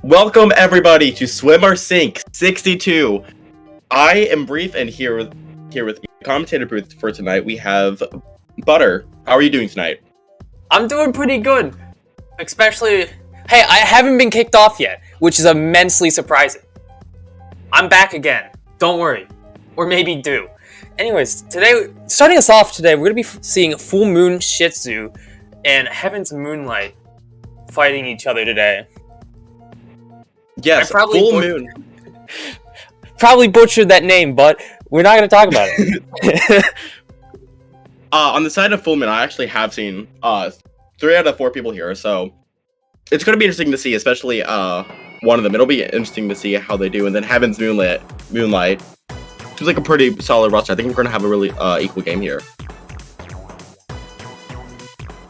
Welcome everybody to Swim or Sink 62. I am Brief, and here with the commentator booth for tonight we have Butter. How are you doing tonight? I'm doing pretty good. Especially, hey, I haven't been kicked off yet, which is immensely surprising. I'm back again. Don't worry. Or maybe do. Anyways, starting us off today, we're going to be seeing Full Moon Shizun and Heaven's Moonlight fighting each other today. Yes, Full Moon. Probably butchered that name, but we're not going to talk about it. On the side of Full Moon, I actually have seen 3 out of 4 people here, so it's going to be interesting to see, especially one of them. It'll be interesting to see how they do. And then Heaven's Moonlight seems like a pretty solid roster. I think we're going to have a really equal game here.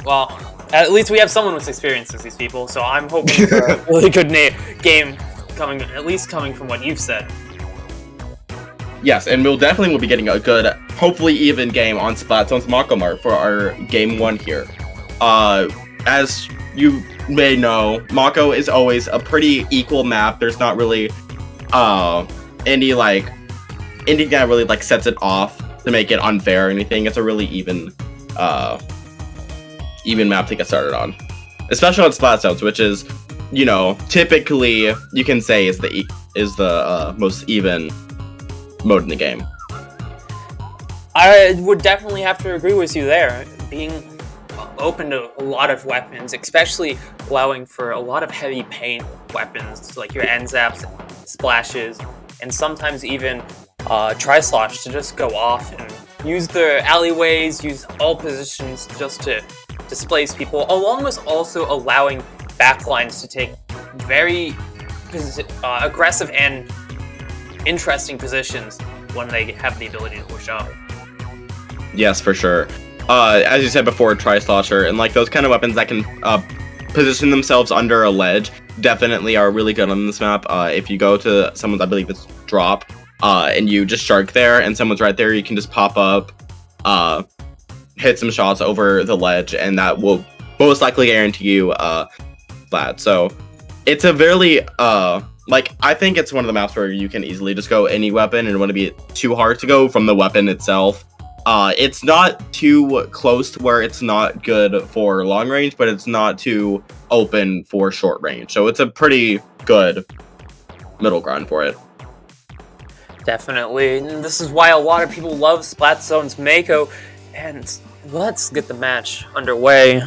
Well, at least we have someone with experience as these people, so I'm hoping for a really good game coming, at least coming from what you've said. Yes, and we'll definitely be getting a good, hopefully even game on Splatoon's Mako Mart for our Game 1 here. As you may know, Mako is always a pretty equal map. There's not really anything that really sets it off to make it unfair or anything. It's a really even map to get started on, especially on Splatoon, which is, typically you can say is the most even mode in the game. I would definitely have to agree with you there. Being open to a lot of weapons, especially allowing for a lot of heavy paint weapons like your NZAPs, splashes, and sometimes even Tri-Slosh to just go off and use the alleyways, use all positions just to displace people, along with also allowing backlines to take very aggressive and interesting positions when they have the ability to push up. Yes, for sure. As you said before, Tri-Slosher and those kind of weapons that can position themselves under a ledge definitely are really good on this map. If you go to someone's, I believe it's drop, and you just shark there and someone's right there, you can just pop up, hit some shots over the ledge, and that will most likely guarantee you flat. So it's a very I think it's one of the maps where you can easily just go any weapon, and it wouldn't be too hard to go from the weapon itself. It's not too close to where it's not good for long range, but it's not too open for short range. So it's a pretty good middle ground for it. Definitely. And this is why a lot of people love Splatzone's Mako. And let's get the match underway.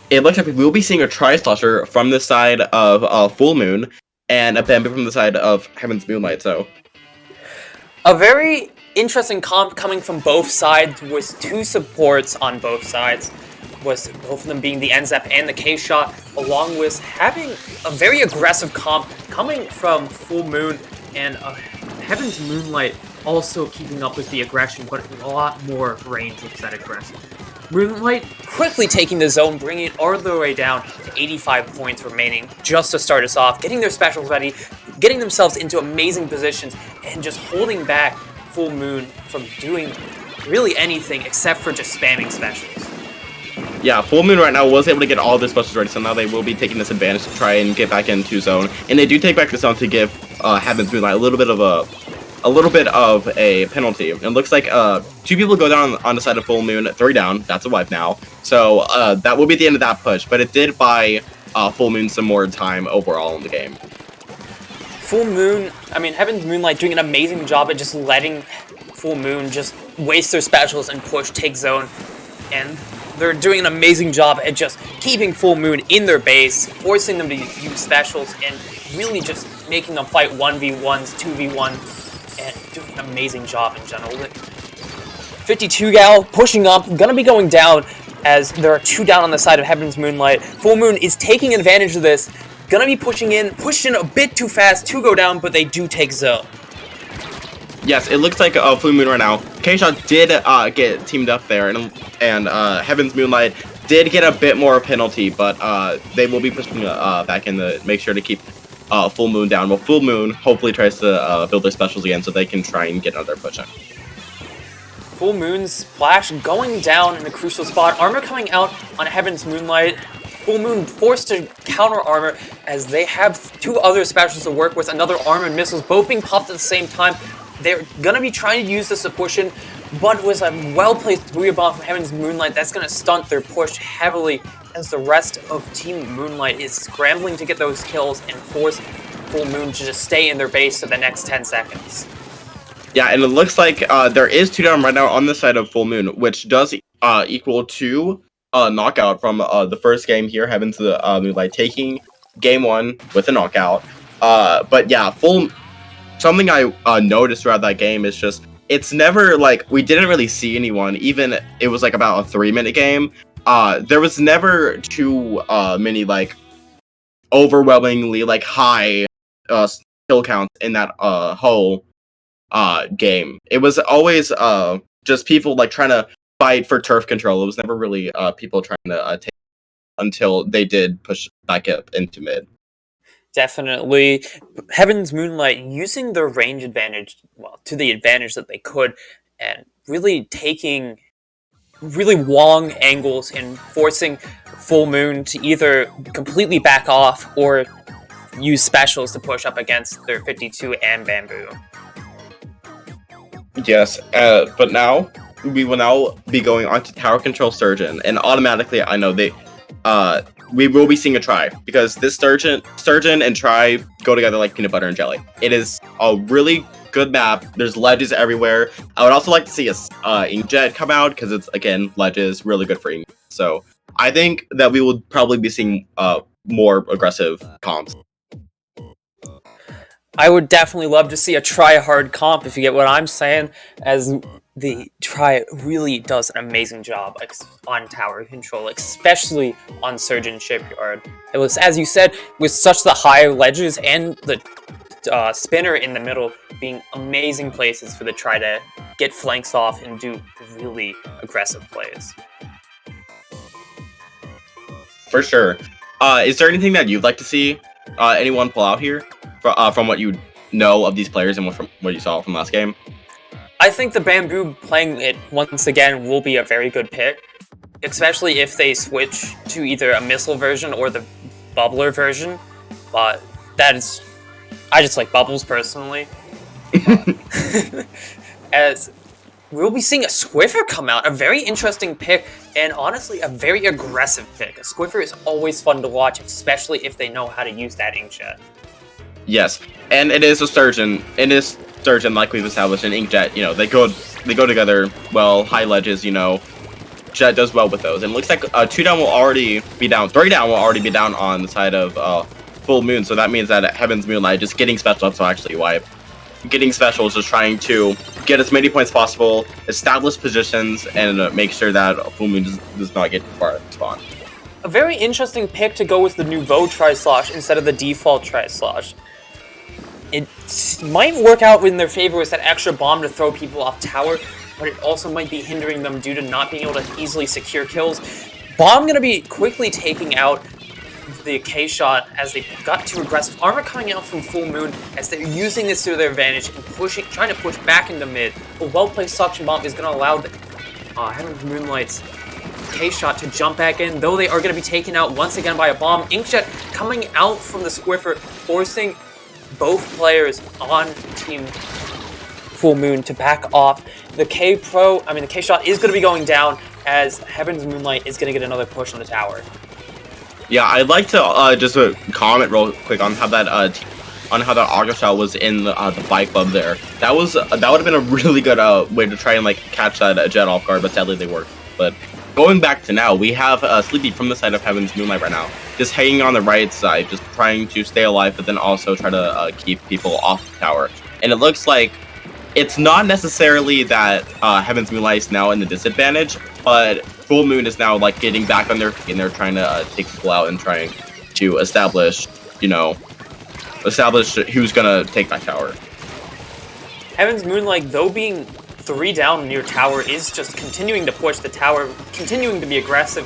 It looks like we will be seeing a Tri-Slosher from the side of Full Moon and a Bamboo from the side of Heaven's Moonlight. So a very interesting comp coming from both sides with 2 supports on both sides, with both of them being the NZAP and the K-Shot, along with having a very aggressive comp coming from Full Moon and Heaven's Moonlight also keeping up with the aggression, but a lot more range with that aggression. Moonlight quickly taking the zone, bringing it all the way down to 85 points remaining just to start us off, getting their specials ready, getting themselves into amazing positions, and just holding back Full Moon from doing really anything except for just spamming specials. Yeah, Full Moon right now was able to get all their specials ready, so now they will be taking this advantage to try and get back into zone. And they do take back the zone to give Heaven's Moonlight a little bit of a penalty. It looks like 2 people go down on the side of Full Moon, 3 down. That's a wipe now. So that will be the end of that push, but it did buy Full Moon some more time overall in the game. Heaven's Moonlight doing an amazing job at just letting Full Moon just waste their specials and push, take zone, and they're doing an amazing job at just keeping Full Moon in their base, forcing them to use specials, and really just making them fight 1v1s, 2v1, and doing an amazing job in general. 52 Gal pushing up, gonna be going down as there are 2 down on the side of Heaven's Moonlight. Full Moon is taking advantage of this, gonna be pushing in a bit too fast to go down, but they do take zone. Yes, it looks like Full Moon right now. K-Shot did get teamed up there, and Heaven's Moonlight did get a bit more penalty, but they will be pushing back in to make sure to keep Full Moon down. Well, Full Moon hopefully tries to build their specials again so they can try and get another push in. Full Moon's splash going down in a crucial spot. Armor coming out on Heaven's Moonlight. Full Moon forced to counter armor as they have 2 other specials to work with, another armored missiles, both being popped at the same time. They're going to be trying to use this to push in, but with a well-placed Booyah Bomb from Heaven's Moonlight, that's going to stunt their push heavily as the rest of Team Moonlight is scrambling to get those kills and force Full Moon to just stay in their base for the next 10 seconds. Yeah, and it looks like there is 2 down right now on the side of Full Moon, which does equal to knockout from the first game here, Heaven's Moonlight taking game 1 with a knockout. But yeah, something I noticed throughout that game is just, it's never like, we didn't really see anyone, even it was like about a 3-minute game. There was never too many like overwhelmingly like high kill counts in that whole game. It was always just people like trying to fight for turf control. It was never really people trying to take until they did push back up into mid. Definitely. Heaven's Moonlight using their range advantage, well, to the advantage that they could, and really taking really long angles and forcing Full Moon to either completely back off or use specials to push up against their 52 and Bamboo. Yes, but now we will now be going on to Tower Control Surgeon, and automatically I know we will be seeing a try, because this Surgeon and try go together like peanut butter and jelly. It is a really good map. There's ledges everywhere. I would also like to see a Inkjet come out, because it's, again, ledges, really good for Ink. So I think that we will probably be seeing more aggressive comps. I would definitely love to see a try-hard comp, if you get what I'm saying, as the Try really does an amazing job on tower control, especially on Surgeon Shipyard. It was, as you said, with such the high ledges and the spinner in the middle being amazing places for the Try to get flanks off and do really aggressive plays. For sure. Is there anything that you'd like to see anyone pull out here from what you know of these players and from what you saw from last game? I think the Bamboo playing it once again will be a very good pick, especially if they switch to either a missile version or the bubbler version. But I just like bubbles personally. As we'll be seeing a Squiffer come out, a very interesting pick, and honestly a very aggressive pick. A Squiffer is always fun to watch, especially if they know how to use that Inkjet. Yes, and it is a Surgeon. It is Surgeon, like we've established, and Inkjet. You know, they go together well. High ledges, you know, Jet does well with those. And it looks like 2 down will already be down. 3 down will already be down on the side of Full Moon. So that means that Heaven's Moonlight just getting special ups will actually wipe. Getting specials, just trying to get as many points possible, establish positions, and make sure that Full Moon does not get too far at spawn. A very interesting pick to go with the Nouveau Tri-Slosh instead of the default Tri-Slosh. It might work out in their favor with that extra bomb to throw people off tower, but it also might be hindering them due to not being able to easily secure kills. Bomb going to be quickly taking out the K-Shot as they got too aggressive. Armor coming out from Full Moon as they're using this to their advantage and trying to push back into mid. A well-placed Suction Bomb is going to allow the Heaven's Moonlight's K-Shot to jump back in, though they are going to be taken out once again by a bomb. Inkjet coming out from the Squiffer, forcing both players on Team Full Moon to back off. The K-Shot is going to be going down as Heaven's Moonlight is going to get another push on the tower. Yeah, I'd like to just comment real quick on how that Auger Shot was in the Fight Club there. That would have been a really good way to try and like catch that Jet off guard, but sadly they worked. But going back to now, we have Sleepy from the side of Heaven's Moonlight right now, just hanging on the right side, just trying to stay alive, but then also try to keep people off the tower. And it looks like it's not necessarily that Heaven's Moonlight is now in the disadvantage, but Full Moon is now like getting back on their feet and they're trying to take people out and trying to establish who's gonna take that tower. Heaven's Moonlight, though being 3 down near tower, is just continuing to push the tower, continuing to be aggressive,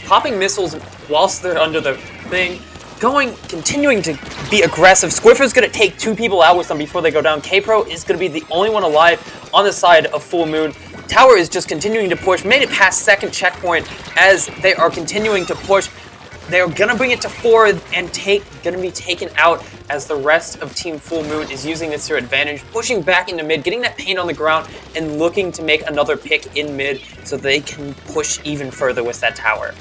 popping missiles whilst they're under the thing, continuing to be aggressive. Squiffer's gonna take 2 people out with them before they go down. K-Pro is gonna be the only one alive on the side of Full Moon. Tower is just continuing to push, made it past second checkpoint as they are continuing to push. They're gonna bring it to 4 and gonna be taken out as the rest of Team Full Moon is using this to their advantage, pushing back into mid, getting that paint on the ground, and looking to make another pick in mid so they can push even further with that tower.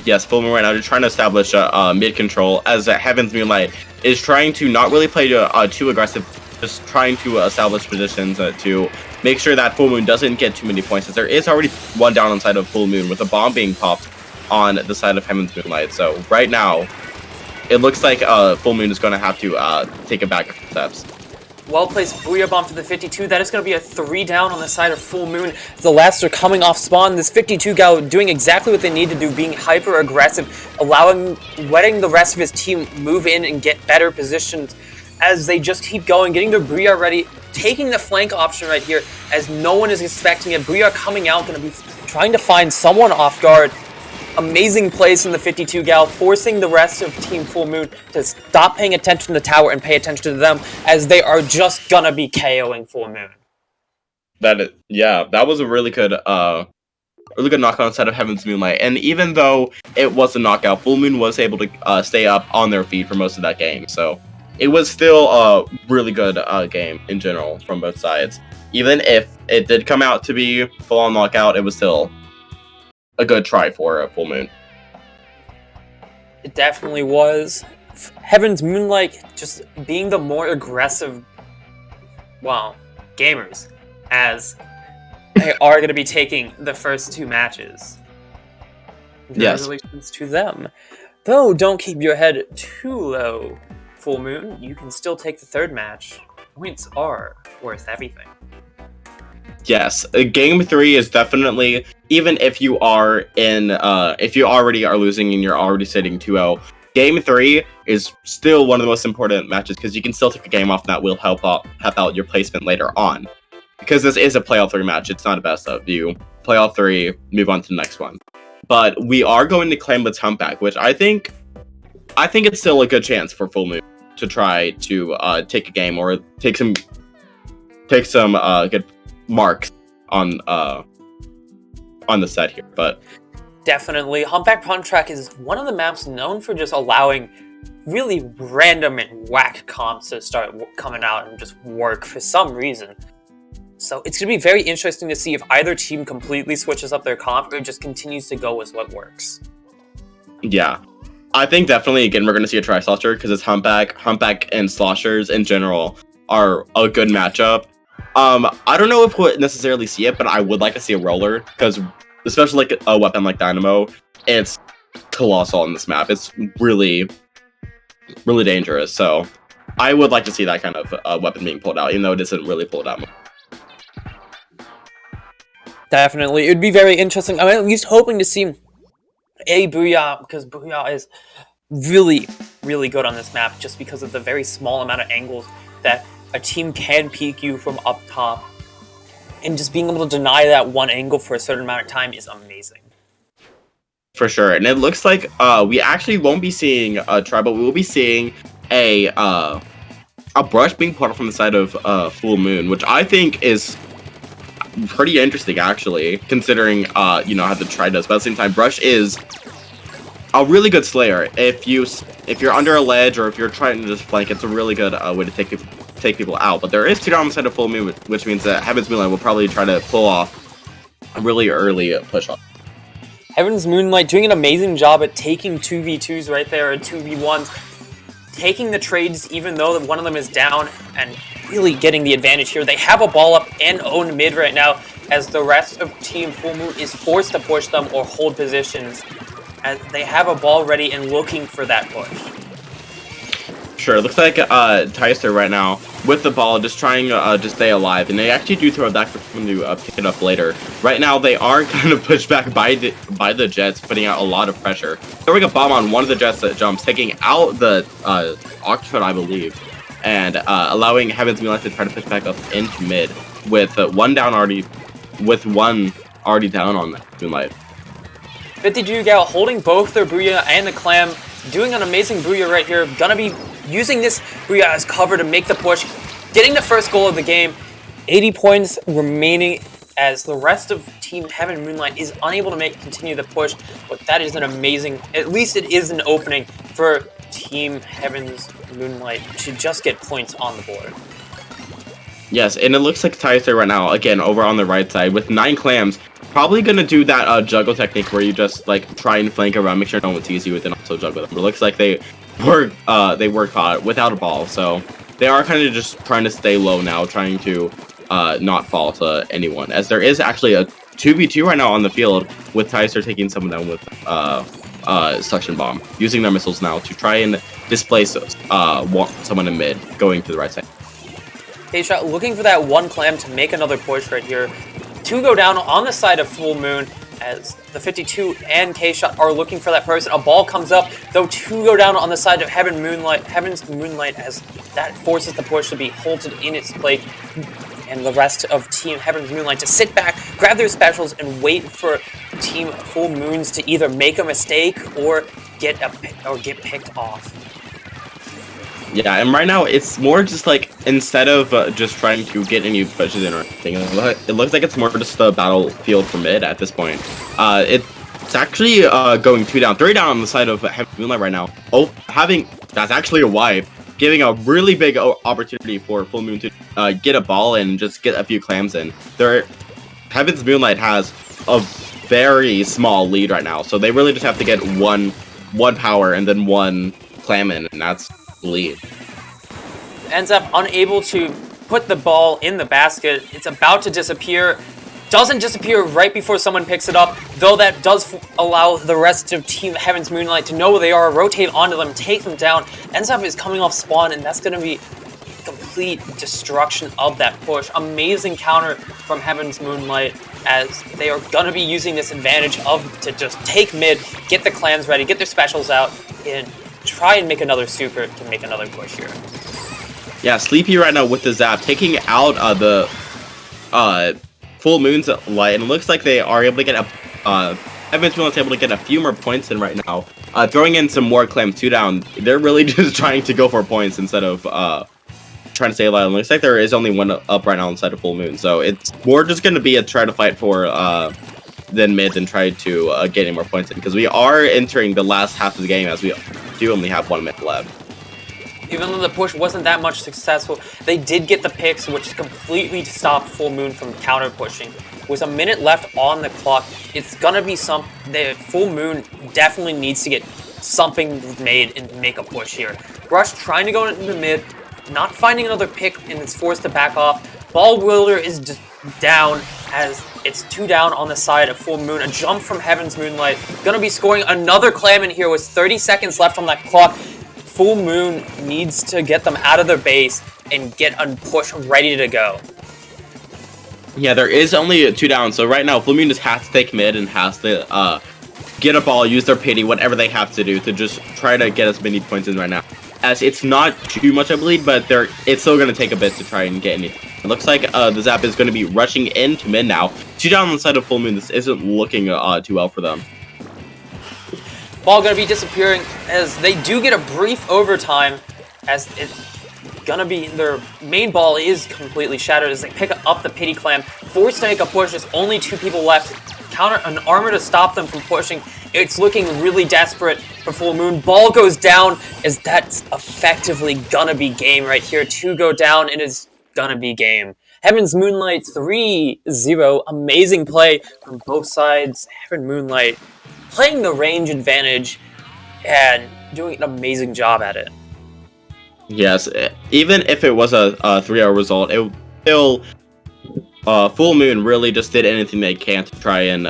Yes, Full Moon right now, they're trying to establish mid control as Heaven's Moonlight is trying to not really play too aggressive, just trying to establish positions to make sure that Full Moon doesn't get too many points, as there is already 1 down on the side of Full Moon with a bomb being popped on the side of Heaven's Moonlight. So right now, it looks like Full Moon is going to have to take it back a few steps. Well-placed Booyah Bomb to the 52. That is going to be a 3 down on the side of Full Moon. The last are coming off spawn. This 52 gal doing exactly what they need to do, being hyper-aggressive, letting the rest of his team move in and get better positions as they just keep going, getting their Booyah ready, taking the flank option right here as no one is expecting it. Booyah coming out, going to be trying to find someone off guard. Amazing plays from the 52 gal, forcing the rest of Team Full Moon to stop paying attention to the tower and pay attention to them, as they are just gonna be KOing Full Moon. That was a really good knockout on the side of Heaven's Moonlight. And even though it was a knockout, Full Moon was able to stay up on their feet for most of that game. So it was still a really good game in general from both sides. Even if it did come out to be full-on knockout, it was still a good try for Full Moon. It definitely was. Heaven's Moonlight just being the more aggressive, gamers, as they are going to be taking the first 2 matches. Congratulations to them. Though, don't keep your head too low, Full Moon. You can still take the 3rd match. Points are worth everything. Yes, game 3 is definitely, even if you are if you already are losing and you're already sitting 2-0, game 3 is still one of the most important matches because you can still take a game off and that will help out your placement later on. Because this is a playoff 3 match, it's not a best of. You playoff 3, move on to the next one. But we are going to claim the Humpback, which I think it's still a good chance for Full Moon to try to take a game or take some good marks on the set here. But definitely, Humpback Pond Track is one of the maps known for just allowing really random and whack comps to start coming out and just work for some reason. So it's going to be very interesting to see if either team completely switches up their comp or just continues to go with what works. Yeah, I think definitely, again, we're going to see a Tri-Slosher because it's Humpback and Sloshers in general are a good matchup. I don't know if we'll necessarily see it, but I would like to see a Roller, because especially like a weapon like Dynamo, it's colossal on this map. It's really, really dangerous. So I would like to see that kind of weapon being pulled out, even though it isn't really pulled out. Definitely. It would be very interesting. I'm at least hoping to see a Booyah, because Booyah is really really good on this map just because of the very small amount of angles that a team can peek you from up top. And just being able to deny that one angle for a certain amount of time is amazing. For sure. And it looks like we actually won't be seeing a try, but we will be seeing a brush being put up from the side of Full Moon, which I think is pretty interesting, actually, considering you know, how the try does. But at the same time, brush is a really good slayer. If you're under a ledge or if you're trying to just flank, it's a really good way to take people out. But there is 2 down on the side of Full Moon, which means that Heaven's Moonlight will probably try to pull off a really early push off. Heaven's Moonlight doing an amazing job at taking 2v2s right there, or 2v1s, taking the trades even though one of them is down, and really getting the advantage here. They have a ball up and own mid right now, as the rest of Team Full Moon is forced to push them or hold positions, as they have a ball ready and looking for that push. Sure, it looks like Tyster right now with the ball, just trying to stay alive, and they actually do throw it back for someone to pick it up later. Right now, they are kind of pushed back by the Jets, putting out a lot of pressure. Throwing a bomb on one of the Jets that jumps, taking out the Octopus, I believe, and allowing Heaven's Moonlight to try to push back up into mid with one already down on Moonlight. 52 Gal holding both their Booyah and the Clam, doing an amazing Booyah right here. Gonna be using this Booyah as cover to make the push, getting the first goal of the game. 80 points remaining as the rest of Team Heaven Moonlight is unable to continue the push, but that is an amazing, at least it is an opening for Team Heaven's Moonlight to just get points on the board. Yes, and it looks like Tyster right now, again, over on the right side with 9 clams, probably gonna do that juggle technique where you just like try and flank around, make sure no one sees you, and then also juggle them. But it looks like they were caught without a ball, so they are kind of just trying to stay low now, trying to not fall to anyone. As there is actually a 2v2 right now on the field with Tyster taking someone down with suction bomb, using their missiles now to try and displace someone in mid, going to the right side. K-Shot looking for that one clam to make another push right here. 2 go down on the side of Full Moon as the 52 and K-Shot are looking for that person. A ball comes up, though 2 go down on the side of Heaven's Moonlight as that forces the push to be halted in its place, and the rest of Team Heaven's Moonlight to sit back, grab their specials, and wait for Team Full Moons to either make a mistake or get picked off. Yeah, and right now it's more just like, instead of just trying to get any pushes in or anything, it looks like it's more just the battlefield for mid at this point. It's actually going 2 down, 3 down on the side of Heaven's Moonlight right now. Oh, that's actually a wipe, giving a really big opportunity for Full Moon to get a ball and just get a few clams in. Heaven's Moonlight has a very small lead right now, so they really just have to get one power and then 1 clam in, and that's lead. Ends up unable to put the ball in the basket. It's about to disappear. Doesn't disappear right before someone picks it up, though that does allow the rest of Team Heaven's Moonlight to know where they are, rotate onto them, take them down. Ends up is coming off spawn, and that's going to be complete destruction of that push. Amazing counter from Heaven's Moonlight, as they are going to be using this advantage to just take mid, get the clans ready, get their specials out, and try and make another super to make another push here. Yeah, Sleepy right now with the zap, taking out the Full Moon's light, and it looks like they are able to get Heaven's Moonlight's able to get a few more points in right now. Throwing in some more clams 2 down, they're really just trying to go for points instead of trying to stay alive. It looks like there is only 1 up right now on the side of Full Moon, so it's more just going to be a try to fight for then mid and try to get any more points in, because we are entering the last half of the game as we do only have 1 minute left. Even though the push wasn't that much successful, they did get the picks, which completely stopped Full Moon from counter pushing. With a minute left on the clock, it's gonna be the Full Moon definitely needs to get something made and make a push here. Rush trying to go into mid, not finding another pick, and it's forced to back off. Ball Wielder is just down as it's 2 down on the side of Full Moon. A jump from Heaven's Moonlight. Gonna be scoring another clam in here with 30 seconds left on that clock. Full Moon needs to get them out of their base and get a push ready to go. Yeah, there is only 2 down, so right now Full Moon just has to take mid and has to get a ball, use their pity, whatever they have to do to just try to get as many points in right now. As it's not too much of a lead, but it's still going to take a bit to try and get anything. It looks like the Zap is going to be rushing into mid now. 2 down on the side of Full Moon. This isn't looking too well for them. Ball going to be disappearing as they do get a brief overtime, as it's going to be their main ball is completely shattered as they pick up the pity clam, forced to make a push. There's only 2 people left. Counter an armor to stop them from pushing. It's looking really desperate for Full Moon. Ball goes down as that's effectively gonna be game right here. 2 go down, it is gonna be game. Heaven's Moonlight 3-0. Amazing play from both sides. Heaven Moonlight playing the range advantage and doing an amazing job at it. Yes, even if it was a 3-0 result, it still... Full Moon really just did anything they can to try and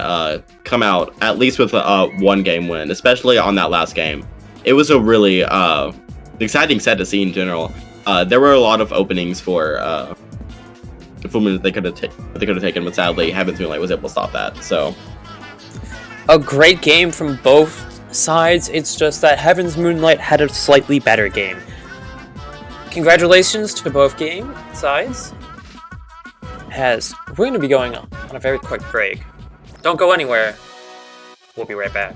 come out at least with a 1-game win, especially on that last game. It was a really exciting set to see in general. There were a lot of openings for Full Moon that they could have taken, but sadly, Heaven's Moonlight was able to stop that. So, a great game from both sides. It's just that Heaven's Moonlight had a slightly better game. Congratulations to both game sides. As we're going to be going on a very quick break. Don't go anywhere. We'll be right back.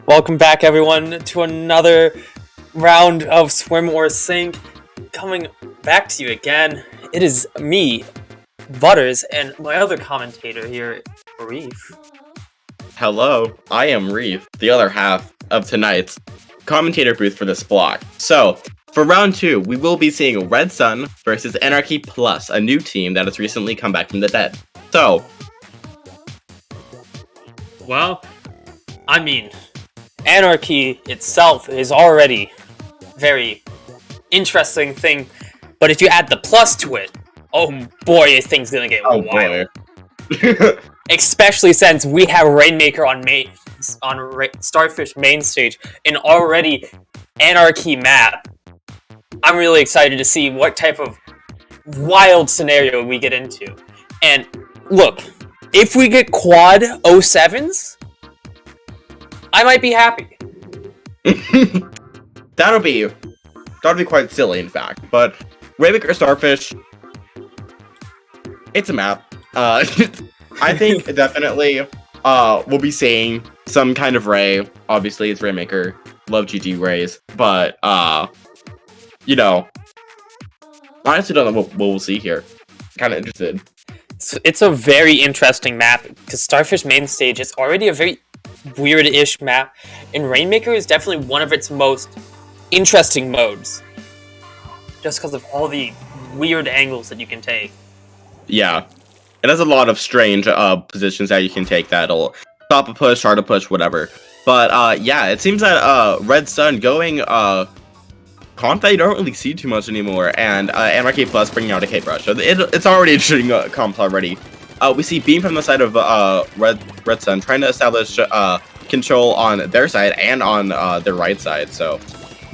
Welcome back, everyone, to another round of Swim or Sink. Coming back to you again, it is me, Butters, and my other commentator here, Reef. Hello, I am Reef, the other half of tonight's commentator booth for this block. So, for round 2, we will be seeing Red Sun versus Anarchy Plus, a new team that has recently come back from the dead. So, well, I mean, Anarchy itself is already a very interesting thing, but if you add the plus to it, oh boy, this thing's gonna get wild. Especially since we have Rainmaker on Starfish main stage, an already Anarchy map. I'm really excited to see what type of wild scenario we get into. And look, if we get quad 07s, I might be happy. that'll be quite silly, in fact. But Rainmaker Starfish, it's a map. I think definitely we'll be seeing some kind of Ray. Obviously, it's Rainmaker. Love GG Rays. But, you know, I honestly don't know what we'll see here. Kind of interested. It's a very interesting map, because Starfish main stage is already a very weird-ish map, and Rainmaker is definitely one of its most interesting modes, just because of all the weird angles that you can take. Yeah, it has a lot of strange positions that you can take that'll stop a push, start a push, whatever. But yeah, it seems that Red Sun going comp that you don't really see too much anymore, and Anarchy Plus bringing out a K-Brush, so it's already interesting comp already. We see Beam from the side of Red Sun trying to establish control on their side and on their right side. So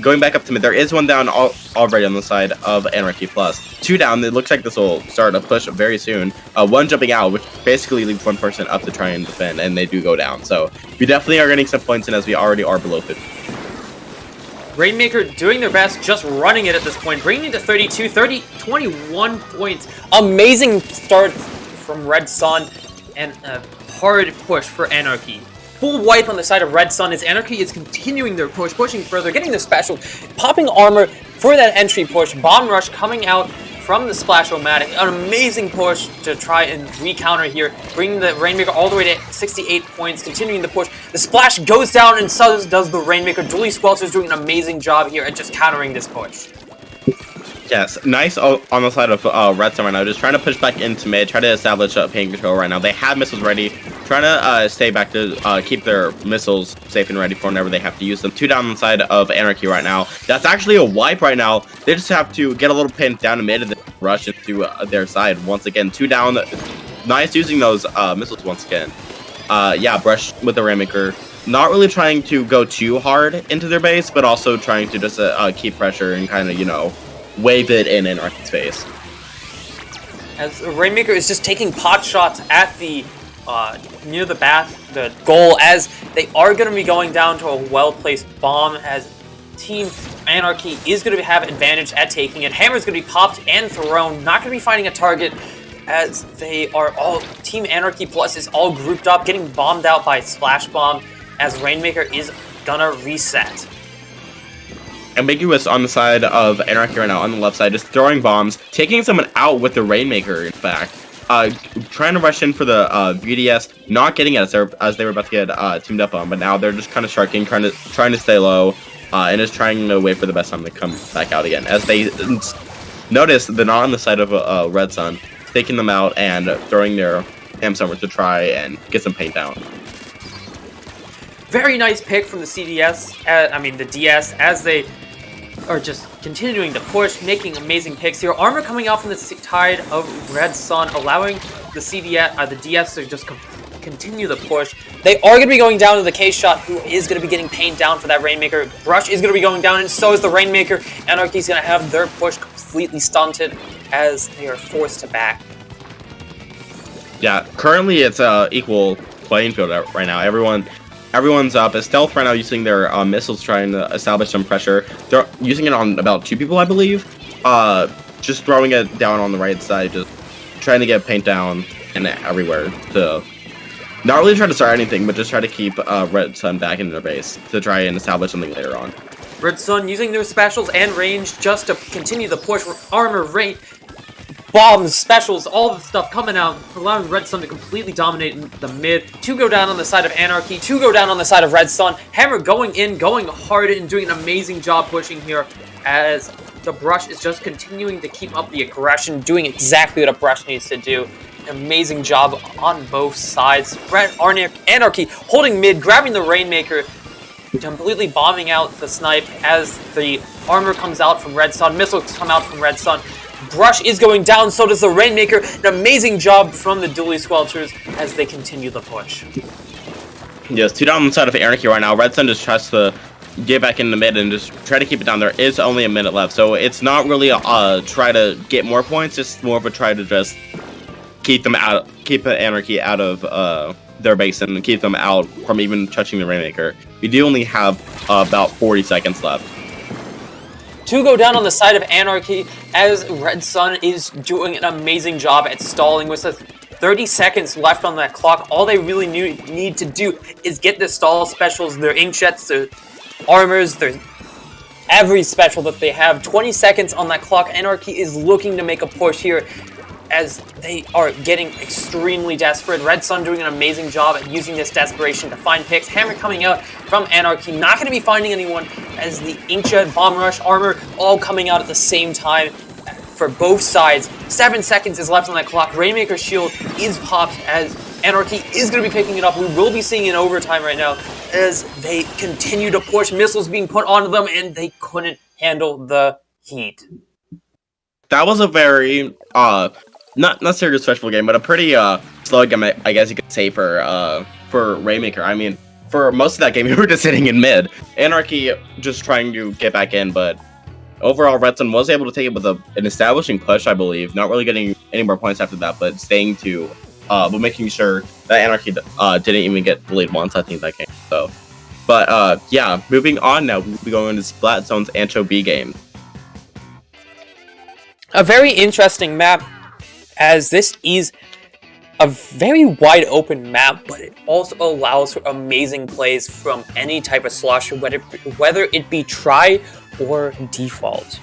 going back up to mid, there is one down already on the side of Anarchy Plus. 2 down. It looks like this will start a push very soon. 1 jumping out, which basically leaves 1 person up to try and defend, and they do go down. So we definitely are getting some points in, as we already are below 50. Rainmaker doing their best, just running it at this point, bringing it to 32, 21 points. Amazing start from Red Sun, and a hard push for Anarchy. Full wipe on the side of Red Sun as Anarchy is continuing their push, pushing further, getting the special, popping armor for that entry push. Bomb Rush coming out from the Splash-O-Matic. An amazing push to try and re-counter here, bringing the Rainmaker all the way to 68 points, continuing the push. The Splash goes down, and so does the Rainmaker. Julie Squelcher is doing an amazing job here at just countering this push. Yes, nice on the side of Red Sun right now, just trying to push back into mid, try to establish pain control right now. They have missiles ready, trying to stay back to keep their missiles safe and ready for whenever they have to use them. 2 down on the side of Anarchy right now. That's actually a wipe right now. They just have to get a little pin down to mid and then rush into their side once again. 2 down. Nice using those missiles once again. Yeah, Brush with the Rainmaker. Not really trying to go too hard into their base, but also trying to just keep pressure and kind of, you know, wave it in Anarchy's face. As Rainmaker is just taking pot shots at the near the goal, as they are going to be going down to a well-placed bomb, as Team Anarchy is going to have advantage at taking it. Hammer's going to be popped and thrown, not going to be finding a target, as they are all, Team Anarchy Plus is all grouped up, getting bombed out by Splash Bomb, as Rainmaker is gonna reset. Ambiguous on the side of Anarchy right now, on the left side, just throwing bombs, taking someone out with the Rainmaker, in fact. Trying to rush in for the VDS, not getting it as they were about to get teamed up on, but now they're just kind of sharking, trying to stay low, and just trying to wait for the best time to come back out again. As they notice they're not on the side of Red Sun, taking them out and throwing their AM somewhere to try and get some paint down. Very nice pick from the the DS, as they are just continuing to push, making amazing picks here. Armor coming out from the side of Red Sun, allowing the DS to just continue the push. They are going to be going down to the K-Shot, who is going to be getting paint down for that Rainmaker. Brush is going to be going down, and so is the Rainmaker. Anarchy's going to have their push completely stunted, as they are forced to back. Yeah, currently it's equal playing field right now. Everyone's up. As Stealth right now using their missiles trying to establish some pressure. They're using it on about 2 people, I believe. Just throwing it down on the right side, just trying to get paint down and everywhere to not really trying to start anything, but just try to keep Red Sun back in their base to try and establish something later on. Red Sun using their specials and range just to continue the push. Armor, rate, bombs, specials, all the stuff coming out, allowing Red Sun to completely dominate in the mid. 2 go down on the side of Anarchy, 2 go down on the side of Red Sun. Hammer going in, going hard, and doing an amazing job pushing here as the Brush is just continuing to keep up the aggression, doing exactly what a Brush needs to do. Amazing job on both sides. Anarchy holding mid, grabbing the Rainmaker, completely bombing out the snipe as the armor comes out from Red Sun, missiles come out from Red Sun. Brush is going down, so does the Rainmaker. An amazing job from the Dually Squelchers as they continue the push. Yes, 2 down on the side of Anarchy right now. Red Sun just tries to get back in the mid and just try to keep it down. There is only a minute left, so it's not really a try to get more points, it's more of a try to just keep Anarchy out of their base and keep them out from even touching the Rainmaker. We do only have about 40 seconds left. 2 go down on the side of Anarchy as Red Sun is doing an amazing job at stalling with 30 seconds left on that clock. All they really need to do is get the stall specials, their inkjets, their armors, their every special that they have. 20 seconds on that clock. Anarchy is looking to make a push here as they are getting extremely desperate. Red Sun doing an amazing job at using this desperation to find picks. Hammer coming out from Anarchy, not going to be finding anyone as the Inkjet, Bomb Rush, Armor all coming out at the same time for both sides. 7 seconds is left on that clock. Rainmaker shield is popped as Anarchy is going to be picking it up. We will be seeing an overtime right now as they continue to push. Missiles being put onto them and they couldn't handle the heat. That was a very not necessarily a stressful game, but a pretty slow game, I guess you could say, for Rainmaker. I mean, for most of that game, we were just sitting in mid. Anarchy just trying to get back in, but overall, Red Sun was able to take it with an establishing push, I believe. Not really getting any more points after that, but staying to, but making sure that Anarchy didn't even get bullied once, I think, that game. So, but yeah, moving on now, we'll be going into Splatzone's Anchovy game. A very interesting map, as this is a very wide open map, but it also allows for amazing plays from any type of slosher, whether it be try or default.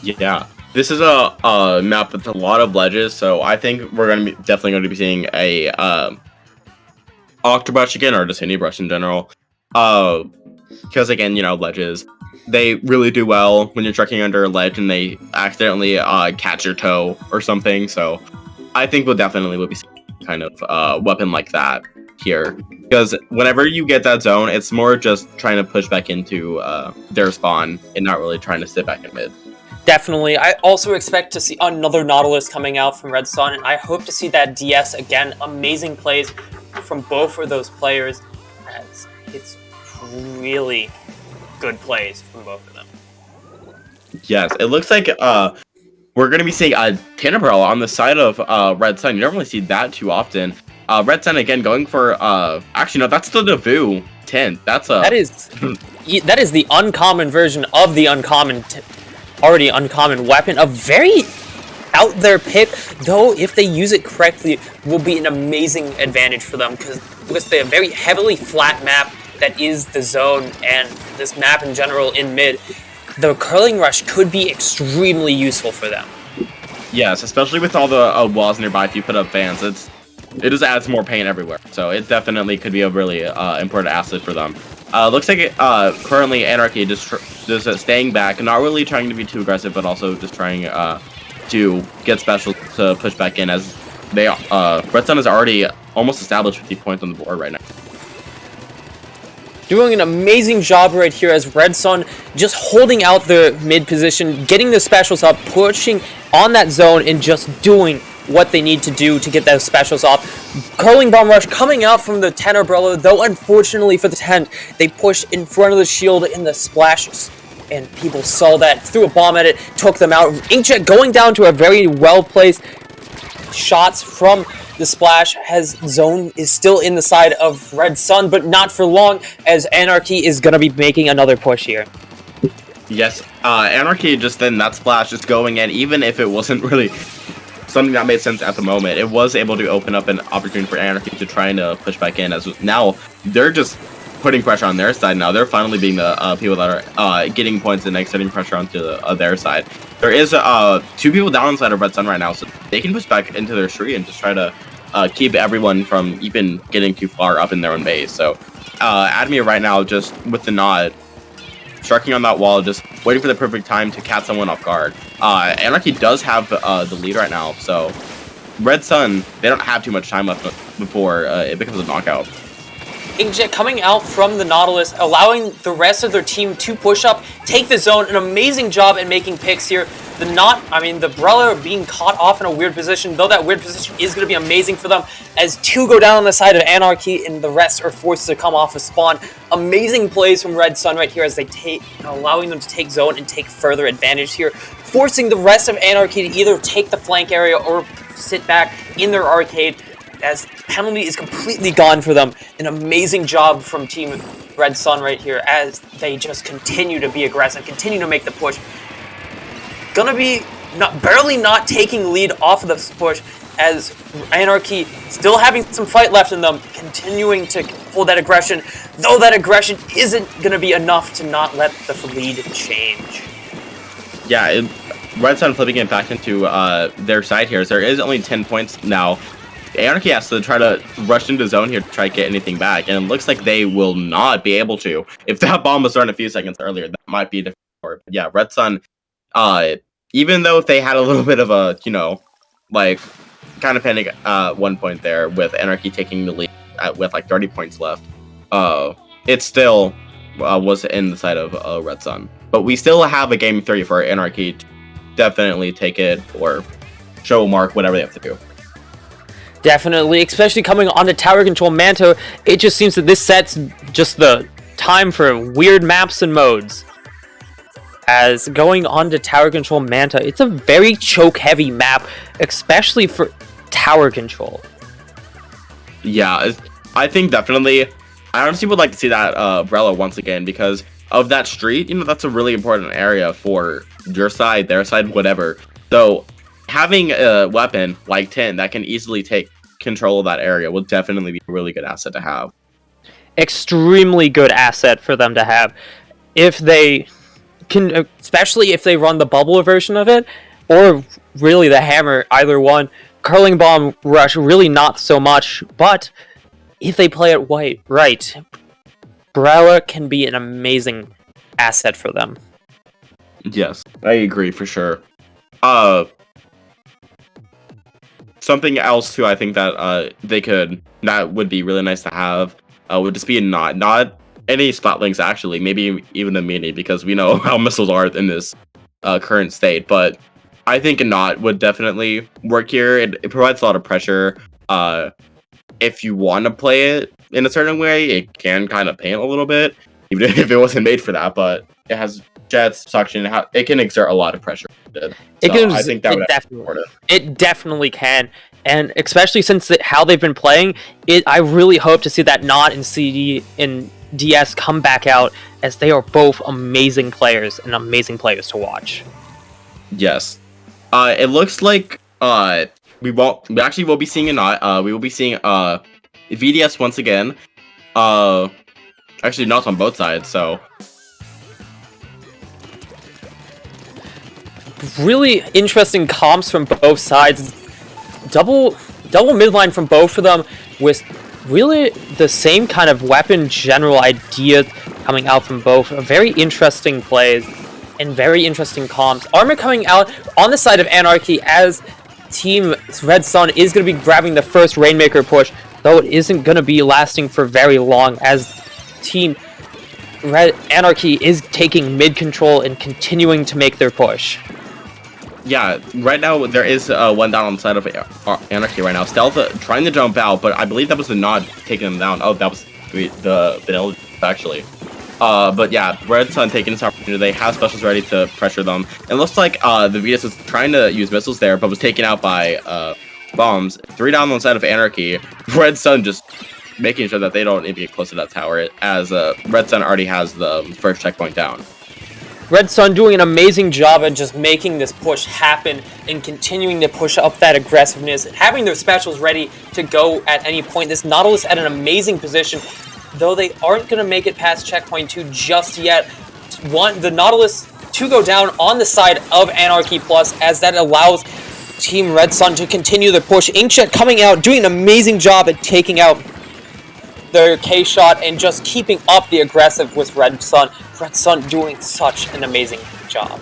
Yeah, this is a map with a lot of ledges, so I think we're definitely going to be seeing a Octobrush again, or just any brush in general. Because again, you know, ledges, they really do well when you're trekking under a ledge and they accidentally catch your toe or something. So I think we'll be seeing kind of weapon like that here, because whenever you get that zone, it's more just trying to push back into their spawn and not really trying to sit back in mid. Definitely. I also expect to see another Nautilus coming out from Red Sun, and I hope to see that DS again. Amazing plays from both of those players, as it's really good plays from both of them. Yes, it looks like we're going to be seeing a Tinderpearl on the side of Red Sun. You don't really see that too often. Red Sun again going for actually no, that's the Navoo tint. That is the uncommon version of the already uncommon weapon. A very out there pick, though, if they use it correctly, will be an amazing advantage for them, because with the very heavily flat map that is the zone and this map in general in mid, the curling rush could be extremely useful for them. Yes, especially with all the walls nearby. If you put up fans, it just adds more pain everywhere. So it definitely could be a really important asset for them. Looks like currently Anarchy just staying back, not really trying to be too aggressive, but also just trying to get special to push back in, as they Red Sun is already almost established 50 points on the board right now. Doing an amazing job right here as Red Sun just holding out the mid position, getting the specials up, pushing on that zone, and just doing what they need to do to get those specials off. Curling Bomb Rush coming out from the 10 Umbrella, though unfortunately for the 10, they pushed in front of the shield in the splashes, and people saw that, threw a bomb at it, took them out. Inkjet going down to a very well-placed shots from the splash, as zone is still in the side of Red Sun, but not for long, as Anarchy is going to be making another push here. Yes, Anarchy just then, that splash just going in, even if it wasn't really something that made sense at the moment. It was able to open up an opportunity for Anarchy to try and push back in, as now they're just putting pressure on their side now. They're finally being the people that are getting points and extending pressure onto their side. There is 2 people down inside of Red Sun right now, so they can push back into their tree and just try to keep everyone from even getting too far up in their own base. So Admir right now just with the nod, striking on that wall, just waiting for the perfect time to catch someone off guard. Anarchy does have the lead right now, so Red Sun, they don't have too much time left before it becomes a knockout. Inkjet coming out from the Nautilus, allowing the rest of their team to push up, take the zone. An amazing job at making picks here. The Brella being caught off in a weird position, though that weird position is going to be amazing for them, as 2 go down on the side of Anarchy and the rest are forced to come off a spawn. Amazing plays from Red Sun right here as they allowing them to take zone and take further advantage here, forcing the rest of Anarchy to either take the flank area or sit back in their arcade, as penalty is completely gone for them. An amazing job from Team Red Sun right here as they just continue to be aggressive, continue to make the push. Gonna be barely not taking lead off of this push, as Anarchy still having some fight left in them, continuing to hold that aggression, though that aggression isn't gonna be enough to not let the lead change. Yeah, Red Sun flipping it back into their side here. So there is only 10 points now. Anarchy has to try to rush into zone here to try to get anything back, and it looks like they will not be able to. If that bomb was thrown a few seconds earlier, that might be different. But yeah, Red Sun, even though if they had a little bit of a, kind of panic one point there with Anarchy taking the lead with like 30 points left, it still was in the side of Red Sun. But we still have a game 3 for Anarchy to definitely take it or show mark whatever they have to do. Definitely, especially coming onto tower control Manta, it just seems that this sets just the time for weird maps and modes. As going on to tower control Manta, it's a very choke heavy map, especially for tower control. Yeah, I think definitely, I honestly would like to see that Brella once again, because of that street, that's a really important area for your side, their side, whatever. So having a weapon like 10 that can easily take control of that area will definitely be a really good asset to have. Extremely good asset for them to have. If they can, especially if they run the bubble version of it, or really the hammer, either one. Curling bomb rush, really not so much, but if they play it right, Brella can be an amazing asset for them. Yes, I agree for sure. Something else too, I think that that would be really nice to have would just be a not any spot links actually, maybe even a mini, because we know how missiles are in this current state. But I think a knot would definitely work here. It provides a lot of pressure. If you want to play it in a certain way, it can kind of paint a little bit, even if it wasn't made for that. But it has jets, suction, it can exert a lot of pressure. I think that it definitely can, and especially since how they've been playing it, I really hope to see that Knot and CD and DS come back out, as they are both amazing players and amazing players to watch. Yes, it looks like we will be seeing a Knot. We will be seeing VDS once again. Actually, Knots on both sides, so. Really interesting comps from both sides. Double midline from both of them, with really the same kind of weapon general idea coming out from both. Very interesting plays and very interesting comps. Armor coming out on the side of Anarchy, as Team Red Sun is going to be grabbing the first Rainmaker push, though it isn't going to be lasting for very long, as Team Anarchy is taking mid control and continuing to make their push. Yeah, right now there is one down on the side of Anarchy right now. Stealth trying to jump out, but I believe that was the Nod taking him down. Oh, that was the vanilla actually. But yeah, Red Sun taking this opportunity. They have specials ready to pressure them. It looks like the Vetus is trying to use missiles there, but was taken out by bombs. 3 down on the side of Anarchy. Red Sun just making sure that they don't even get close to that tower, as Red Sun already has the first checkpoint down. Red Sun doing an amazing job at just making this push happen and continuing to push up that aggressiveness, having their specials ready to go at any point. This Nautilus at an amazing position, though they aren't going to make it past checkpoint 2 just yet. The Nautilus to go down on the side of Anarchy Plus, as that allows Team Red Sun to continue their push. Inkjet coming out, doing an amazing job at taking out their K-shot and just keeping up the aggressive with Red Sun. Red Sun doing such an amazing job.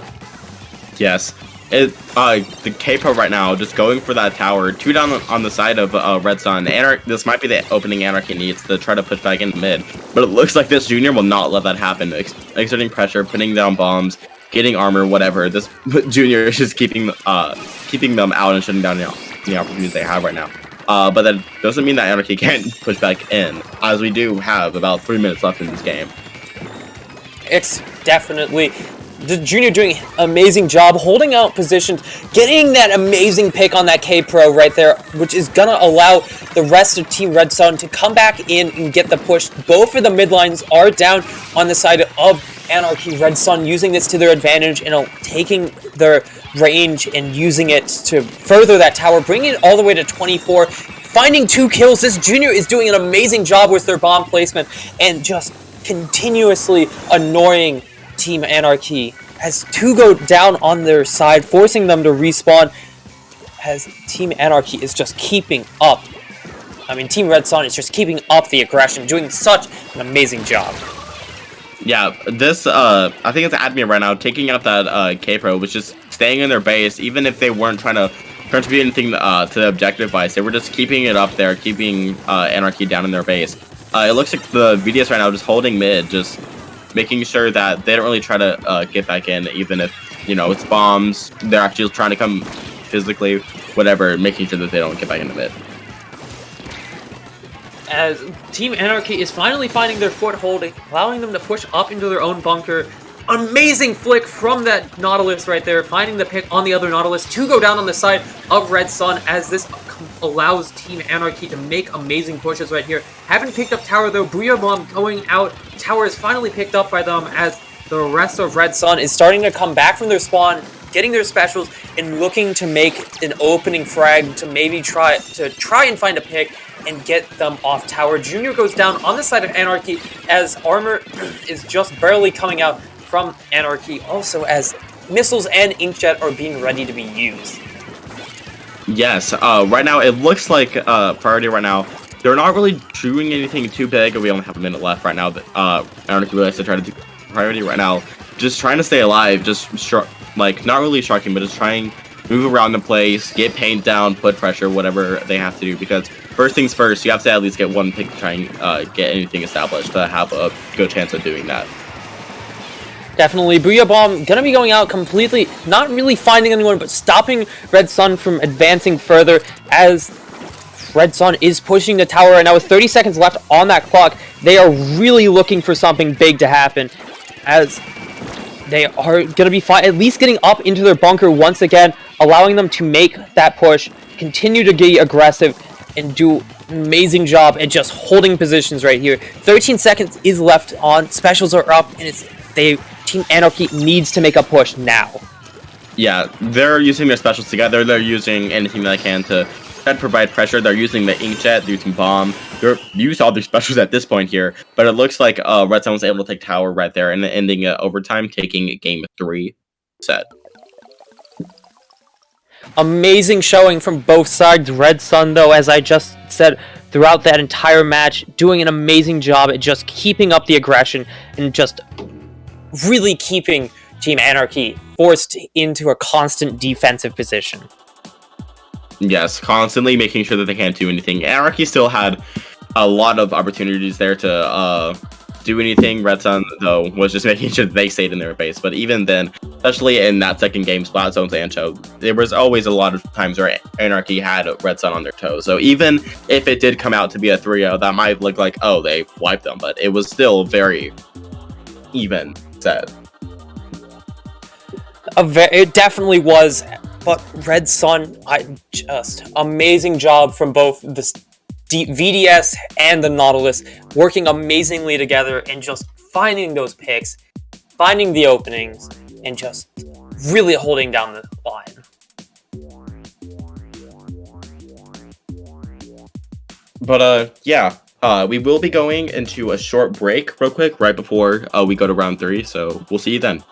Yes. The K-Pro right now just going for that tower, 2 down on the side of Red Sun. This might be the opening Anarchy needs to try to push back in mid, but it looks like this Junior will not let that happen. Exerting pressure, putting down bombs, getting armor, whatever. This Junior is just keeping them out and shutting down the opportunities they have right now. But that doesn't mean that Anarchy can't push back in, as we do have about 3 minutes left in this game. It's definitely the Junior doing an amazing job holding out positions, getting that amazing pick on that K-Pro right there, which is going to allow the rest of Team Red Sun to come back in and get the push. Both of the mid lines are down on the side of Anarchy. Red Sun using this to their advantage and taking their range and using it to further that tower, bringing it all the way to 24, finding 2 kills. This Junior is doing an amazing job with their bomb placement and just continuously annoying Team Anarchy as 2 go down on their side, forcing them to respawn, as Team Anarchy is just keeping up. I mean, Team Red Sun is just keeping up the aggression, doing such an amazing job. Yeah, this, I think it's Admin right now, taking out that K-Pro, was just staying in their base, even if they weren't trying to contribute anything to the objective wise. They were just keeping it up there, keeping Anarchy down in their base. It looks like the VDS right now just holding mid, just making sure that they don't really try to get back in, even if, it's bombs. They're actually trying to come physically, whatever, making sure that they don't get back into mid. As Team Anarchy is finally finding their foothold, allowing them to push up into their own bunker. Amazing flick from that Nautilus right there, finding the pick on the other Nautilus to go down on the side of Red Sun, as this allows Team Anarchy to make amazing pushes right here. Haven't picked up tower though. Booyah Bomb going out. Tower is finally picked up by them, as the rest of Red Sun is starting to come back from their spawn, getting their specials, and looking to make an opening frag to maybe try and find a pick and get them off tower. Junior goes down on the side of Anarchy, as armor is just barely coming out from Anarchy, also as missiles and inkjet are being ready to be used. Yes, right now it looks like priority right now. They're not really doing anything too big. We only have a minute left right now. Anarchy likes to try to do priority right now. Just trying to stay alive, just not really sharking, but just trying move around the place, get paint down, put pressure, whatever they have to do. Because first things first, you have to at least get one pick to try and get anything established to have a good chance of doing that. Definitely. Booyah Bomb gonna be going out completely, not really finding anyone, but stopping Red Sun from advancing further, as Red Sun is pushing the tower right now with 30 seconds left on that clock. They are really looking for something big to happen, as they are gonna be at least getting up into their bunker once again, allowing them to make that push, continue to get aggressive, and do an amazing job at just holding positions right here. 13 seconds is left on, specials are up, and Team Anarchy needs to make a push now. Yeah, they're using their specials together. They're using anything they can to try to provide pressure. They're using the inkjet, using bomb. They're used all their specials at this point here, but it looks like Red Sun was able to take tower right there and ending overtime, taking game 3 set. Amazing showing from both sides. Red Sun, though, as I just said, throughout that entire match, doing an amazing job at just keeping up the aggression and just really keeping Team Anarchy forced into a constant defensive position. Yes, constantly making sure that they can't do anything. Anarchy still had a lot of opportunities there to do anything. Red Sun, though, was just making sure that they stayed in their base. But even then, especially in that second game, Splat Zones and Show, there was always a lot of times where Anarchy had Red Sun on their toes. So even if it did come out to be a 3-0, that might look like, oh, they wiped them. But it was still very even set. It definitely was. But Red Sun, amazing job from both the VDS and the Nautilus, working amazingly together and just finding those picks, finding the openings and just really holding down the line. But yeah, we will be going into a short break real quick right before we go to round 3, so we'll see you then.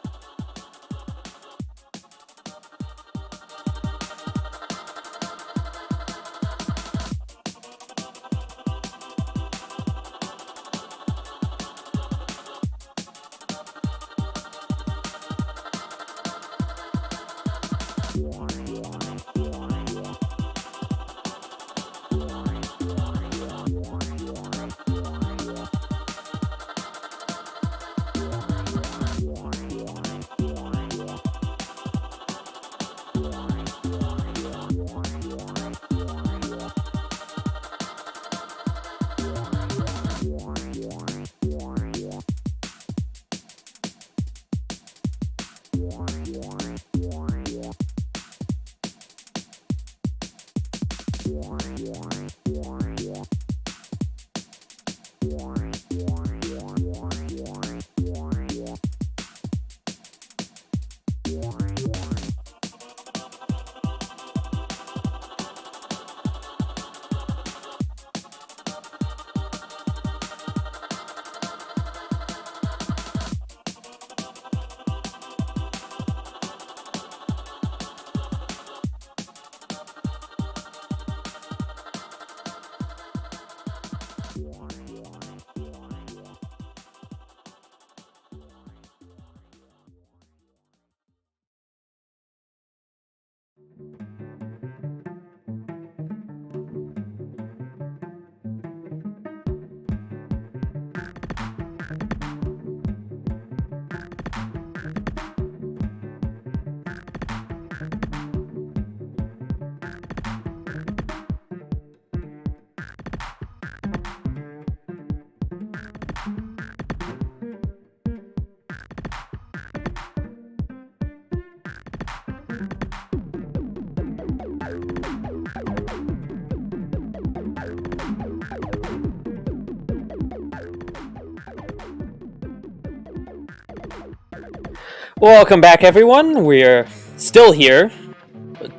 Welcome back, everyone. We're still here.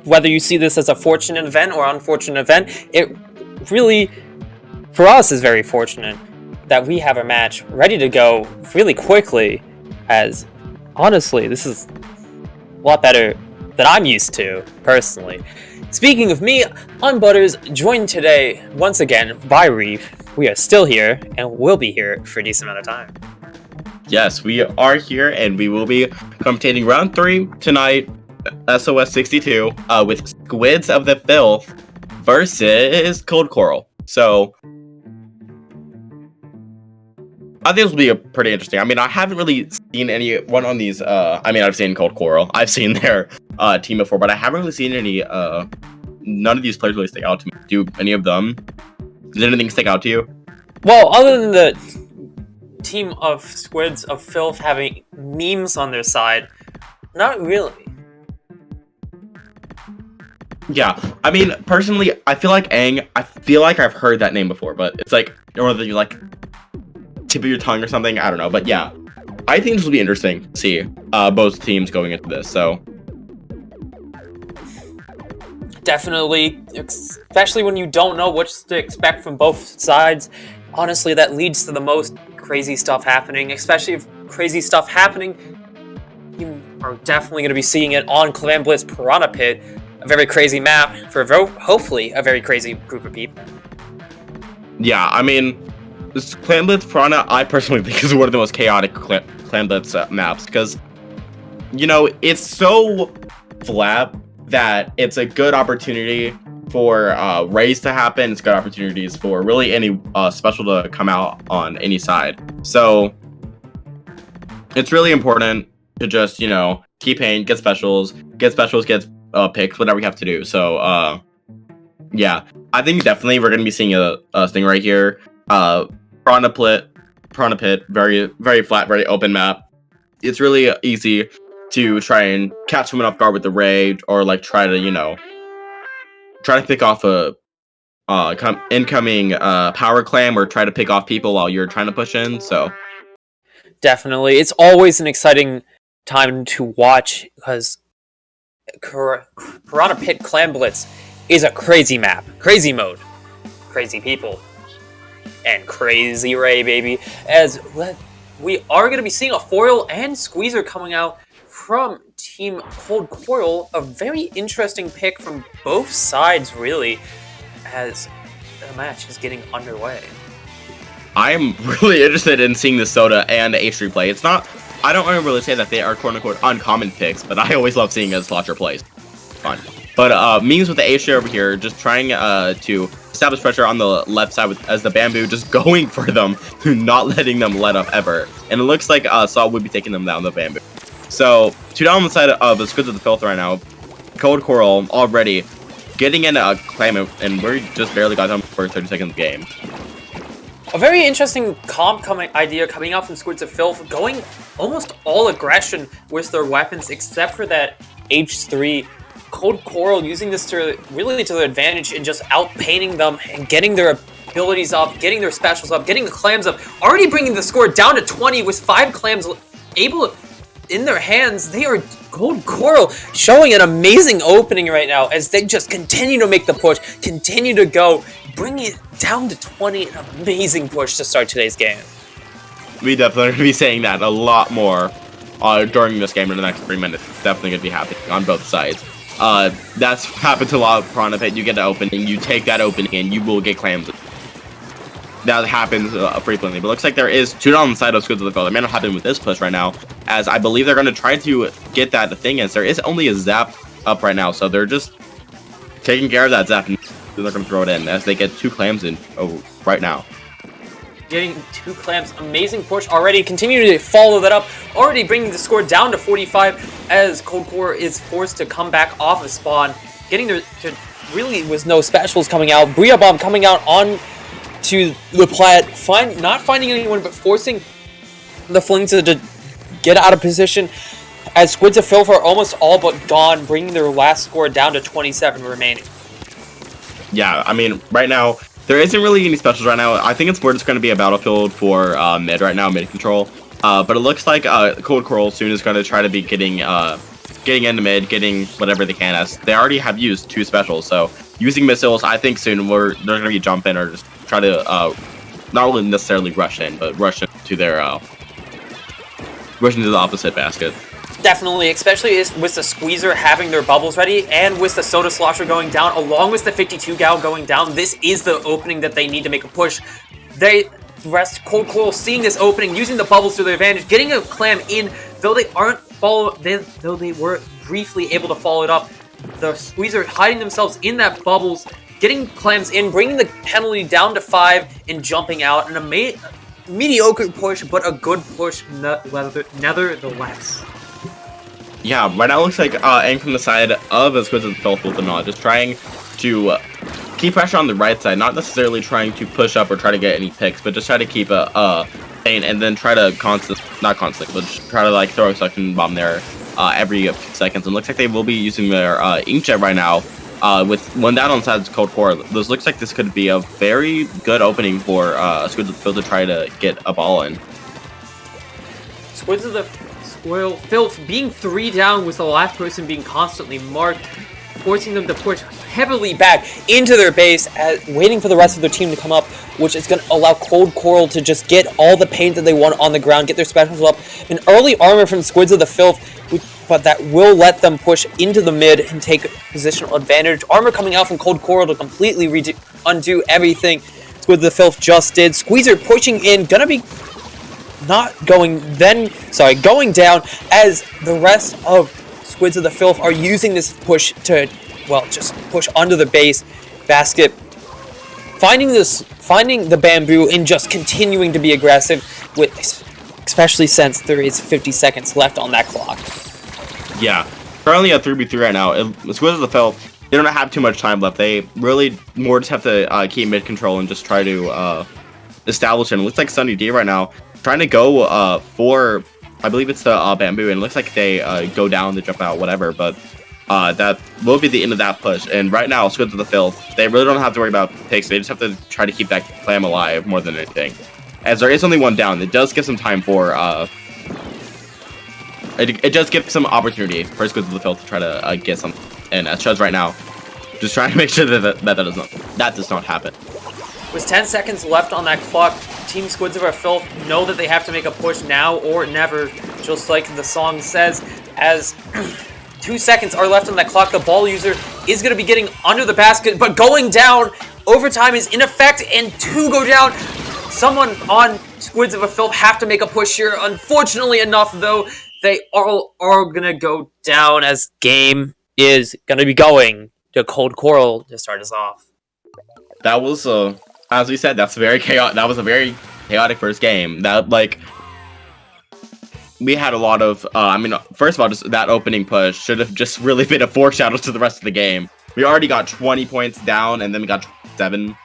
Whether you see this as a fortunate event or unfortunate event, it really, for us, is very fortunate that we have a match ready to go really quickly, as honestly, this is a lot better than I'm used to, personally. Speaking of me, I'm Butters, joined today, once again, by Reef. We are still here, and will be here for a decent amount of time. Yes, we are here, and we will be commentating round 3 tonight, SOS 62, with Squids of the Filth versus Cold Coral. So, I think this will be pretty interesting. I mean, I haven't really seen anyone on these. I've seen Cold Coral. I've seen their team before, but I haven't really seen any. None of these players really stick out to me. Do any of them? Does anything stick out to you? Well, other than the team of Squids of Filth having memes on their side, not really. Yeah, I mean, personally, I feel like I've heard that name before, but it's like, or whether you like tip of your tongue or something, I don't know. But yeah, I think this will be interesting to see both teams going into this. So definitely, especially when you don't know what to expect from both sides. Honestly, that leads to the most crazy stuff happening, especially if crazy stuff happening, you are definitely going to be seeing it on Clan Blitz Piranha Pit, a very crazy map for hopefully a very crazy group of people. Yeah, I mean, this Clan Blitz Piranha, I personally think is one of the most chaotic Clan Blitz maps, because, you know, it's so flat that it's a good opportunity for raids to happen. It's good opportunities for really any special to come out on any side. So it's really important to just, you know, keep paying, get specials, get picks, whatever we have to do. So yeah, I think definitely we're gonna be seeing a thing right here. Piranha Pit, very, very flat, very open map. It's really easy to try and catch someone off guard with the raid, or like try to pick off a incoming power clam, or try to pick off people while you're trying to push in. So Definitely. It's always an exciting time to watch because Piranha Pit Clan Blitz is a crazy map, crazy mode, crazy people, and crazy Ray, baby. As we are going to be seeing a foil and squeezer coming out from Team Cold Coral. A very interesting pick from both sides, really, as the match is getting underway. I'm really interested in seeing the Soda and H3 play. It's not, I don't want to really say that they are quote-unquote uncommon picks, but I always love seeing a Slotcher plays. Fun. But memes with the H3 over here, just trying to establish pressure on the left side as the Bamboo just going for them, not letting them let up ever. And it looks like Saw would be taking them down the Bamboo. So, 2 down on the side of the Squids of the Filth right now. Cold Coral already getting in a claim, and we just barely got them for 30 seconds of the game. A very interesting idea coming out from Squids of Filth, going almost all aggression with their weapons except for that H3. Cold Coral using this to really to their advantage and just outpainting them and getting their abilities up, getting their specials up, getting the clams up, already bringing the score down to 20 with 5 clams able in their hands. They are Cold Coral showing an amazing opening right now as they just continue to make the push, continue to go, bring it down to 20. An amazing push to start today's game. We definitely going to be saying that a lot more during this game in the next 3 minutes. It's definitely going to be happening on both sides. That's happened to a lot of Piranha Pit. You get the opening, you take that opening, and you will get clams. That happens frequently, but looks like there is 2 down on the side of Squids of the Filth. It may not happen with this push right now, as I believe they're going to try to get that thing, as there is only a zap up right now, so they're just taking care of that zap, and they're going to throw it in, as they get 2 clams in right now. Getting 2 clams, amazing push already, continuing to follow that up, already bringing the score down to 45, as Cold Coral is forced to come back off of spawn, getting there to really with no specials coming out, Bria Bomb coming out on to the plat, not finding anyone, but forcing the Fling to get out of position, as Squids of Filth are almost all but gone, bringing their last score down to 27 remaining. Yeah, I mean, right now, there isn't really any specials right now. I think it's more just going to be a battlefield for mid right now, mid control. But it looks like Cold Coral soon is going to try to be getting into mid, getting whatever they can, as they already have used 2 specials. So using missiles, I think soon they're going to be jumping or just try to not really necessarily rush in, but rush into their rush into the opposite basket. Definitely, especially with the Squeezer having their bubbles ready and with the Soda Slosher going down, along with the 52 Gal going down. This is the opening that they need to make a push. Cold Coral seeing this opening, using the bubbles to their advantage, getting a clam in, though they were briefly able to follow it up. The Squeezer hiding themselves in that bubbles, getting clams in, bringing the penalty down to 5 and jumping out. And a mediocre push, but a good push nevertheless. Yeah, right now it looks like aim from the side of the Squids of the Filth with the nod, just trying to keep pressure on the right side, not necessarily trying to push up or try to get any picks, but just try to keep a lane and then try to not constantly, but just try to like throw a suction bomb there every few seconds. And looks like they will be using their Inkjet right now with 1 down on the side of Cold Coral. This looks like this could be a very good opening for Squids of the Filth to try to get a ball in. Squids of the Filth being 3 down with the last person being constantly marked, forcing them to push heavily back into their base, waiting for the rest of their team to come up, which is going to allow Cold Coral to just get all the paint that they want on the ground, get their specials up. An early armor from Squids of the Filth, but that will let them push into the mid and take positional advantage. Armor coming out from Cold Coral to completely undo everything Squids of the Filth just did. Squeezer pushing in, gonna be going down, as the rest of Squids of the Filth are using this push to, well, just push under the base basket, finding the Bamboo and just continuing to be aggressive, with especially since there is 50 seconds left on that clock. Yeah, currently at 3v3 right now. Squids of the Filth, they don't have too much time left. They really more just have to keep mid control and just try to establish it. It looks like Sunny D right now trying to go for, I believe it's the Bamboo, and it looks like they go down, they jump out, whatever, but that will be the end of that push. And right now, Squids of the Filth, they really don't have to worry about picks. They just have to try to keep that clam alive more than anything. as there is only one down. It does give some time for it does give some opportunity for Squids of the Filth to try to get some. And Shuz right now, just trying to make sure that does not happen. With 10 seconds left on that clock, Team Squids of our Filth know that they have to make a push now or never, just like the song says. As 2 seconds are left on that clock, the ball user is going to be getting under the basket, but going down. Overtime is in effect, and 2 go down. Someone on Squids of a Filth have to make a push here. Unfortunately enough, though, they all are going to go down as game is going to be going to Cold Coral to start us off. That was, as we said, that's very chaotic. That was a very chaotic first game. That, like, we had a lot of, I mean, first of all, just that opening push should have just really been a foreshadow to the rest of the game. We already got 20 points down, and then we got 7.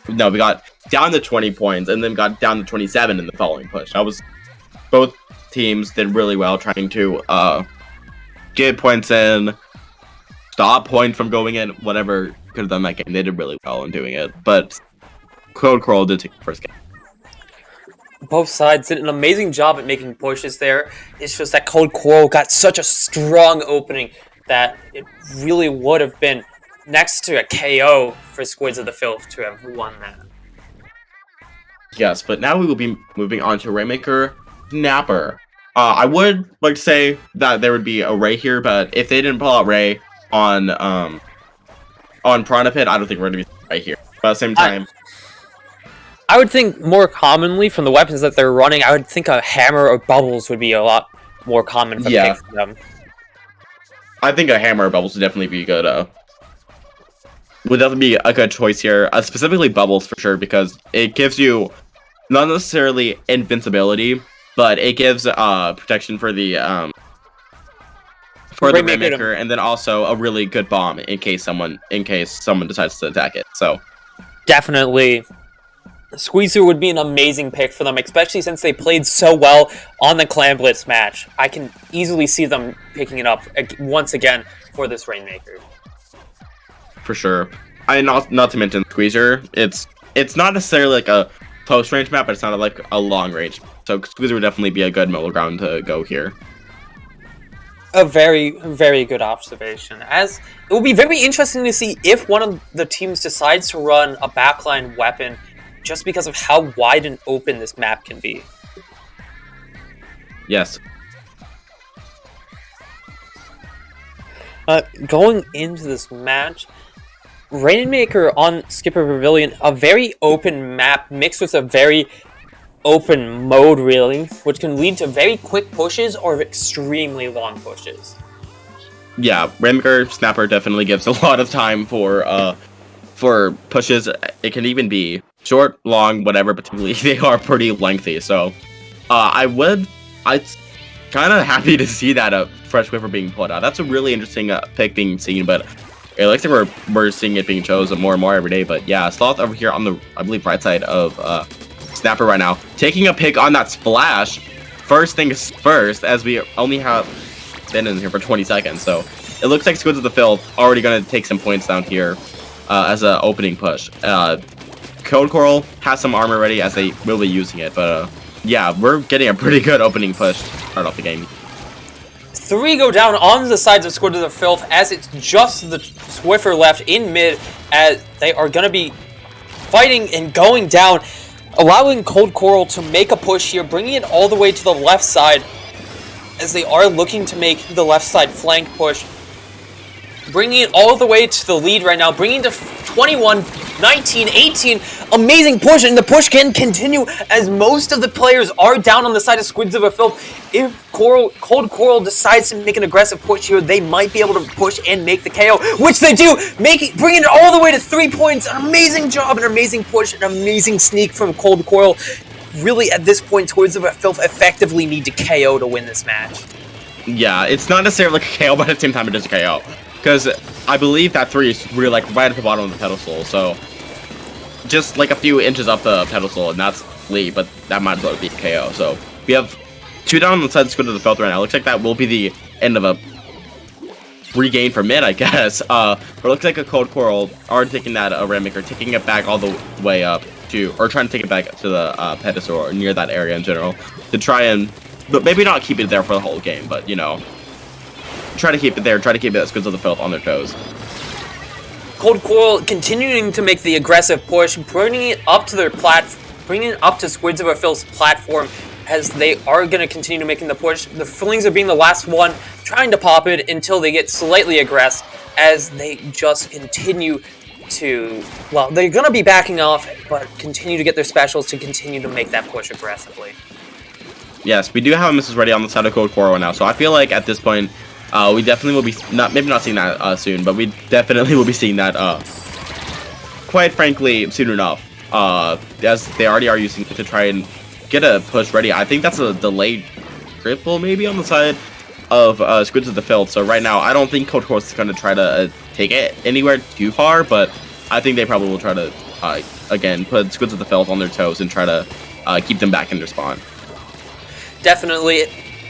No, we got down to 20 points, and then got down to 27 in the following push. That was, both teams did really well trying to, get points in, stop points from going in, whatever could have done that game. They did really well in doing it, but Cold Coral did take the first game. Both sides did an amazing job at making pushes there. It's just that Cold Coral got such a strong opening that it really would have been next to a KO for Squids of the Filth to have won that. Yes, but now we will be moving on to Rainmaker Snapper. I would like to say that there would be a Ray here, but if they didn't pull out Ray on Piranha Pit, I don't think we're going to be right here. But at the same time, I would think more commonly from the weapons that they're running, I would think a hammer or bubbles would be a lot more common for them. I think a hammer or bubbles would definitely be good. Would definitely be a good choice here. Specifically bubbles for sure, because it gives you not necessarily invincibility, but it gives protection for the Rainmaker, and then also a really good bomb in case someone decides to attack it. So definitely, Squeezer would be an amazing pick for them, especially since they played so well on the Clan Blitz match. I can easily see them picking it up once again for this Rainmaker. For sure. Not to mention Squeezer. It's not necessarily like a close range map, but it's not like a long range. So Squeezer would definitely be a good middle ground to go here. A very, very good observation. As it will be very interesting to see if one of the teams decides to run a backline weapon, just because of how wide and open this map can be. Yes. Going into this match, Rainmaker on Skipper Pavilion, a very open map mixed with a very open mode, really, which can lead to very quick pushes or extremely long pushes. Yeah, Rainmaker Snapper definitely gives a lot of time for pushes. It can even be short, long, whatever, but typically they are pretty lengthy. So, I'm kind of happy to see that Fresh Whiffer being pulled out. That's a really interesting pick being seen, but it looks like we're seeing it being chosen more and more every day. But yeah, Sloth over here on the, I believe, right side of Snapper right now, taking a pick on that splash. First things first, as we only have been in here for 20 seconds. So it looks like Squids of the Filth already going to take some points down here as an opening push. Cold Coral has some armor ready as they will be using it, but yeah, we're getting a pretty good opening push to start off the game. 3 go down on the sides of Squids of the Filth as it's just the Swiffer left in mid, as they are going to be fighting and going down, allowing Cold Coral to make a push here, bringing it all the way to the left side as they are looking to make the left side flank push. Bringing it all the way to the lead right now, bringing to 21, 19, 18. Amazing push, and the push can continue as most of the players are down on the side of Squids of a Filth. If Cold Coral decides to make an aggressive push here, they might be able to push and make the KO, which they do, bringing it all the way to 3 points. An amazing job, an amazing push, an amazing sneak from Cold Coral. Really, at this point, Squids of a Filth effectively need to KO to win this match. Yeah, it's not necessarily like a KO, but at the same time it is a KO. Because I believe that 3 is really like right at the bottom of the pedestal, so just like a few inches up the pedestal, and that's lead, but that might as well be a KO. So we have 2 down on the side of Squid of the Filth right now. Looks like that will be the end of a regain for mid, I guess. But it looks like a Cold Coral already taking that Rainmaker, taking it back all the way up. to, or trying to take it back to the pedestal or near that area in general to try and, but maybe not keep it there for the whole game, but you know, try to keep it there, try to keep the Squids of the Filth on their toes. Cold Coral continuing to make the aggressive push, bringing it up to their bringing it up to Squids of the Filth's platform, as they are going to continue making the push. The Flings are being the last one, trying to pop it until they get slightly aggressed, as they just continue to, well, they're going to be backing off, but continue to get their specials to continue to make that push aggressively. Yes, we do have a Mrs. ready on the side of Cold Coral now, so I feel like at this point, we definitely will be, maybe not seeing that soon, but we definitely will be seeing that, quite frankly, soon enough, as they already are using it to try and get a push ready. I think that's a delayed triple maybe on the side of Squids of the Filth. So right now, I don't think Cold Coral is going to try to take it anywhere too far, but I think they probably will try to, again, put Squids of the Filth on their toes and try to keep them back in their spawn. Definitely.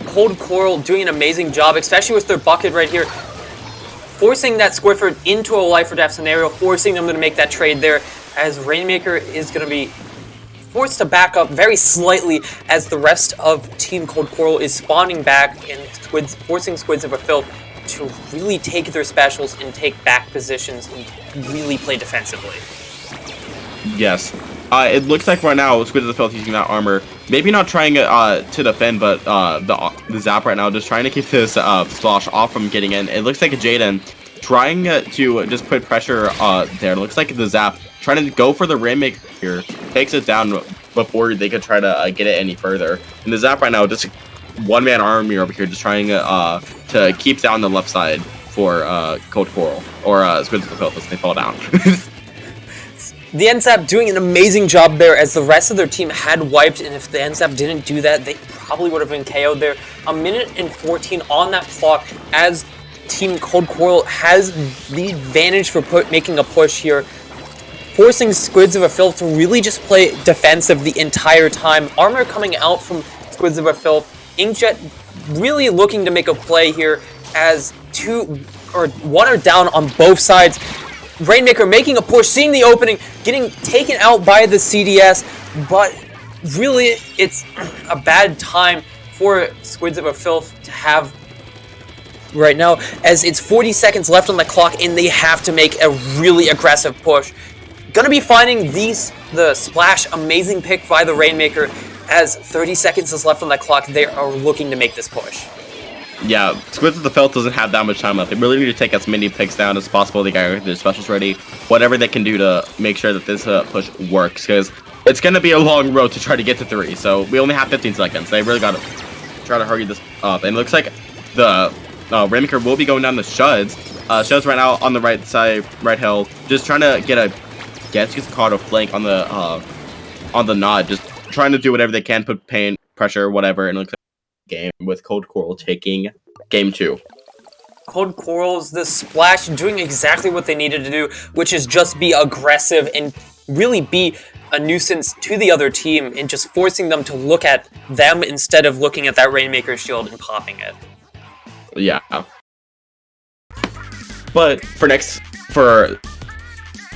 Cold Coral doing an amazing job, especially with their bucket right here, forcing that Squidward into a life or death scenario, forcing them to make that trade there, as Rainmaker is going to be forced to back up very slightly as the rest of Team Cold Coral is spawning back and forcing Squids of the Filth to really take their specials and take back positions and really play defensively. Yes. It looks like right now Squids of the Filth using that armor, maybe not trying to defend, but the zap right now, just trying to keep this Slosh off from getting in. It looks like Jaden trying to just put pressure there. It looks like the zap trying to go for the Rainmaker here, takes it down before they could try to get it any further. And the zap right now, just one-man army over here, just trying to keep down the left side for Cold Coral, or Squids of the Filth as they fall down. The NSAP doing an amazing job there, as the rest of their team had wiped, and if the NSAP didn't do that, they probably would have been KO'd there. 1:14 on that clock, as Team Cold Coral has the advantage for making a push here, forcing Squids of a Filth to really just play defensive the entire time. Armor coming out from Squids of a Filth. Inkjet really looking to make a play here, as one are down on both sides. Rainmaker making a push, seeing the opening, getting taken out by the CDS, but really it's a bad time for Squids of a Filth to have right now, as it's 40 seconds left on the clock and they have to make a really aggressive push. Gonna be finding the splash, amazing pick by the Rainmaker, as 30 seconds is left on that clock. They are looking to make this push. Yeah, Squids of the Filth doesn't have that much time left. They really need to take as many picks down as possible. They got their specials ready. Whatever they can do to make sure that this push works, because it's going to be a long road to try to get to 3. So we only have 15 seconds. They really got to try to hurry this up. And it looks like the Rainmaker will be going down the Shuds. Shuds right now on the right side, right hill, just trying to get caught a flank on the nod, just trying to do whatever they can, put pain, pressure, whatever, and it looks like game with Cold Coral taking game 2. Cold Coral's the splash doing exactly what they needed to do, which is just be aggressive and really be a nuisance to the other team, and just forcing them to look at them instead of looking at that Rainmaker shield and popping it. Yeah. But we're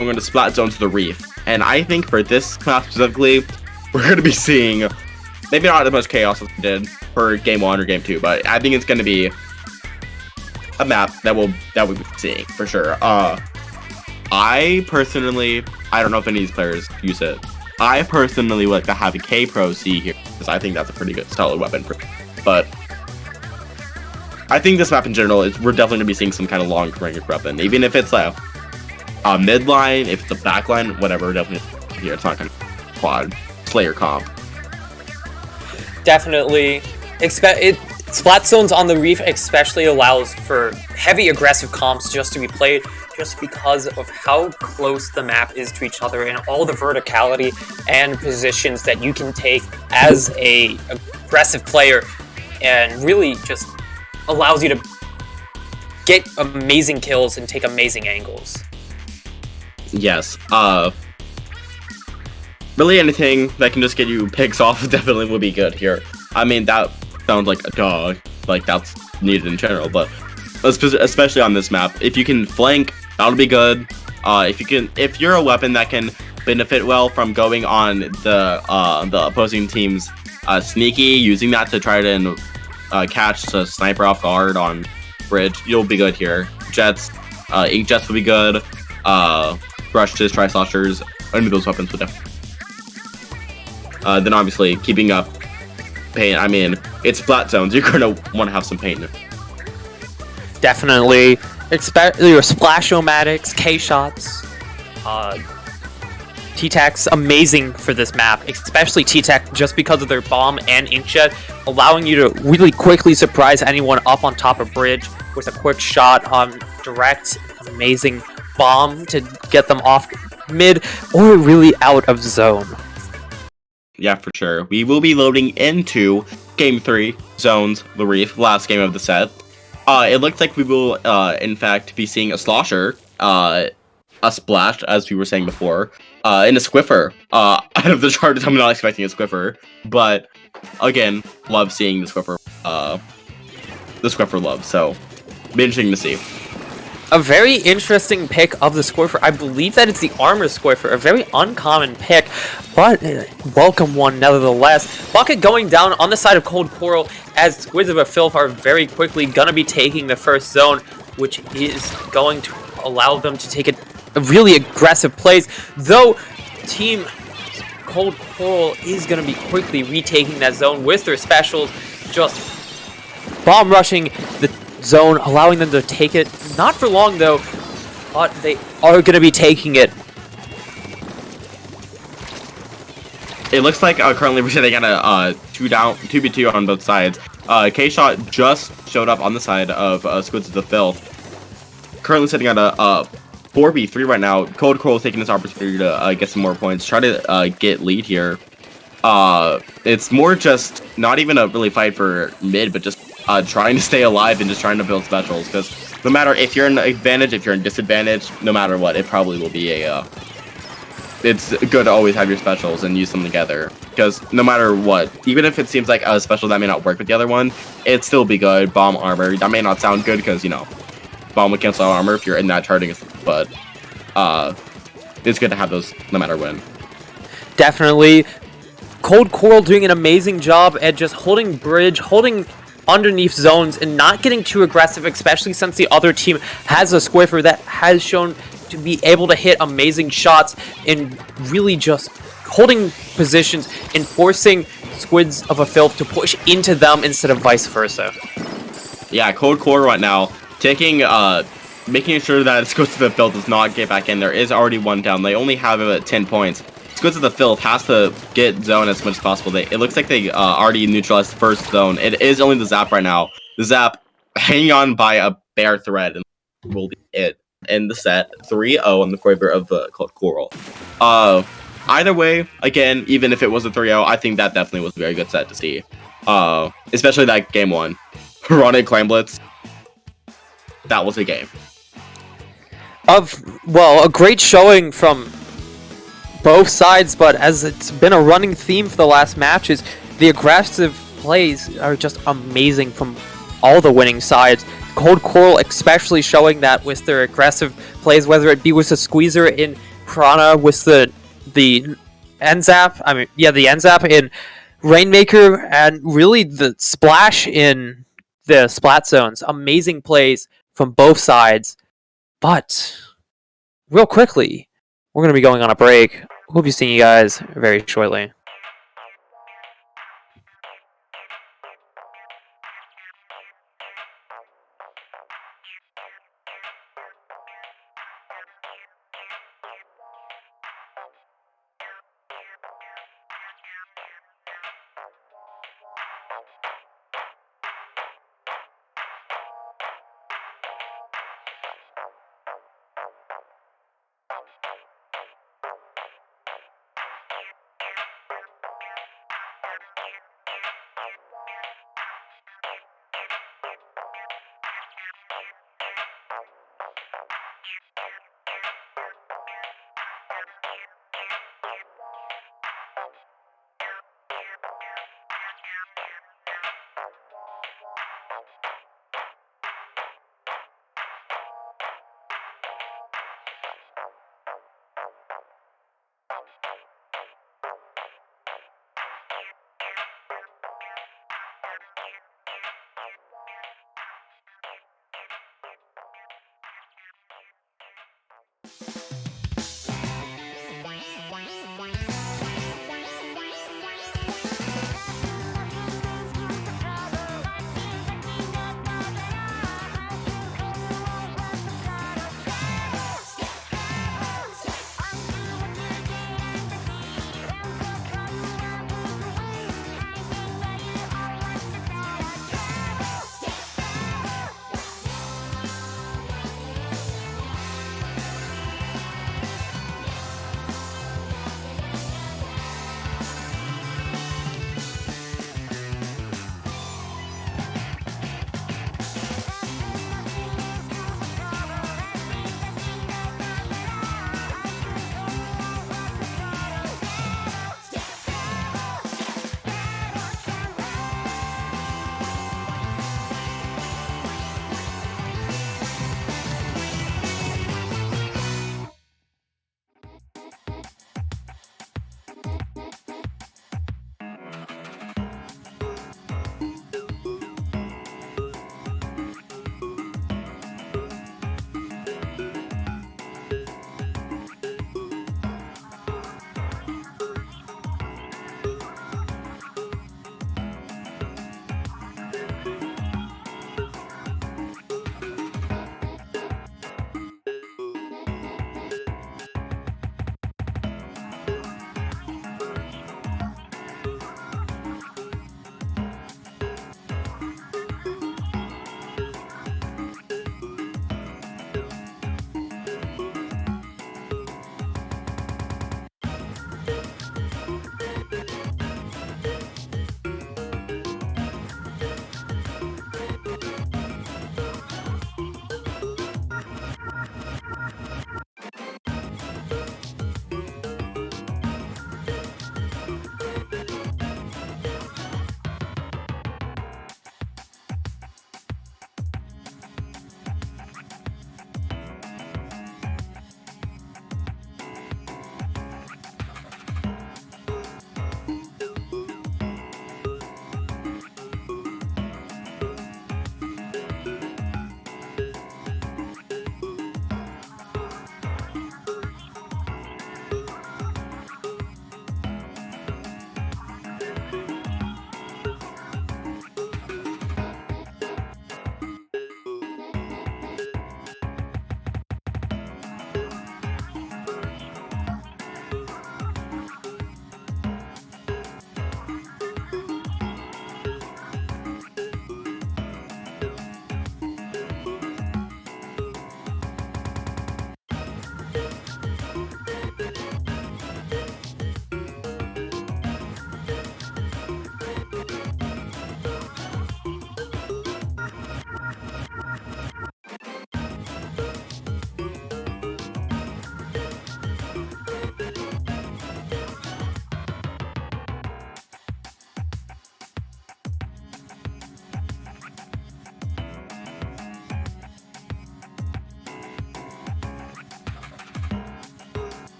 going to splat zone to the Reef, and I think for this map specifically, we're going to be seeing maybe not as much chaos as we did for game 1 or game 2, but I think it's going to be a map that we'll be seeing for sure. I personally, I don't know if any of these players use it. I personally would like to have a K-Pro C here, because I think that's a pretty good solid weapon for me. But I think this map in general, we're definitely going to be seeing some kind of long-range weapon, even if it's a mid-line, if it's a back-line, whatever, definitely here. It's not kind of quad Slayer comp. Definitely. Splat zones on the Reef especially allows for heavy aggressive comps just to be played, just because of how close the map is to each other and all the verticality and positions that you can take as a aggressive player, and really just allows you to get amazing kills and take amazing angles. Yes. Really anything that can just get you picks off definitely would be good here. I mean, that sounds like a dog. Like, that's needed in general, but especially on this map, if you can flank, that'll be good. If you're a weapon that can benefit well from going on the opposing team's sneaky, using that to try to catch the sniper off guard on bridge. You'll be good here. Jets, ink jets will be good. Brushes, tri-sloshers, any of those weapons would definitely. Then obviously keeping up paint. I mean, it's flat zones. You're gonna want to have some paint. Definitely, especially your splash-o-matics, K-shots, T-Tech's amazing for this map, especially T-Tech just because of their bomb and inkjet, allowing you to really quickly surprise anyone up on top of bridge with a quick shot on direct, amazing bomb to get them off mid or really out of zone. Yeah, for sure. We will be loading into Game 3, Zones, the Reef, last game of the set. It looks like we will, in fact, be seeing a Slosher, a Splash, as we were saying before, and a Squiffer. Out of the charts, I'm not expecting a Squiffer, but, again, love seeing the Squiffer, love, so, be interesting to see. A very interesting pick of the Squiffer. I believe that it's the Armor Squiffer, a very uncommon pick, but welcome one nevertheless. Bucket going down on the side of Cold Coral as Squids of a Filth are very quickly going to be taking the first zone, which is going to allow them to take a really aggressive plays, though Team Cold Coral is going to be quickly retaking that zone with their specials, just bomb rushing the zone, allowing them to take it. Not for long though, but they are going to be taking it. It looks like currently we're sitting at a 2v2 on both sides. K-Shot just showed up on the side of Squids of the Filth. Currently sitting at a 4v3 right now. Cold Coral is taking this opportunity to get some more points, try to get lead here. It's more just not even a really fight for mid, but just trying to stay alive and just trying to build specials, because no matter if you're in advantage, if you're in disadvantage, no matter what, it probably will be a it's good to always have your specials and use them together, because no matter what, even if it seems like a special that may not work with the other one, it'd still be good. Bomb armor, that may not sound good because, you know, bomb would cancel out armor if you're in that charting, but it's good to have those no matter when. Definitely. Cold Coral doing an amazing job at just holding bridge, holding underneath zones, and not getting too aggressive, especially since the other team has a Squiffer that has shown to be able to hit amazing shots and really just holding positions and forcing Squids of a Filth to push into them instead of vice versa. Yeah, Cold Coral right now taking making sure that Squids of the Filth does not get back in. There is already one down. They only have 10 points. Squids of the Filth has to get zone as much as possible. It looks like they already neutralized the first zone. It is only the Zap right now. The Zap hanging on by a bare thread and will be it in the set. 3-0 on the favor of Cold Coral. Either way, again, even if it was a 3-0, I think that definitely was a very good set to see. Especially that game one. Running Clan Blitz. That was a game. Well, a great showing from both sides, but as it's been a running theme for the last matches, the aggressive plays are just amazing from all the winning sides. Cold Coral especially showing that with their aggressive plays, whether it be with the Squeezer in Piranha, with the N-Zap, the N-Zap in Rainmaker, and really the Splash in the Splat Zones. Amazing plays from both sides. But real quickly, we're going to be going on a break. We'll be seeing you guys very shortly.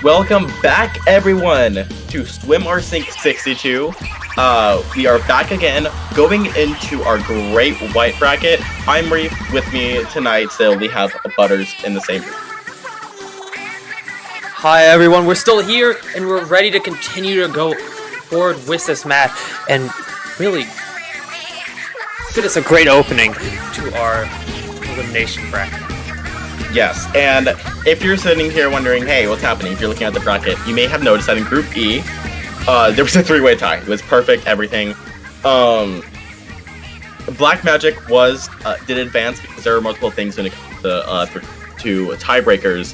Welcome back, everyone, to Swim Our Sink 62. We are back again, going into our great white bracket. I'm Reef. With me tonight, still, we have Butters in the same room. Hi everyone, we're still here, and we're ready to continue to go forward with this match, and really give us a great opening to our elimination bracket. Yes, and if you're sitting here wondering, hey, what's happening? If you're looking at the bracket, you may have noticed that in Group E, there was a three-way tie. It was perfect, everything. Black Magic did advance because there were multiple things when it comes to tiebreakers,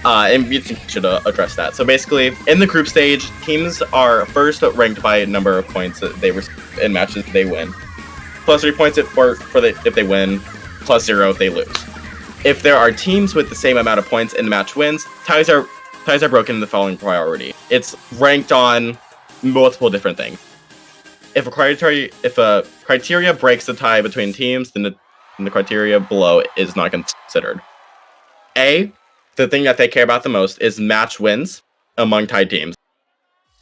and we should address that. So basically, in the group stage, teams are first ranked by a number of points that they receive in matches they win. Plus 3 points if they win, plus 0 if they lose. If there are teams with the same amount of points in the match wins, ties are broken in the following priority. It's ranked on multiple different things. If a criteria breaks the tie between teams, then the criteria below is not considered. A, the thing that they care about the most is match wins among tied teams.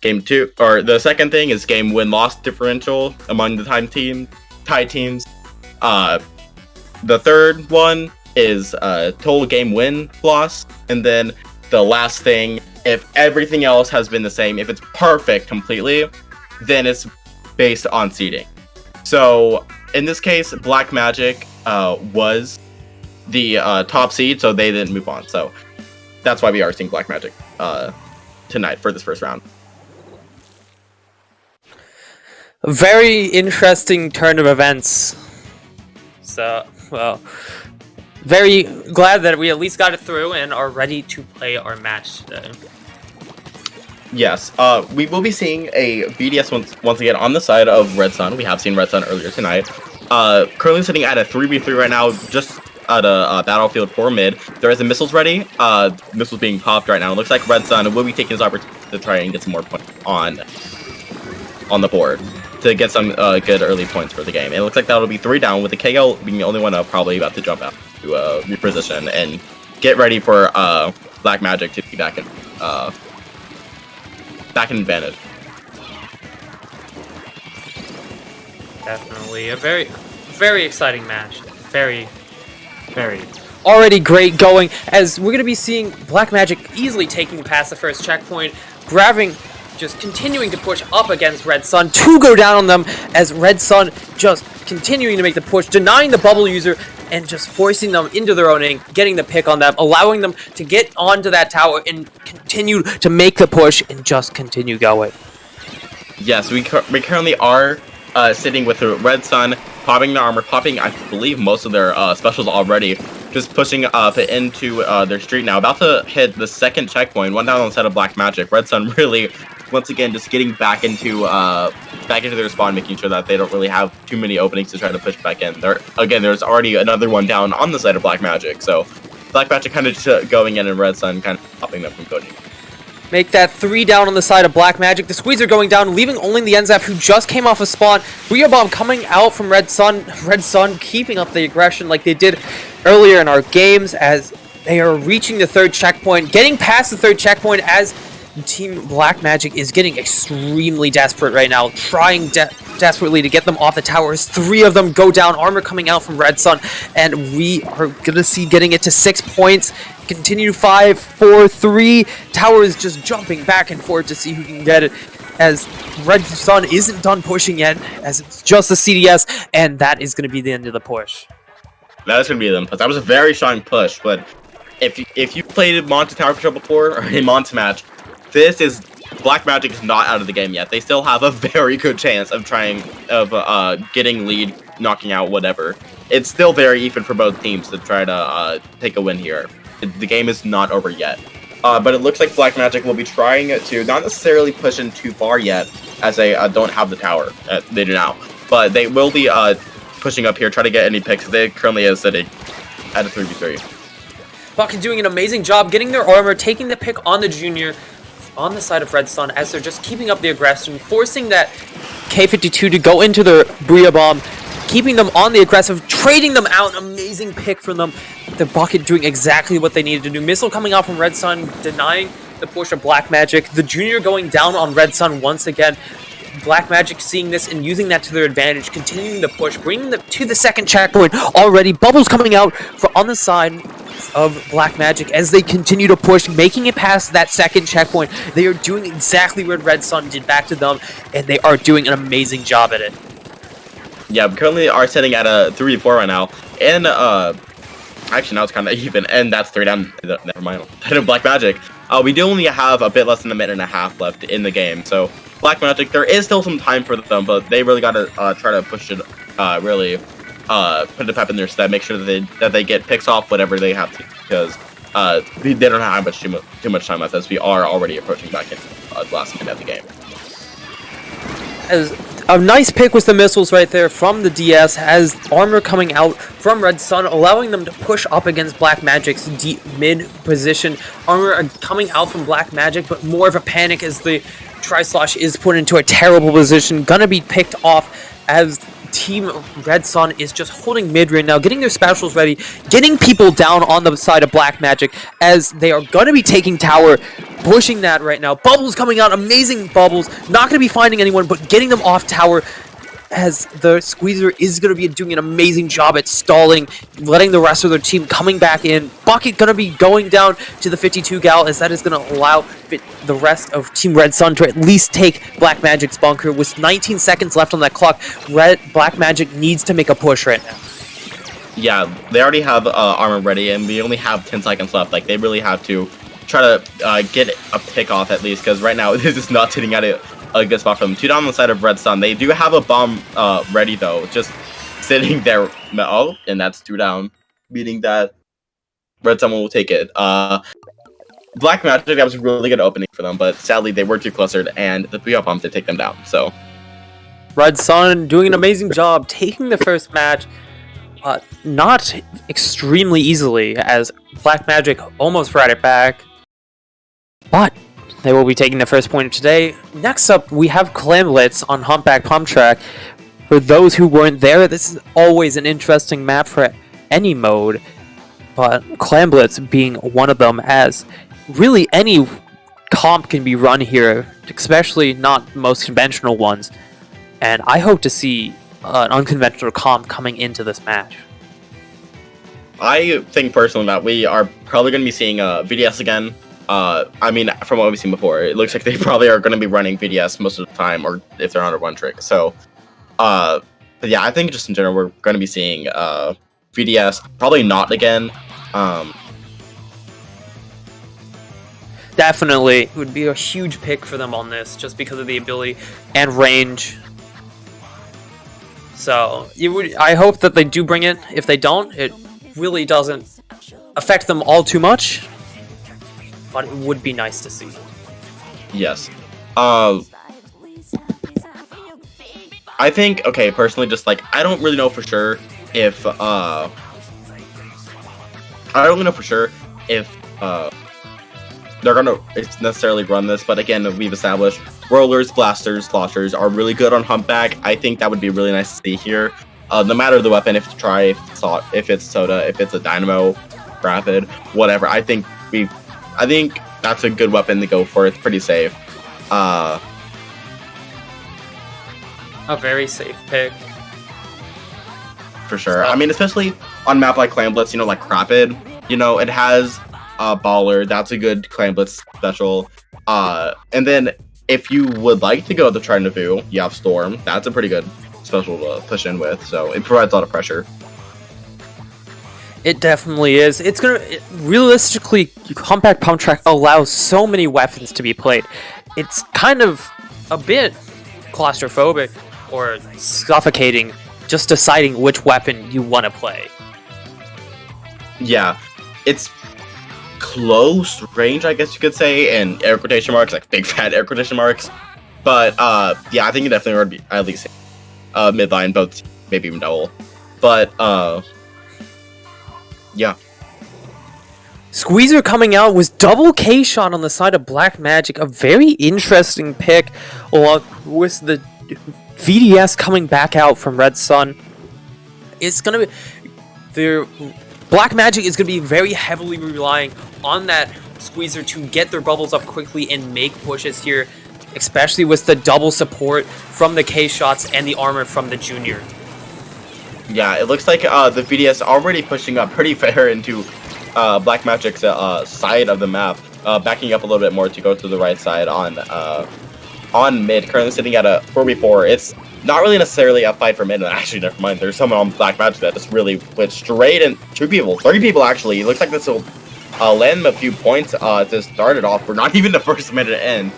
The second thing is game win-loss differential among the tied teams. The third one is total game win-loss, and then the last thing, if everything else has been the same, if it's perfect completely, then it's based on seeding. So in this case, Black Magic was the top seed, so they didn't move on. So that's why we are seeing Black Magic tonight for this first round. A very interesting turn of events. So, well, very glad that we at least got it through and are ready to play our match today. Yes, we will be seeing a VDS once again on the side of Red Sun. We have seen Red Sun earlier tonight. Currently sitting at a 3v3 right now, just at a battlefield for mid. There is a missiles ready. Missiles being popped right now. It looks like Red Sun will be taking his opportunity to try and get some more points on the board to get some good early points for the game. It looks like that'll be 3 down, with the KL being the only one up, probably about to jump out to reposition and get ready for Black Magic to be back in advantage. Definitely a very, very exciting match. Very already great going, as we're going to be seeing Black Magic easily taking past the first checkpoint, just continuing to push up against Red Sun to go down on them, as Red Sun just continuing to make the push, denying the bubble user and just forcing them into their own ink, getting the pick on them, allowing them to get onto that tower and continue to make the push and just continue going. Yes, we currently are sitting with the Red Sun, popping their armor, popping, I believe, most of their specials already, just pushing up into their street now, about to hit the second checkpoint, one down on the side of Black Magic. Red Sun really, once again, just getting back into their spawn, making sure that they don't really have too many openings to try to push back in. There's already another one down on the side of Black Magic, so Black Magic kind of just going in, and Red Sun kind of stopping them from going. Make that 3 down on the side of Black Magic. The Squids are going down, leaving only the NZAP, who just came off a spawn. Bria Bomb coming out from Red Sun. Red Sun keeping up the aggression like they did earlier in our games, as they are reaching the third checkpoint, getting past the third checkpoint, as Team Black Magic is getting extremely desperate right now, trying desperately to get them off the towers. 3 of them go down, armor coming out from Red Sun, and we are going to see getting it to 6 points. Continue 5, 4, 3. Towers just jumping back and forth to see who can get it, as Red Sun isn't done pushing yet, as it's just a CDS, and that is going to be the end of the push. That is going to be them. That was a very strong push, but if you played Monta Tower Control before, or a Monta match, Black Magic is not out of the game yet. They still have a very good chance of getting lead, knocking out whatever. It's still very even for both teams to try to take a win here. The game is not over yet. But it looks like Black Magic will be trying to not necessarily push in too far yet, as they don't have the tower. They do now. But they will be pushing up here, try to get any picks. They currently are sitting at a 3v3. Buck is doing an amazing job getting their armor, taking the pick on the Junior on the side of Red Sun, as they're just keeping up the aggression, forcing that K52 to go into the Bria Bomb, keeping them on the aggressive, trading them out. An amazing pick from them. The Bucket doing exactly what they needed to do. Missile coming out from Red Sun, denying the push of Black Magic. The Junior going down on Red Sun once again. Black Magic seeing this and using that to their advantage, continuing the push, bringing them to the second checkpoint already. Bubbles coming out on the side of Black Magic as they continue to push, making it past that second checkpoint. They are doing exactly what Red Sun did back to them, and they are doing an amazing job at it. Yeah, we currently are sitting at a 3-4 right now, and actually now it's kind of even, and that's 3 down. Never mind. Black Magic. We do only have a bit less than a minute and a half left in the game, so Black Magic, there is still some time for them, but they really got to try to push it, really put the pep in their step, make sure that they get picks off whatever they have to, because they don't have too much time left, as we are already approaching back in the last minute of the game. As a nice pick was the missiles right there from the DS, as armor coming out from Red Sun, allowing them to push up against Black Magic's deep mid position. Armor coming out from Black Magic, but more of a panic as the Tri-Slosh is put into a terrible position, gonna be picked off as Team Red Sun is just holding mid right now, getting their specials ready, getting people down on the side of Black Magic as they are gonna be taking tower, pushing that right now. Bubbles coming out, amazing bubbles, not gonna be finding anyone, but getting them off tower as the Squeezer is going to be doing an amazing job at stalling, letting the rest of their team coming back in. Bucket going to be going down to the 52 gal, as that is going to allow the rest of Team Red Sun to at least take Black Magic's bunker. With 19 seconds left on that clock, Black Magic needs to make a push right now. Yeah, they already have armor ready, and we only have 10 seconds left. Like, they really have to try to get a pick off at least, because right now this is not sitting at a good spot for them. 2 down on the side of Red Sun. They do have a bomb ready, though, just sitting there. Oh, and that's 2 down, meaning that Red Sun will take it. Black Magic, that was a really good opening for them, but sadly they were too clustered, and the 3-up bomb did take them down. So Red Sun doing an amazing job taking the first match, not extremely easily, as Black Magic almost brought it back, but they will be taking the first point of today. Next up, we have Clamblitz on Humpback Pump Track. For those who weren't there, this is always an interesting map for any mode, but Clamblitz being one of them, as really any comp can be run here, especially not most conventional ones, and I hope to see an unconventional comp coming into this match. I think personally that we are probably going to be seeing VDS again. I mean, from what we've seen before, it looks like they probably are going to be running VDS most of the time, or if they're on a one trick. So, but yeah, I think just in general, we're going to be seeing VDS, probably not again. Definitely, it would be a huge pick for them on this, just because of the ability and range. So, I hope that they do bring it. If they don't, it really doesn't affect them all too much. But it would be nice to see. Yes. I think, okay, personally, just like, I don't really know for sure if, they're gonna necessarily run this, but again, we've established rollers, blasters, sloshers are really good on Humpback. I think that would be really nice to see here. No matter the weapon, if it's Soda, if it's a Dynamo, Rapid, whatever, I think that's a good weapon to go for. It's pretty safe. A very safe pick. For sure. I mean, especially on a map like Clamblitz, like Rapid, it has Baller. That's a good Clamblitz special. And then if you would like to go the Trident of Vu, you have Storm. That's a pretty good special to push in with. So it provides a lot of pressure. It definitely is. Realistically, Humpback Pump Track allows so many weapons to be played. It's kind of a bit claustrophobic or suffocating just deciding which weapon you want to play. Yeah, it's close range, I guess you could say, and air quotation marks, like big fat air quotation marks. But yeah, I think it definitely would be at least midline, both, maybe even double. But yeah. Squeezer coming out was double K-shot on the side of Black Magic. A very interesting pick, along with the VDS coming back out from Red Sun. It's going to be... Black Magic is going to be very heavily relying on that Squeezer to get their bubbles up quickly and make pushes here, especially with the double support from the K-shots and the armor from the Junior. Yeah, it looks like the VDS already pushing up pretty fair into Black Magic's side of the map, backing up a little bit more to go to the right side on mid, currently sitting at a 4v4. It's not really necessarily a fight for mid, and actually, never mind, there's someone on Black Magic that just really went straight in. 3 people actually. It looks like this will land them a few points to start it off. We're not even the first minute to end.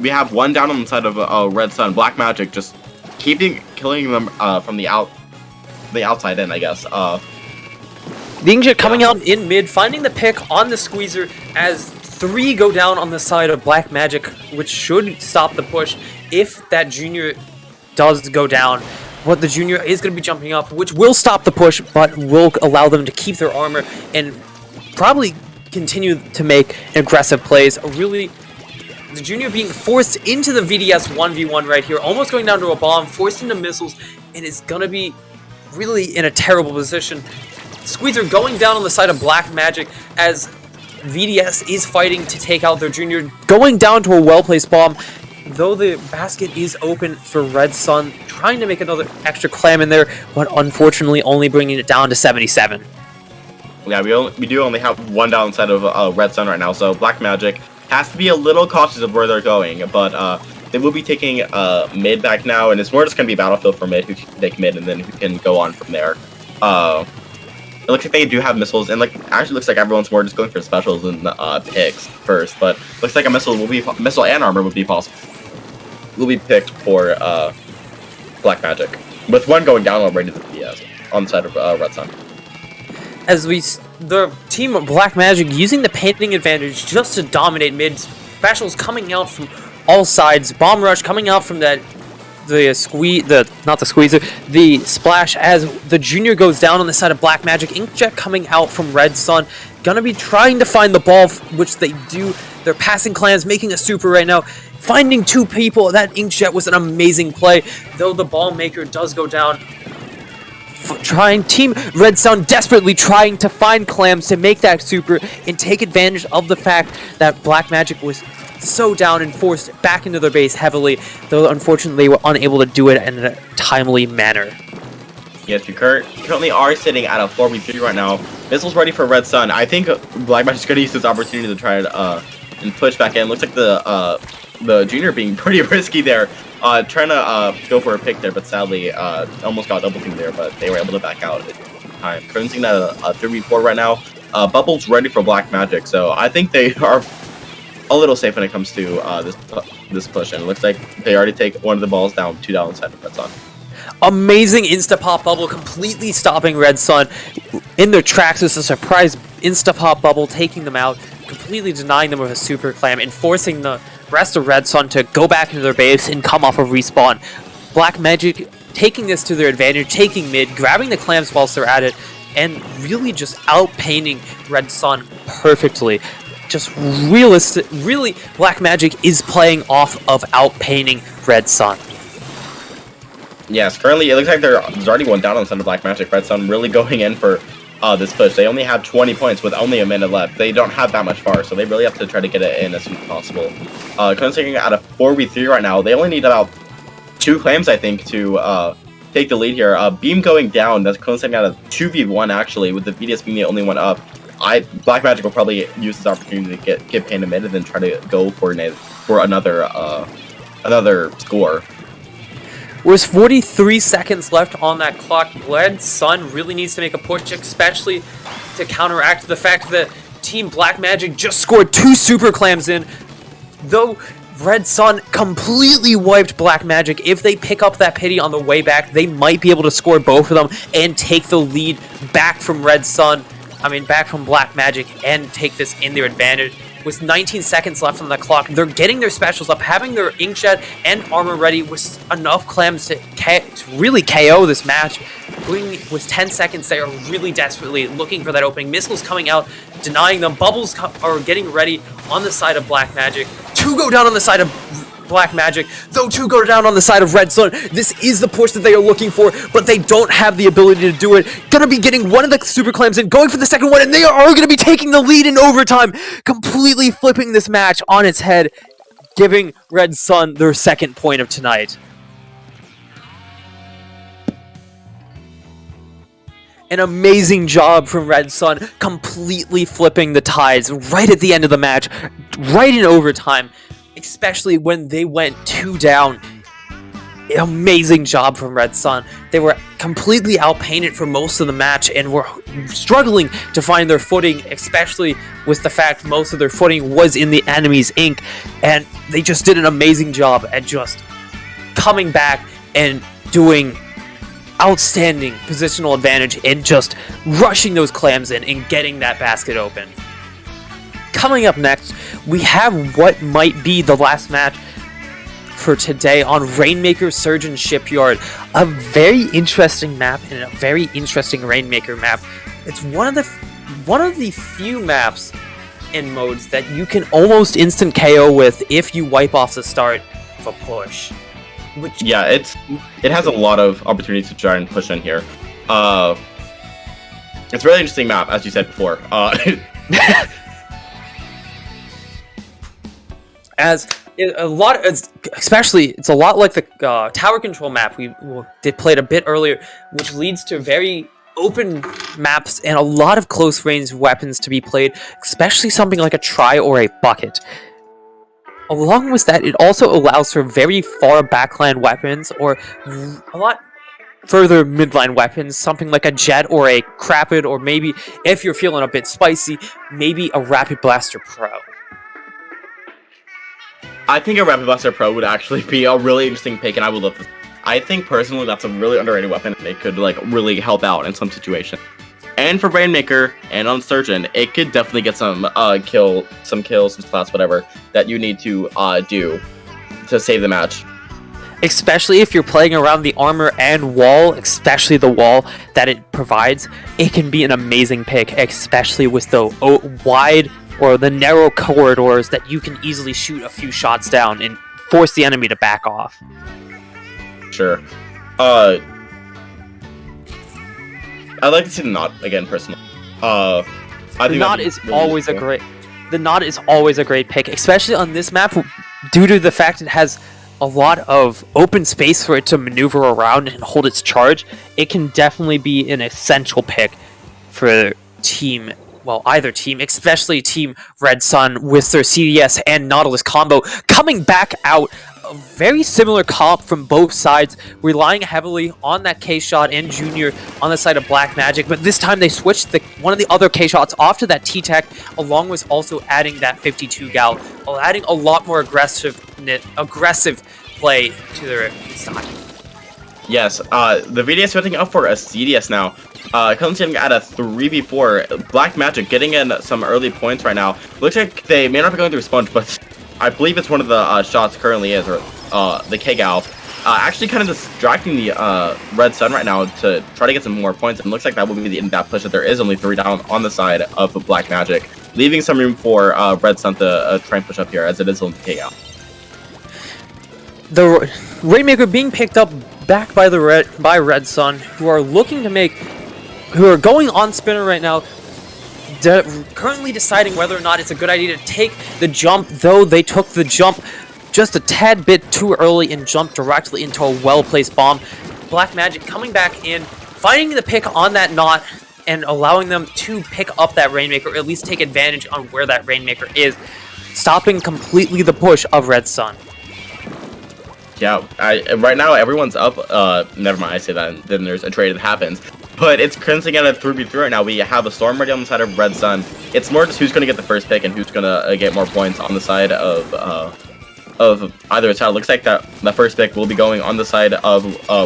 We have one down on the side of Red Sun. Black Magic just killing them from the outside in, I guess. The Inkjet coming out in mid, finding the pick on the Squeezer as 3 go down on the side of Black Magic, which should stop the push if that Junior does go down. But the Junior is going to be jumping up, which will stop the push, but will allow them to keep their armor and probably continue to make aggressive plays. Really, the Junior being forced into the VDS 1v1 right here, almost going down to a bomb, forced into missiles, and is going to be really in a terrible position. Squeezer going down on the side of Black Magic as VDS is fighting to take out their Junior, going down to a well-placed bomb, though the basket is open for Red Sun, trying to make another extra clam in there, but unfortunately only bringing it down to 77. Yeah, we do only have one down side of Red Sun right now, so Black Magic has to be a little cautious of where they're going, but they will be taking mid back now, and it's more just going to be Battlefield for mid, who can take mid, and then who can go on from there. It looks like they do have missiles, and actually looks like everyone's more just going for specials than picks first, but looks like a missile and armor will be possible. Will be picked for Black Magic, with one going down already to the PS on the side of Red Sun. As the team of Black Magic using the painting advantage just to dominate mid, specials coming out from all sides, bomb rush coming out from the splash as the Junior goes down on the side of Black Magic. Inkjet coming out from Red Sun, gonna be trying to find the ball, which they do. They're passing clans, making a super right now, finding 2 people. That Inkjet was an amazing play, though the ball maker does go down. Team Red Sun desperately trying to find clams to make that super and take advantage of the fact that Black Magic was so down and forced back into their base heavily, though unfortunately were unable to do it in a timely manner. Yes, we currently are sitting at a 4v3 right now. Missiles ready for Red Sun. I think Black Magic's going to use this opportunity to try and push back in. Looks like the Junior being pretty risky there, trying to go for a pick there, but sadly almost got double teamed there, but they were able to back out at time. Currently sitting at a 3v4 right now. Bubbles ready for Black Magic, so I think they are a little safe when it comes to this push, and it looks like they already take one of the balls down, 2 down inside of Red Sun. Amazing insta-pop bubble, completely stopping Red Sun in their tracks. It's a surprise insta-pop bubble, taking them out, completely denying them with a super clam, and forcing the rest of Red Sun to go back into their base and come off of respawn. Black Magic taking this to their advantage, taking mid, grabbing the clams whilst they're at it, and really just outpainting Red Sun perfectly. Just really, Black Magic is playing off of outpainting Red Sun. Yes, currently it looks like there's already one down on the side of Black Magic. Red Sun really going in for this push. They only have 20 points with only a minute left. They don't have that much far, so they really have to try to get it in as soon as possible. Considering at a 4v3 right now, they only need about 2 clams, I think, to take the lead here. Beam going down, that's considering at a 2v1 actually, with the VDS being the only one up. Black Magic will probably use this opportunity to get painted mid and then try to go for another score. With 43 seconds left on that clock, Red Sun really needs to make a push, especially to counteract the fact that Team Black Magic just scored 2 super clams in. Though Red Sun completely wiped Black Magic, if they pick up that pity on the way back, they might be able to score both of them and take the lead back from back from Black Magic and take this in their advantage. With 19 seconds left on the clock, they're getting their specials up, having their Inkjet and armor ready with enough clams to really KO this match. With 10 seconds, they are really desperately looking for that opening. Missiles coming out, denying them. Bubbles are getting ready on the side of Black Magic. 2 go down on the side of Black Magic. Though two go down on the side of Red Sun. This is the push that they are looking for, but they don't have the ability to do it. Gonna be getting one of the super clams in, going for the second one, and they are gonna be taking the lead in overtime, completely flipping this match on its head, giving Red Sun their second point of tonight. An amazing job from Red Sun, completely flipping the tides right at the end of the match, right in overtime, especially when they went 2 down. Amazing job from Red Sun. They were completely outpainted for most of the match and were struggling to find their footing, especially with the fact most of their footing was in the enemy's ink, and they just did an amazing job at just coming back and doing outstanding positional advantage and just rushing those clams in and getting that basket open. Coming up next, we have what might be the last match for today on Rainmaker Surgeon Shipyard. A very interesting map and a very interesting Rainmaker map. It's one of the few maps and modes that you can almost instant KO with if you wipe off the start of a push. Yeah, it has a lot of opportunities to try and push in here. It's a really interesting map, as you said before. It's a lot like the tower control map we played a bit earlier, which leads to very open maps and a lot of close range weapons to be played, especially something like a try or a bucket. Along with that, it also allows for very far backline weapons or a lot further midline weapons, something like a jet or a crapid, or maybe, if you're feeling a bit spicy, maybe a Rapid Blaster Pro. I think a Rapid Blaster Pro would actually be a really interesting pick, and I would love this. I think personally that's a really underrated weapon, and it could like really help out in some situations. And for Rainmaker and on Surgeon, it could definitely get some kills, some splats, whatever that you need to do to save the match. Especially if you're playing around the armor and wall, especially the wall that it provides, it can be an amazing pick, especially with the wide or the narrow corridors that you can easily shoot a few shots down and force the enemy to back off. Sure. I'd like to see the knot again, personally. I think the knot is always a great pick, especially on this map, due to the fact it has a lot of open space for it to maneuver around and hold its charge. It can definitely be an essential pick for either team, especially Team Red Sun with their CDS and Nautilus combo coming back out. A very similar comp from both sides, relying heavily on that K-Shot and Junior on the side of Black Magic, but this time they switched one of the other K-Shots off to that T-Tech, along with also adding that 52 Gal, adding a lot more aggressive play to their side. Yes, the VDS setting up for a CDS now. Currently sitting at a 3v4. Black Magic getting in some early points right now. Looks like they may not be going through Sponge, but I believe it's one of the shots currently is, or the K-Gal. Actually kind of distracting the Red Sun right now to try to get some more points. And it looks like that will be the end of that push, that there is only 3 down on the side of Black Magic, leaving some room for Red Sun to try and push up here, as it is only the K-Gal. The Rainmaker being picked up back by Red Sun, who are going on spinner right now, currently deciding whether or not it's a good idea to take the jump, though they took the jump just a tad bit too early and jumped directly into a well-placed bomb. Black Magic coming back in, finding the pick on that knot, and allowing them to pick up that Rainmaker, or at least take advantage on where that Rainmaker is, stopping completely the push of Red Sun. Yeah, right now everyone's up. Never mind, I say that, and then there's a trade that happens. But it's clinching at a 3v3 right now. We have a Storm ready on the side of Red Sun. It's more just who's going to get the first pick and who's going to get more points on the side of either side. It looks like that the first pick will be going on the side of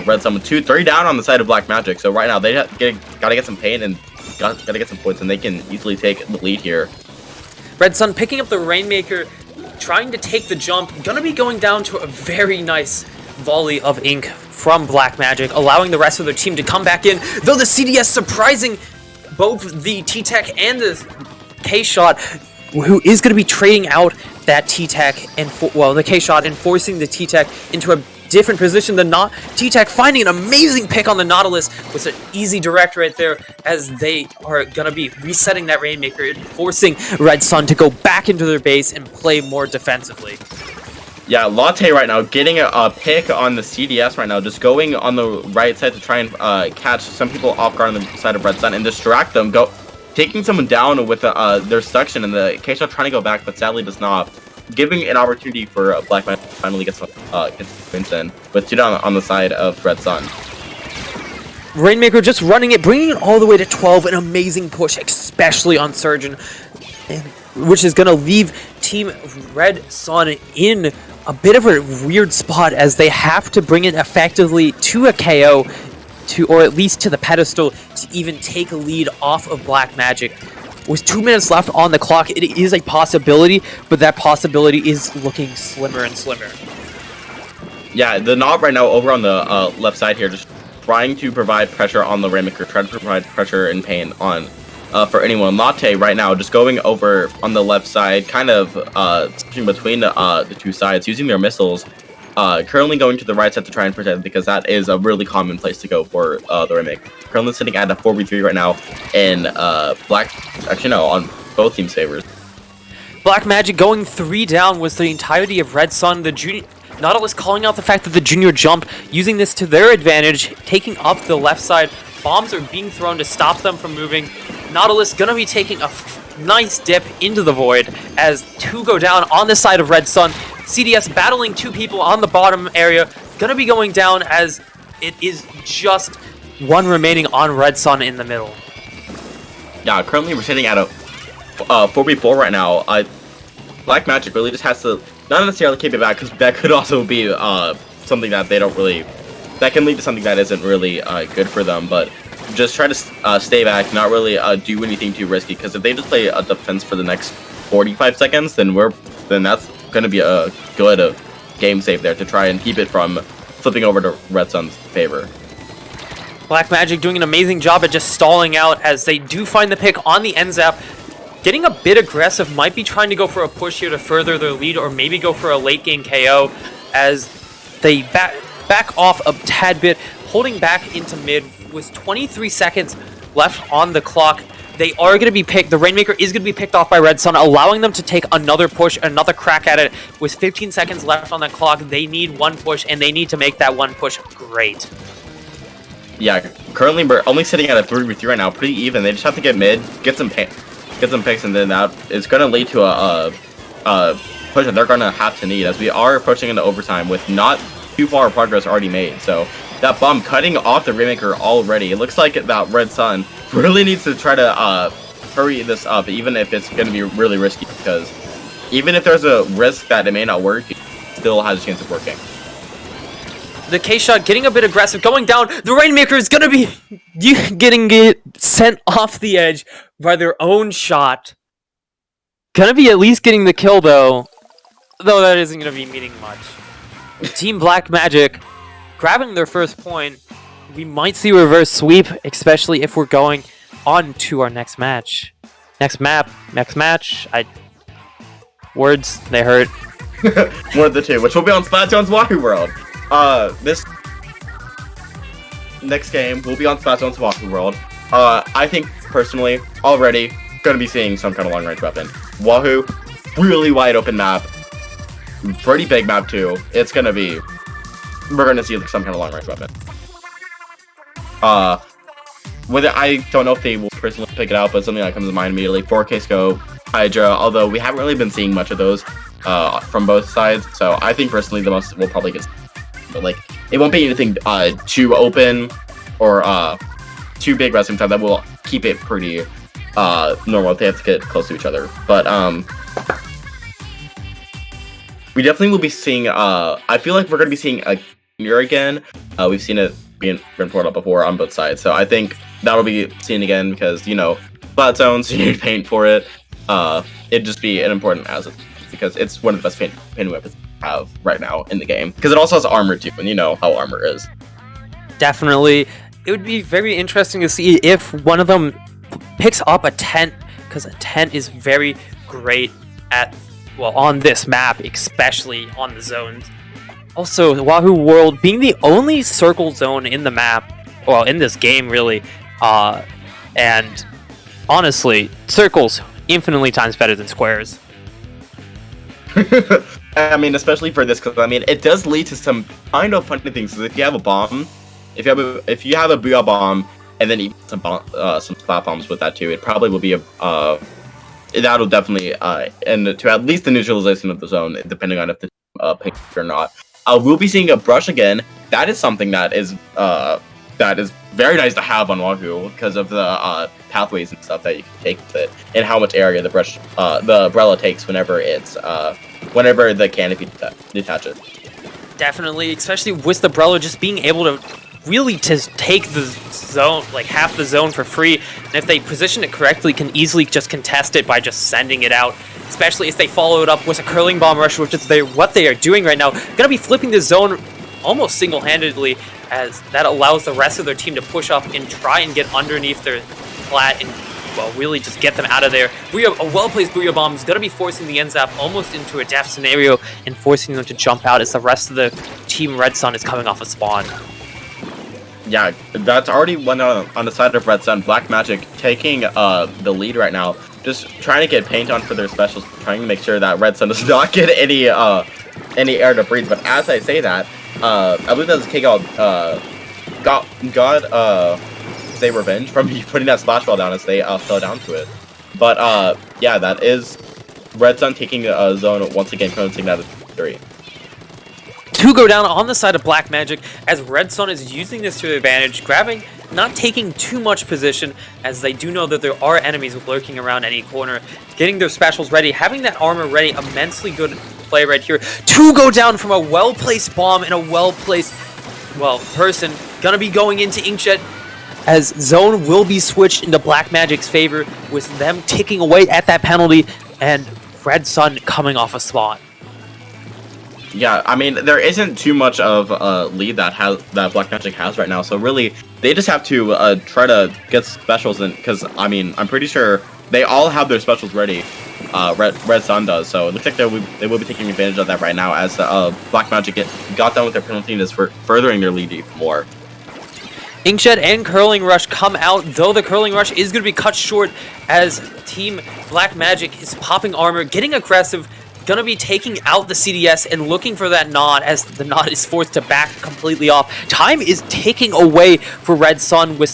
Red Sun with 2-3 down on the side of Black Magic. So right now they got to get some pain and got to get some points, and they can easily take the lead here. Red Sun picking up the Rainmaker, trying to take the jump, gonna be going down to a very nice volley of ink from Black Magic, allowing the rest of their team to come back in, though the CDS surprising both the T-Tech and the K-Shot, who is going to be trading out that T-Tech and the K-Shot and forcing the T-Tech into a different position than not. T-Tech finding an amazing pick on the Nautilus with an easy direct right there, as they are gonna be resetting that Rainmaker and forcing Red Sun to go back into their base and play more defensively. Yeah, Latte right now getting a pick on the CDS right now, just going on the right side to try and catch some people off guard on the side of Red Sun and distract them, taking someone down with their suction, and the K-Shot trying to go back, but sadly does not, giving an opportunity for Black Man to finally get some wins in, with 2 down on the side of Red Sun. Rainmaker just running it, bringing it all the way to 12, an amazing push, especially on Surgeon, which is going to leave Team Red Sun in a bit of a weird spot, as they have to bring it effectively to a KO, or at least to the pedestal, to even take a lead off of Black Magic. With 2 minutes left on the clock, it is a possibility, but that possibility is looking slimmer and slimmer. Yeah, the Knob right now over on the left side here, just trying to provide pressure on the Rainmaker, trying to provide pressure and pain on for anyone. Latte right now just going over on the left side, kind of switching between the 2 sides, using their missiles. Currently going to the right side to try and protect, because that is a really common place to go for the Rainmaker. Currently sitting at a 4v3 right now, and on both teams' favors. Black Magic going 3 down was the entirety of Red Sun. The Junior Nautilus calling out the fact that the Junior jump, using this to their advantage, taking up the left side. Bombs are being thrown to stop them from moving. Nautilus gonna be taking a nice dip into the void, as 2 go down on the side of Red Sun. CDS battling 2 people on the bottom area, gonna be going down, as it is just 1 remaining on Red Sun in the middle. Yeah, currently we're sitting at a 4v4 right now. Black Magic really just has to not necessarily keep it back, because that could also be something that they don't really, that can lead to something that isn't really good for them, but just try to stay back, not really do anything too risky, because if they just play a defense for the next 45 seconds, then that's going to be a good game save there to try and keep it from flipping over to Red Sun's favor. Black Magic doing an amazing job at just stalling out, as they do find the pick on the NZAP. Getting a bit aggressive, might be trying to go for a push here to further their lead, or maybe go for a late game KO, as they back off a tad bit, holding back into mid with 23 seconds left on the clock. They are going to be picked. The Rainmaker is going to be picked off by Red Sun, allowing them to take another push, another crack at it. With 15 seconds left on the clock, they need 1 push, and they need to make that 1 push great. Yeah, currently we're only sitting at a 3v3 right now, pretty even. They just have to get mid, get some picks, and then that is going to lead to a push that they're going to have to need, as we are approaching into overtime with not too far progress already made. So that bomb cutting off the Rainmaker already. It looks like that Red Sun really needs to try to hurry this up, even if it's going to be really risky, because even if there's a risk that it may not work, it still has a chance of working. The K-Shot getting a bit aggressive, going down. The Rainmaker is going to be getting it sent off the edge by their own shot. Gonna be at least getting the kill, though that isn't going to be meaning much. Team Black Magic grabbing their first point. We might see reverse sweep, especially if we're going on to our next match. Next match. Words, they hurt. One of the 2, which will be on Splatoon's Wahoo World. This next game will be on Splatoon's Wahoo World. I think, personally, already gonna be seeing some kind of long-range weapon. Wahoo, really wide open map. Pretty big map, too. It's gonna be... We're gonna see some kind of long-range weapon. Whether I don't know if they will personally pick it out, but something that comes to mind immediately: 4K scope, Hydra. Although we haven't really been seeing much of those from both sides, so I think personally the most will probably get. But like, it won't be anything too open or too big wrestling time that will keep it pretty normal if they have to get close to each other. But we definitely will be seeing. I feel like we're gonna be seeing a Junior again. We've seen it being reported before on both sides, so I think that'll be seen again, because flat zones, you need paint for it. It'd just be an important asset, because it's one of the best paint weapons we have right now in the game, because it also has armor too, and you know how armor is. Definitely. It would be very interesting to see if one of them picks up a tent, because a tent is very great at well, on this map, especially on the zones. Also, Wahoo World being the only circle zone in the map, well, in this game, really. And honestly, circles infinitely times better than squares. I mean, especially for this, because I mean, it does lead to some kind of funny things. If you have a bomb, if you have a Booyah bomb, and then you some splat bombs with that too, it probably will be that'll definitely and to at least the neutralization of the zone, depending on if the pink or not. We'll be seeing a brush again. That is something that is very nice to have on Wahoo because of the pathways and stuff that you can take with it, and how much area the brush, the umbrella takes whenever the canopy detaches. Definitely, especially with the umbrella just being able to really take the zone, like half the zone for free, and if they position it correctly, can easily just contest it by just sending it out. Especially if they follow it up with a curling bomb rush, which is what they are doing right now. Gonna be flipping the zone almost single-handedly, as that allows the rest of their team to push up and try and get underneath their flat and, well, really just get them out of there. A well-placed Booyah Bomb is going to be forcing the NZAP almost into a death scenario and forcing them to jump out as the rest of the team Red Sun is coming off a spawn. Yeah, that's already one on the side of Red Sun. Black Magic taking the lead right now, just trying to get paint on for their specials, trying to make sure that Red Sun does not get any air to breathe. But as I say that, I believe that this K-God say revenge from putting that splash ball down as they fell down to it. But yeah, that is Red Sun taking a zone once again, closing that as 3. 2 go down on the side of Black Magic as Red Sun is using this to their advantage, grabbing, not taking too much position as they do know that there are enemies lurking around any corner, getting their specials ready, having that armor ready, immensely good play right here. 2 go down from a well-placed bomb and a well-placed, well, person. Gonna be going into Inkjet as zone will be switched into Black Magic's favor with them ticking away at that penalty and Red Sun coming off a spawn. Yeah, I mean, there isn't too much of a lead that Black Magic has right now, so really, they just have to try to get specials in, because, I mean, I'm pretty sure they all have their specials ready. Red Sun does, so it looks like they will be taking advantage of that right now as Black Magic got done with their penalty and is furthering their lead even more. Inkjet and Curling Rush come out, though the Curling Rush is going to be cut short as Team Black Magic is popping armor, getting aggressive, going to be taking out the CDS and looking for that nod as the nod is forced to back completely off. Time is ticking away for Red Sun with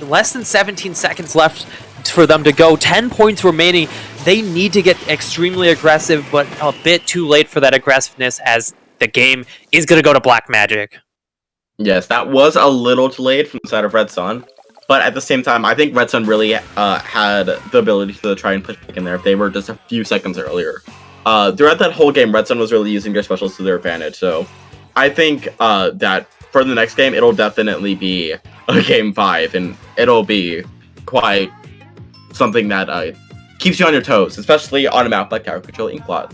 less than 17 seconds left for them to go. 10 points remaining. They need to get extremely aggressive, but a bit too late for that aggressiveness as the game is going to go to Black Magic. Yes, that was a little too late from the side of Red Sun, but at the same time, I think Red Sun really had the ability to try and push back in there if they were just a few seconds earlier. Throughout that whole game, Red Sun was really using their specials to their advantage, so I think that for the next game, it'll definitely be a Game 5, and it'll be quite something that keeps you on your toes, especially on a map like Tower Control Inkblot.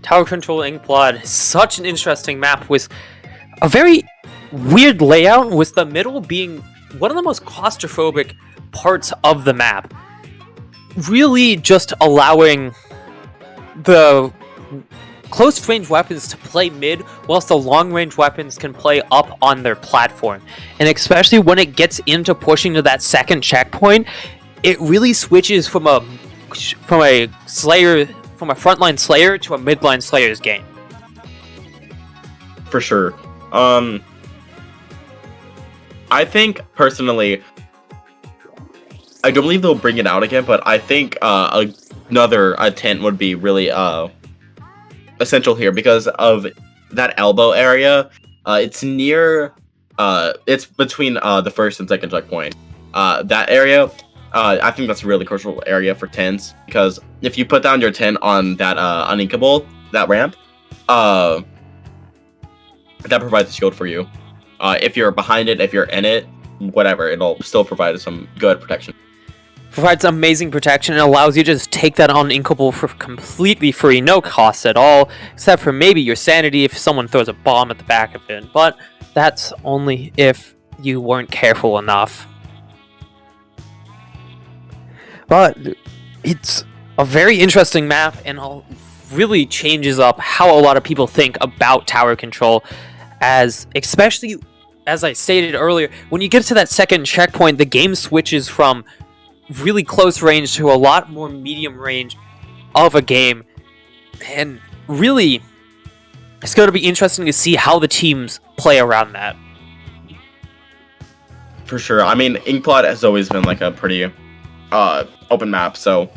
Tower Control Inkblot is such an interesting map with a very weird layout, with the middle being one of the most claustrophobic parts of the map. Really just allowing the close range weapons to play mid, whilst the long range weapons can play up on their platform. And especially when it gets into pushing to that second checkpoint, it really switches from a frontline Slayer to a midline Slayer's game. For sure. I think personally, I don't believe they'll bring it out again, but I think another tent would be really essential here because of that elbow area. It's near, it's between the first and second checkpoint. That area, I think that's a really crucial area for tents because if you put down your tent on that uninkable, that ramp, that provides a shield for you. If you're behind it, if you're in it, whatever, it'll still provide some good protection. Provides amazing protection and allows you to just take that uninkable for completely free, no cost at all, except for maybe your sanity if someone throws a bomb at the back of it, but that's only if you weren't careful enough. But it's a very interesting map, and really changes up how a lot of people think about tower control, as especially as I stated earlier, when you get to that second checkpoint, the game switches from really close range to a lot more medium range of a game, and really it's going to be interesting to see how the teams play around that. For sure. I mean, Inkplot has always been like a pretty open map, so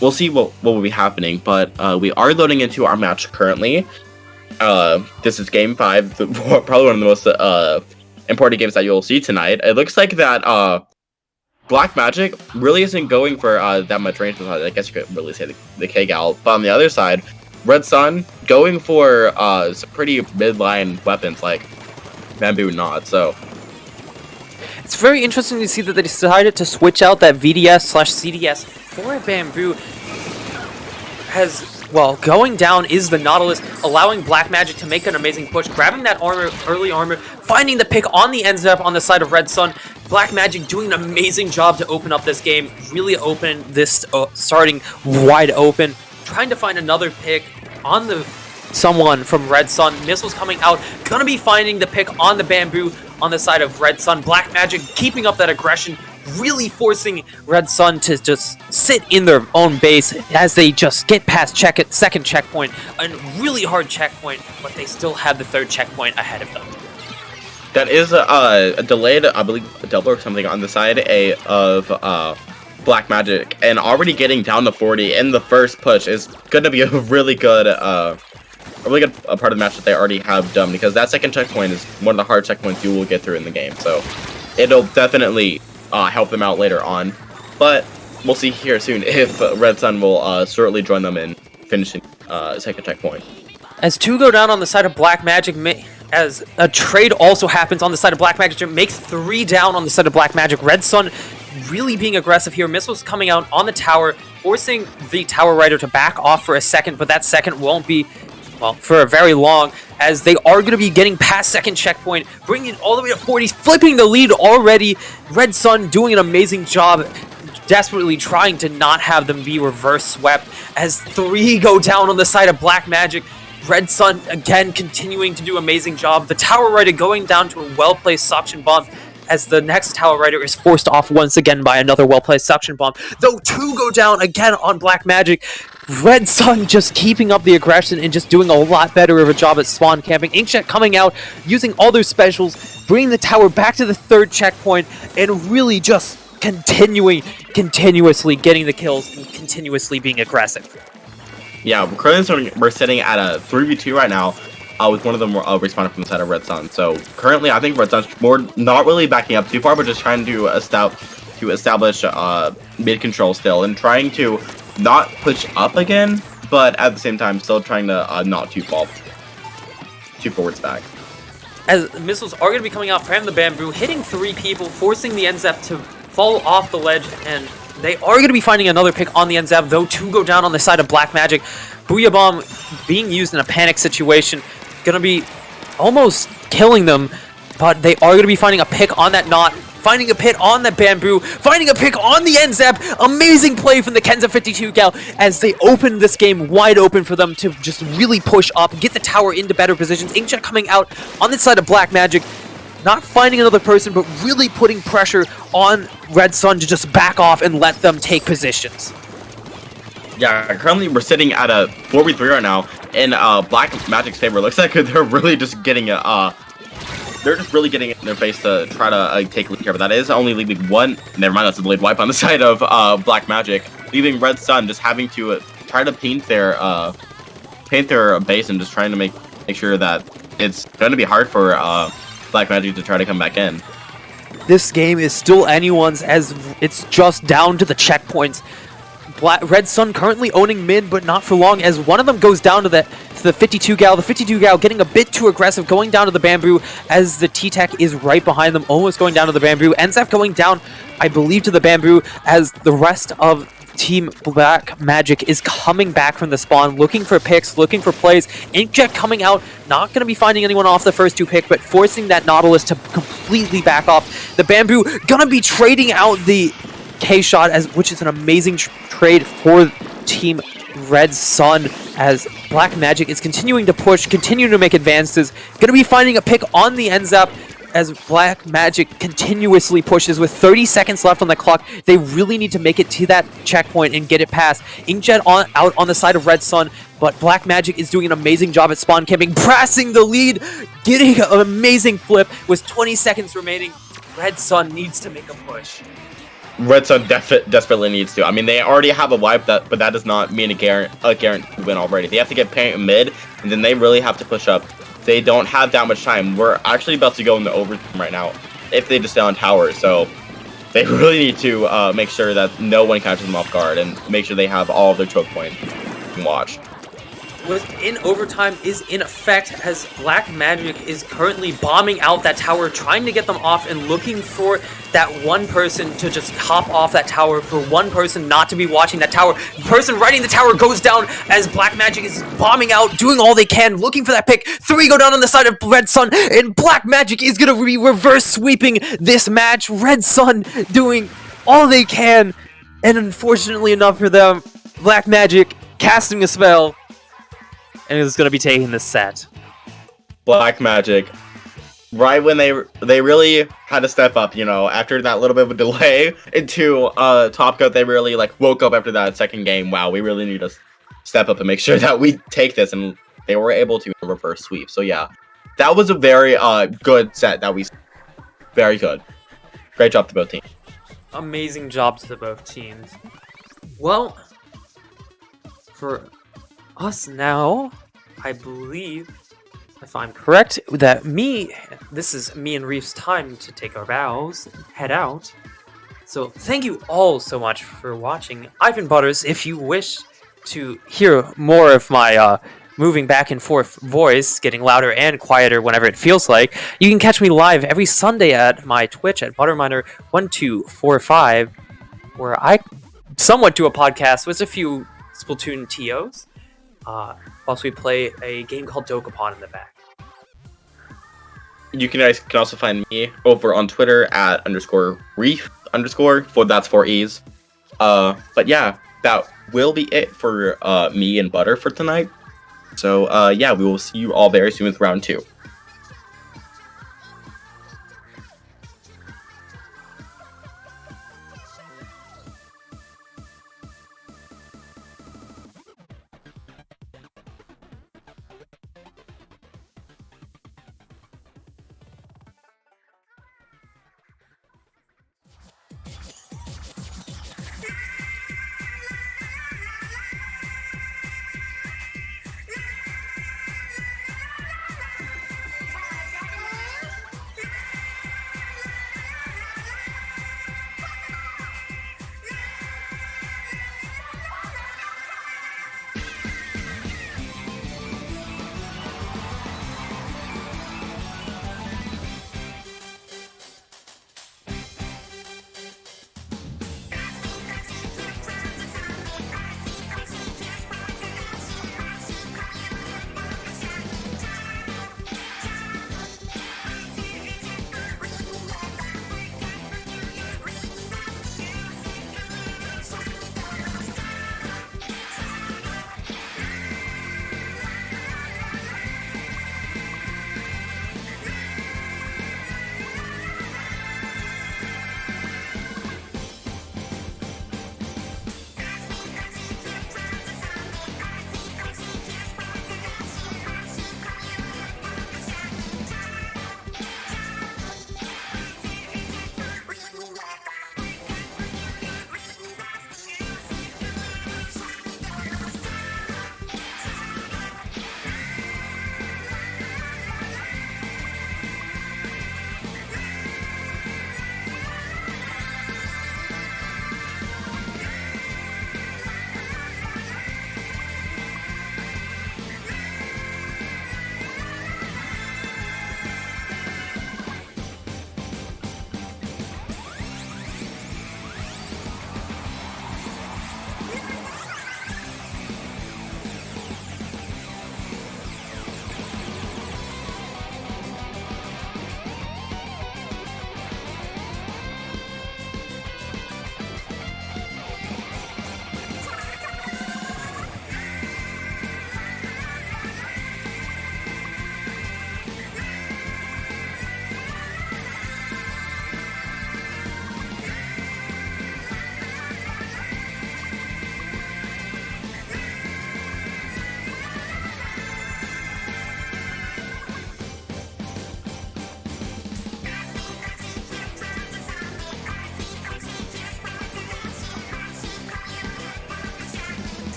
we'll see what will be happening. But we are loading into our match currently. This is Game 5, probably one of the most important games that you'll see tonight. It looks like that Black Magic really isn't going for that much range. I guess you could really say the K-Gal. But on the other side, Red Sun going for some pretty mid-line weapons like Bamboo Knot. So it's very interesting to see that they decided to switch out that VDS/CDS for a Bamboo. Going down is the Nautilus, allowing Black Magic to make an amazing push, grabbing that armor, early armor, finding the pick on the NZEP on the side of Red Sun. Black Magic doing an amazing job to open up this game, really open this, starting wide open, trying to find another pick on someone from Red Sun. Missiles coming out, gonna be finding the pick on the Bamboo on the side of Red Sun. Black Magic keeping up that aggression, really forcing Red Sun to just sit in their own base as they just get past second checkpoint, a really hard checkpoint, but they still have the third checkpoint ahead of them. that is a delayed, I believe, a double or something on the side of Black Magic, and already getting down to 40 in the first push is going to be a really good part of the match that they already have done, because that second checkpoint is one of the hard checkpoints you will get through in the game. So it'll definitely help them out later on, but we'll see here soon if Red Sun will certainly join them in finishing second checkpoint. As two go down on the side of Black Magic, as a trade also happens on the side of Black Magic, makes 3 down on the side of Black Magic. Red Sun really being aggressive here. Missiles coming out on the tower, forcing the Tower Rider to back off for a second, but that second won't be, well, for a very long, as they are going to be getting past second checkpoint, bringing it all the way to 40, flipping the lead already. Red Sun doing an amazing job, desperately trying to not have them be reverse swept, as 3 go down on the side of Black Magic. Red Sun again continuing to do amazing job. The Tower Rider going down to a well-placed suction bomb, as the next Tower Rider is forced off once again by another well-placed suction bomb. Though 2 go down again on Black Magic. Red Sun just keeping up the aggression and just doing a lot better of a job at spawn camping. Inkjet coming out, using all their specials, bringing the tower back to the third checkpoint, and really just continuously getting the kills and continuously being aggressive. Yeah, we're sitting at a 3v2 right now, with one of them responding from the side of Red Sun. So currently, I think Red Sun's not really backing up too far, but just trying to establish mid control still, and trying to not push up again, but at the same time still trying to not too forwards back. As missiles are going to be coming out from the Bamboo, hitting 3 people, forcing the NZEP to fall off the ledge, and they are going to be finding another pick on the NZEP, though 2 go down on the side of Black Magic. Booyah Bomb being used in a panic situation, going to be almost killing them, but they are going to be finding a pick on that Knot, finding a pit on the Bamboo, finding a pick on the NZEP. Amazing play from the Kenza 52 Gal as they open this game wide open for them to just really push up, get the tower into better positions. Inkjet coming out on the side of Black Magic, not finding another person, but really putting pressure on Red Sun to just back off and let them take positions. Yeah, currently we're sitting at a 4v3 right now in Black Magic's favor. Looks like they're really just getting they're just really getting in their face to try to take lead here, but that is only leaving one. Never mind, that's a delayed wipe on the side of Black Magic, leaving Red Sun just having to try to paint their base and just trying to make sure that it's going to be hard for Black Magic to try to come back in. This game is still anyone's, as it's just down to the checkpoints. Red Sun currently owning mid, but not for long, as one of them goes down to the 52 Gal. The 52 Gal getting a bit too aggressive, going down to the Bamboo, as the T-Tech is right behind them, almost going down to the Bamboo. NZEP going down, I believe, to the Bamboo, as the rest of Team Black Magic is coming back from the spawn, looking for picks, looking for plays. Inkjet coming out, not going to be finding anyone off the first 2 pick, but forcing that Nautilus to completely back off. The Bamboo going to be trading out the K-Shot, which is an amazing trade for Team Red Sun, as Black Magic is continuing to push, continuing to make advances, going to be finding a pick on the NZAP as Black Magic continuously pushes with 30 seconds left on the clock. They really need to make it to that checkpoint and get it past. Inkjet out on the side of Red Sun, but Black Magic is doing an amazing job at spawn camping, pressing the lead, getting an amazing flip with 20 seconds remaining. Red Sun needs to make a push. Red Sun desperately needs to. I mean, they already have a wipe, but that does not mean a guaranteed win already. They have to get parent mid, and then they really have to push up. They don't have that much time. We're actually about to go into overtime right now if they just stay on tower, so they really need to make sure that no one catches them off guard and make sure they have all of their choke points and watch. Within overtime is in effect as Black Magic is currently bombing out that tower, trying to get them off and looking for that one person to just hop off that tower, for one person not to be watching that tower. The person riding the tower goes down as Black Magic is bombing out, doing all they can, looking for that pick. 3 go down on the side of Red Sun, and Black Magic is going to be reverse sweeping this match. Red Sun doing all they can, and unfortunately enough for them, Black Magic casting a spell, and is going to be taking this set. Black Magic, right when they really had to step up, you know, after that little bit of a delay into top cut, they really like woke up after that second game. Wow, we really need to step up and make sure that we take this, and they were able to reverse sweep. So yeah, that was a very good set that we. Very good. Great job to both teams. Amazing job to both teams. Well, for us now, I believe, if I'm correct, that this is me and Reef's time to take our bows, head out. So thank you all so much for watching. Ivan Butters, if you wish to hear more of my moving back and forth voice, getting louder and quieter whenever it feels like, you can catch me live every Sunday at my Twitch at Butterminer1245, where I somewhat do a podcast with a few Splatoon TOs. Whilst we play a game called Dokapon in the back. You guys can also find me over on Twitter at _reef_ for that's 4 E's. But yeah, that will be it for me and Butter for tonight. So yeah, we will see you all very soon with round 2.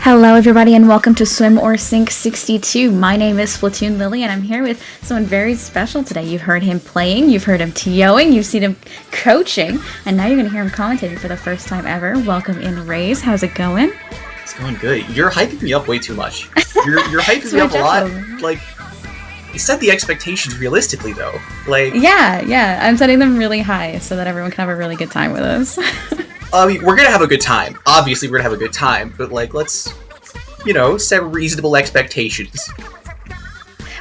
Hello everybody and welcome to Swim or Sink 62. My name is Splatoon Lily and I'm here with someone very special today. You've heard him playing, you've heard him TOing, you've seen him coaching, and now you're going to hear him commentating for the first time ever. Welcome in, Raze. How's it going? It's going good. You're hyping me up way too much. You're hyping me up a lot. Like, set the expectations realistically though. Like, yeah, I'm setting them really high so that everyone can have a really good time with us. we're gonna have a good time. Obviously, we're gonna have a good time, but like, let's, set reasonable expectations.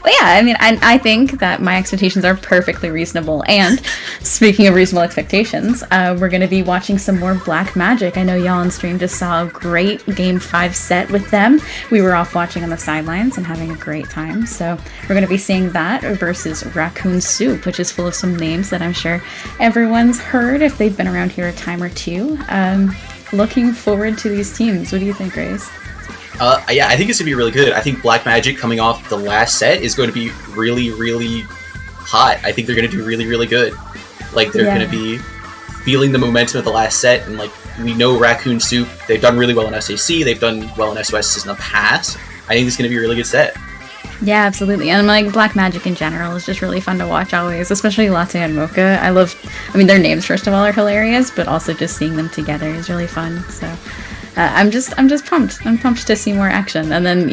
Well, yeah, I mean, I think that my expectations are perfectly reasonable. And speaking of reasonable expectations, we're going to be watching some more Black Magic. I know y'all on stream just saw a great Game 5 set with them. We were off watching on the sidelines and having a great time. So we're going to be seeing that versus Racoon Soup, which is full of some names that I'm sure everyone's heard if they've been around here a time or two. Looking forward to these teams. What do you think, Grace? Yeah, I think it's going to be really good. I think Black Magic coming off the last set is going to be really, really hot. I think they're going to do really, really good. Like, they're going to be feeling the momentum of the last set, and, like, we know Racoon Soup, they've done really well in SAC, they've done well in SOS in the past. I think it's going to be a really good set. Yeah, absolutely. And, like, Black Magic in general is just really fun to watch always, especially Latte and Mocha. Their names, first of all, are hilarious, but also just seeing them together is really fun, so... I'm just pumped. I'm pumped to see more action. And then,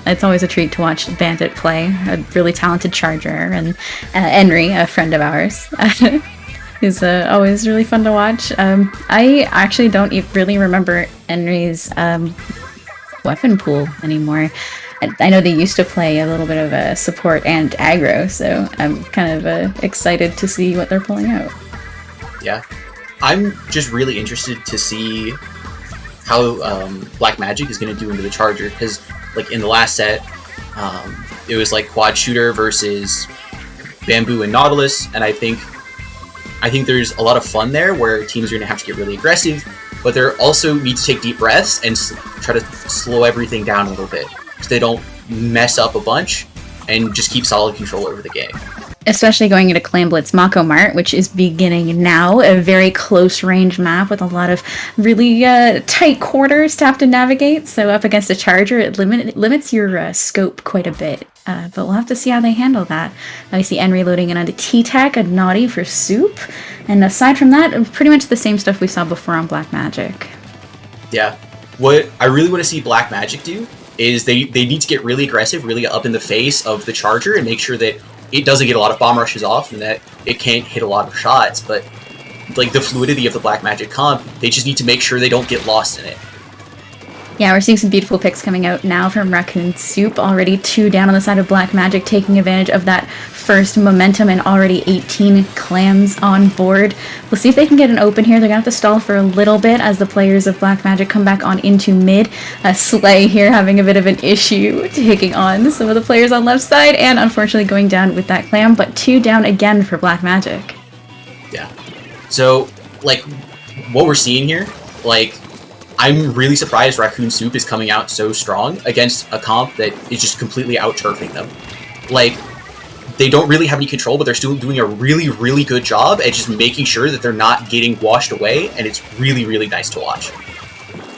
it's always a treat to watch Bandit play, a really talented charger, and Henry, a friend of ours, is always really fun to watch. I actually don't really remember Henry's weapon pool anymore. I know they used to play a little bit of a support and aggro, so I'm kind of excited to see what they're pulling out. Yeah. I'm just really interested to see how Black Magic is going to do into the Charger, because like in the last set, it was like quad shooter versus Bamboo and Nautilus, and I think there's a lot of fun there where teams are going to have to get really aggressive, but they also need to take deep breaths and try to slow everything down a little bit so they don't mess up a bunch and just keep solid control over the game. Especially going into Clan Blitz Mako Mart, which is beginning now, a very close range map with a lot of really tight quarters to have to navigate. So up against a charger, it limits your scope quite a bit. But we'll have to see how they handle that. I see Henry loading in on the T-Tac, a Naughty for Soup. And aside from that, pretty much the same stuff we saw before on Black Magic. Yeah. What I really want to see Black Magic do is they need to get really aggressive, really up in the face of the charger and make sure that it doesn't get a lot of bomb rushes off and that it can't hit a lot of shots, but like the fluidity of the Black Magic comp, they just need to make sure they don't get lost in it. Yeah, we're seeing some beautiful picks coming out now from Racoon Soup, already 2 down on the side of Black Magic, taking advantage of that first momentum and already 18 clams on board. We'll see if they can get an open here. They're going to have to stall for a little bit as the players of Black Magic come back on into mid. Slay here having a bit of an issue taking on some of the players on left side and unfortunately going down with that clam, but 2 down again for Black Magic. Yeah. So, like, what we're seeing here, like, I'm really surprised Racoon Soup is coming out so strong against a comp that is just completely out-turfing them. Like, they don't really have any control, but they're still doing a really, really good job at just making sure that they're not getting washed away, and it's really, really nice to watch.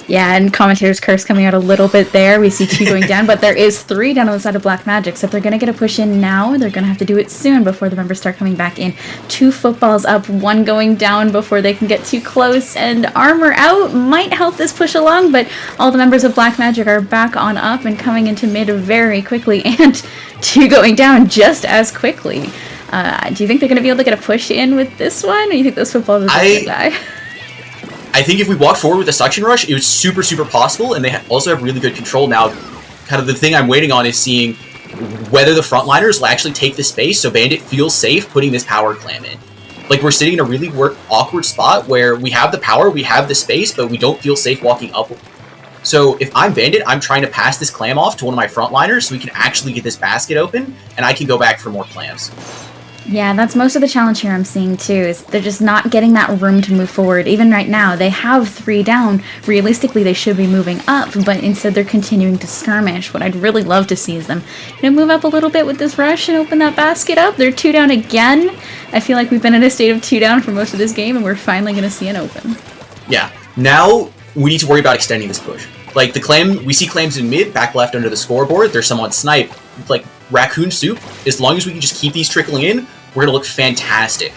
Yeah, and Commentators Curse coming out a little bit there. We see 2 going down, but there is 3 down on the side of Black Magic. So if they're going to get a push in now, they're going to have to do it soon before the members start coming back in. 2 footballs up, 1 going down before they can get too close. And armor out might help this push along, but all the members of Black Magic are back on up and coming into mid very quickly. And 2 going down just as quickly. Do you think they're going to be able to get a push in with this one? Or do you think those footballs are just going to die? I think if we walk forward with a suction rush, it was super, super possible, and they also have really good control now. Kind of the thing I'm waiting on is seeing whether the frontliners will actually take the space so Bandit feels safe putting this power clam in. Like, we're sitting in a really awkward spot where we have the power, we have the space, but we don't feel safe walking up. So if I'm Bandit, I'm trying to pass this clam off to one of my frontliners so we can actually get this basket open, and I can go back for more clams. Yeah, that's most of the challenge here I'm seeing too, is they're just not getting that room to move forward. Even right now, they have 3 down. Realistically, they should be moving up, but instead they're continuing to skirmish. What I'd really love to see is them, move up a little bit with this rush and open that basket up. They're 2 down again. I feel like we've been in a state of 2 down for most of this game, and we're finally going to see an open. Yeah. Now we need to worry about extending this push. Like we see clams in mid, back left under the scoreboard. There's some on snipe. Like Racoon Soup, as long as we can just keep these trickling in, we're gonna look fantastic.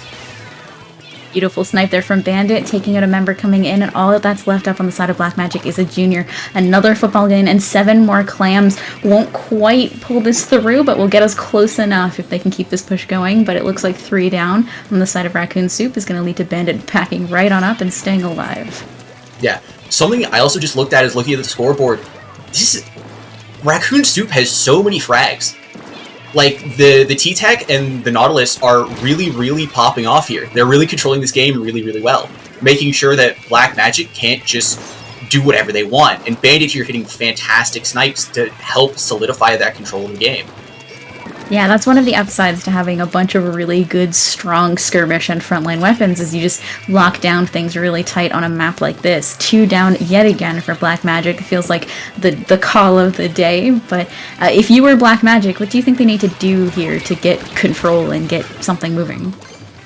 Beautiful snipe there from Bandit, taking out a member coming in, and all that's left up on the side of Black Magic is a junior. Another football game, and 7 more clams. Won't quite pull this through, but will get us close enough if they can keep this push going. But it looks like 3 down on the side of Racoon Soup is going to lead to Bandit packing right on up and staying alive. Yeah. Something I also just looked at is looking at the scoreboard. Racoon Soup has so many frags. Like, the T-Tech and the Nautilus are really, really popping off here. They're really controlling this game really, really well. Making sure that Black Magic can't just do whatever they want. And Bandit here hitting fantastic snipes to help solidify that control of the game. Yeah, that's one of the upsides to having a bunch of really good, strong skirmish and frontline weapons is you just lock down things really tight on a map like this. 2 down yet again for Black Magic. It feels like the call of the day. But if you were Black Magic, what do you think they need to do here to get control and get something moving?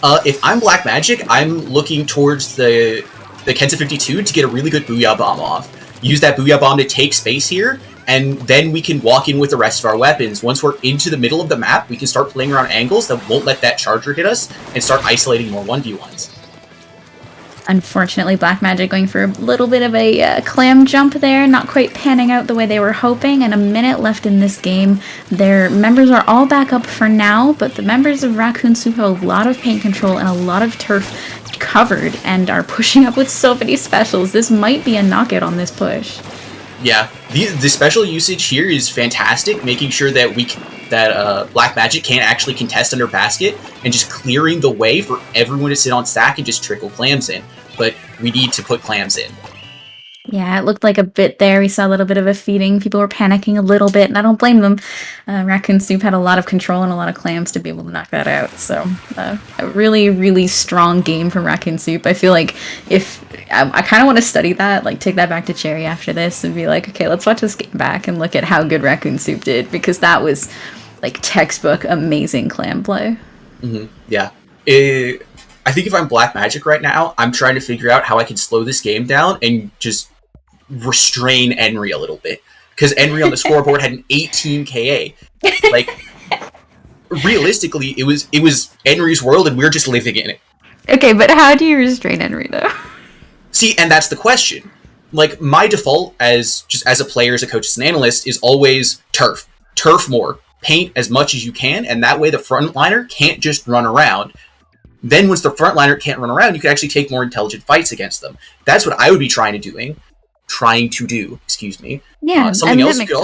If I'm Black Magic, I'm looking towards the Kensa 52 to get a really good Booyah Bomb off. Use that Booyah Bomb to take space here, and then we can walk in with the rest of our weapons. Once we're into the middle of the map, we can start playing around angles that won't let that charger hit us, and start isolating more 1v1s. Unfortunately, Black Magic going for a little bit of a clam jump there, not quite panning out the way they were hoping, and a minute left in this game. Their members are all back up for now, but the members of Racoon Soup have a lot of paint control and a lot of turf covered, and are pushing up with so many specials. This might be a knockout on this push. Yeah, the special usage here is fantastic, making sure that Black Magic can't actually contest under basket, and just clearing the way for everyone to sit on stack and just trickle clams in. But we need to put clams in. Yeah, it looked like a bit there. We saw a little bit of a feeding. People were panicking a little bit, and I don't blame them. Racoon Soup had a lot of control and a lot of clams to be able to knock that out. So a really, really strong game from Racoon Soup. I feel like if I kind of want to study that, like take that back to Cherry after this and be like, okay, let's watch this game back and look at how good Racoon Soup did, because that was like textbook amazing clam play. Mm-hmm. Yeah. I think if I'm Black Magic right now, I'm trying to figure out how I can slow this game down and just restrain Enry a little bit. Because Enry on the scoreboard had an 18 KA. Like, realistically, it was Enry's world and we're just living in it. Okay, but how do you restrain Enry, though? See, and that's the question. Like, my default as a player, as a coach, as an analyst, is always turf. Turf more. Paint as much as you can, and that way the frontliner can't just run around. Then once the frontliner can't run around, you can actually take more intelligent fights against them. That's what I would be trying to do, excuse me. Yeah, something else you could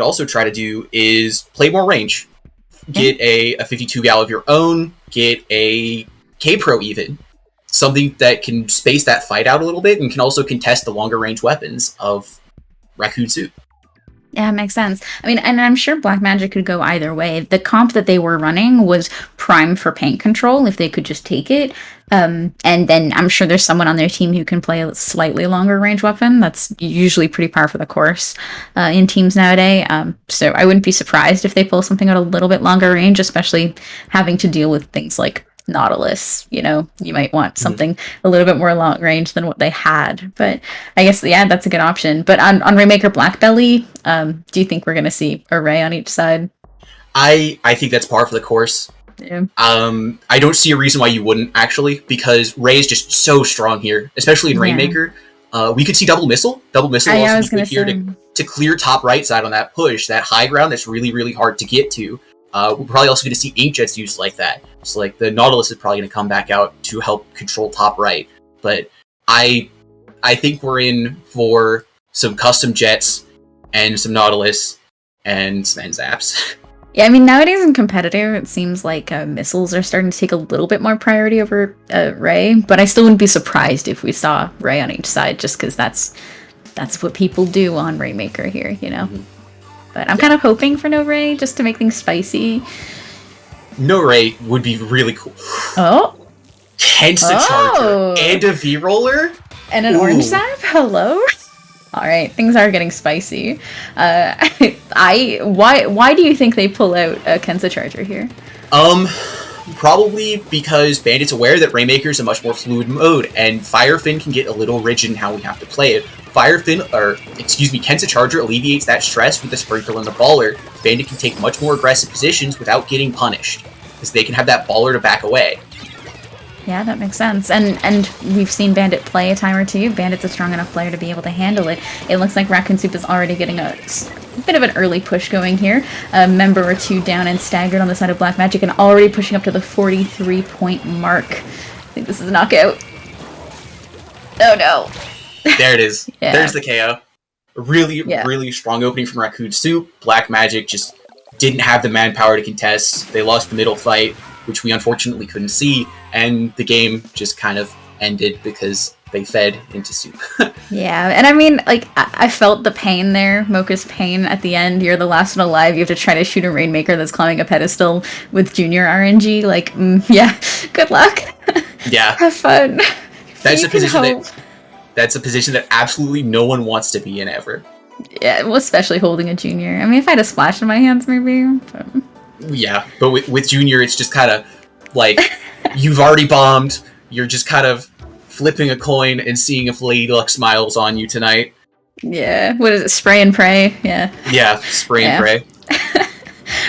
also try to do is play more range. Get a 52 gal of your own, get a K-Pro even. Something that can space that fight out a little bit and can also contest the longer range weapons of Racoon Soup. Yeah, it makes sense. I mean, and I'm sure Black Magic could go either way. The comp that they were running was prime for paint control if they could just take it. And then I'm sure there's someone on their team who can play a slightly longer range weapon. That's usually pretty par for the course in teams nowadays. So I wouldn't be surprised if they pull something out a little bit longer range, especially having to deal with things like Nautilus. You know, you might want something a little bit more long range than what they had. But I guess, yeah, that's a good option. But on Rainmaker Black Belly, do you think we're going to see a Ray on each side? I think that's par for the course. Yeah. I don't see a reason why you wouldn't, actually, because Ray is just so strong here, especially in Rainmaker. We could see double missile. Double missile also be here to clear top right side on that push, that high ground that's really, really hard to get to. We're probably also going to see Inkjets used like that. So, like, the Nautilus is probably going to come back out to help control top right. But I think we're in for some custom jets and some Nautilus and Zaps. Yeah, I mean, nowadays in competitive, it seems like missiles are starting to take a little bit more priority over Ray. But I still wouldn't be surprised if we saw Ray on each side, just because that's what people do on Rainmaker here, you know? Mm-hmm. But I'm kind of hoping for no Ray, just to make things spicy. No Ray would be really cool. Oh! Kensa Charger and a V-Roller? And an orange zap? Hello? Alright, things are getting spicy. Why do you think they pull out a Kensa Charger here? Probably because Bandit's aware that Rainmaker is a much more fluid mode, and Firefin can get a little rigid in how we have to play it. Kenta Charger alleviates that stress with the Sprinkle and the Baller, Bandit can take much more aggressive positions without getting punished, because they can have that Baller to back away. Yeah, that makes sense. And we've seen Bandit play a time or two. Bandit's a strong enough player to be able to handle it. It looks like Racoon Soup is already getting a bit of an early push going here. A member or two down and staggered on the side of Black Magic and already pushing up to the 43-point mark. I think this is a knockout. Oh no. There it is. Yeah. There's the KO. Really strong opening from Racoon Soup. Black Magic just didn't have the manpower to contest. They lost the middle fight, which we unfortunately couldn't see, and the game just kind of ended because they fed into Soup. Yeah, and I mean, like, I felt the pain there, Mocha's pain at the end. You're the last one alive, you have to try to shoot a Rainmaker that's climbing a pedestal with Junior RNG. Like, yeah, good luck. Yeah. Have fun. That's a position that absolutely no one wants to be in ever. Yeah, well, especially holding a Junior. I mean, if I had a splash in my hands, maybe. But... Yeah, but with Junior, it's just kind of like, you've already bombed, you're just kind of flipping a coin and seeing if Lady Luck smiles on you tonight. Yeah, what is it, spray and pray? Yeah. Yeah, spray and pray.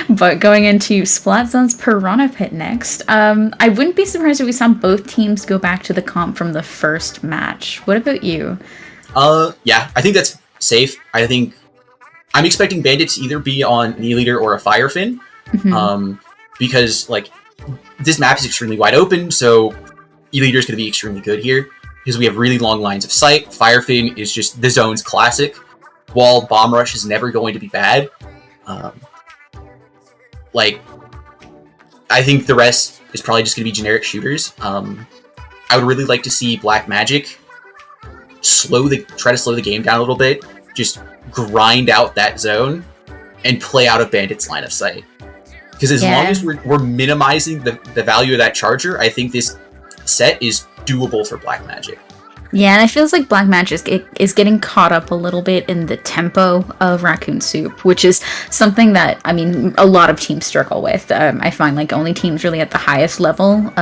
But going into Splat Zone's Piranha Pit next, I wouldn't be surprised if we saw both teams go back to the comp from the first match. What about you? Yeah, I think that's safe. I think I'm expecting Bandit to either be on Knee Leader or a Fire Fin. Because like this map is extremely wide open, so E-Leader is going to be extremely good here because we have really long lines of sight. Firefin is just the zone's classic, while Bomb Rush is never going to be bad. Like, I think the rest is probably just going to be generic shooters. I would really like to see Black Magic try to slow the game down a little bit, just grind out that zone and play out of Bandit's line of sight. Because as long as we're minimizing the value of that charger, I think this set is doable for Black Magic. Yeah, and it feels like Black Magic is getting caught up a little bit in the tempo of Racoon Soup, which is something that, I mean, a lot of teams struggle with. I find like only teams really at the highest level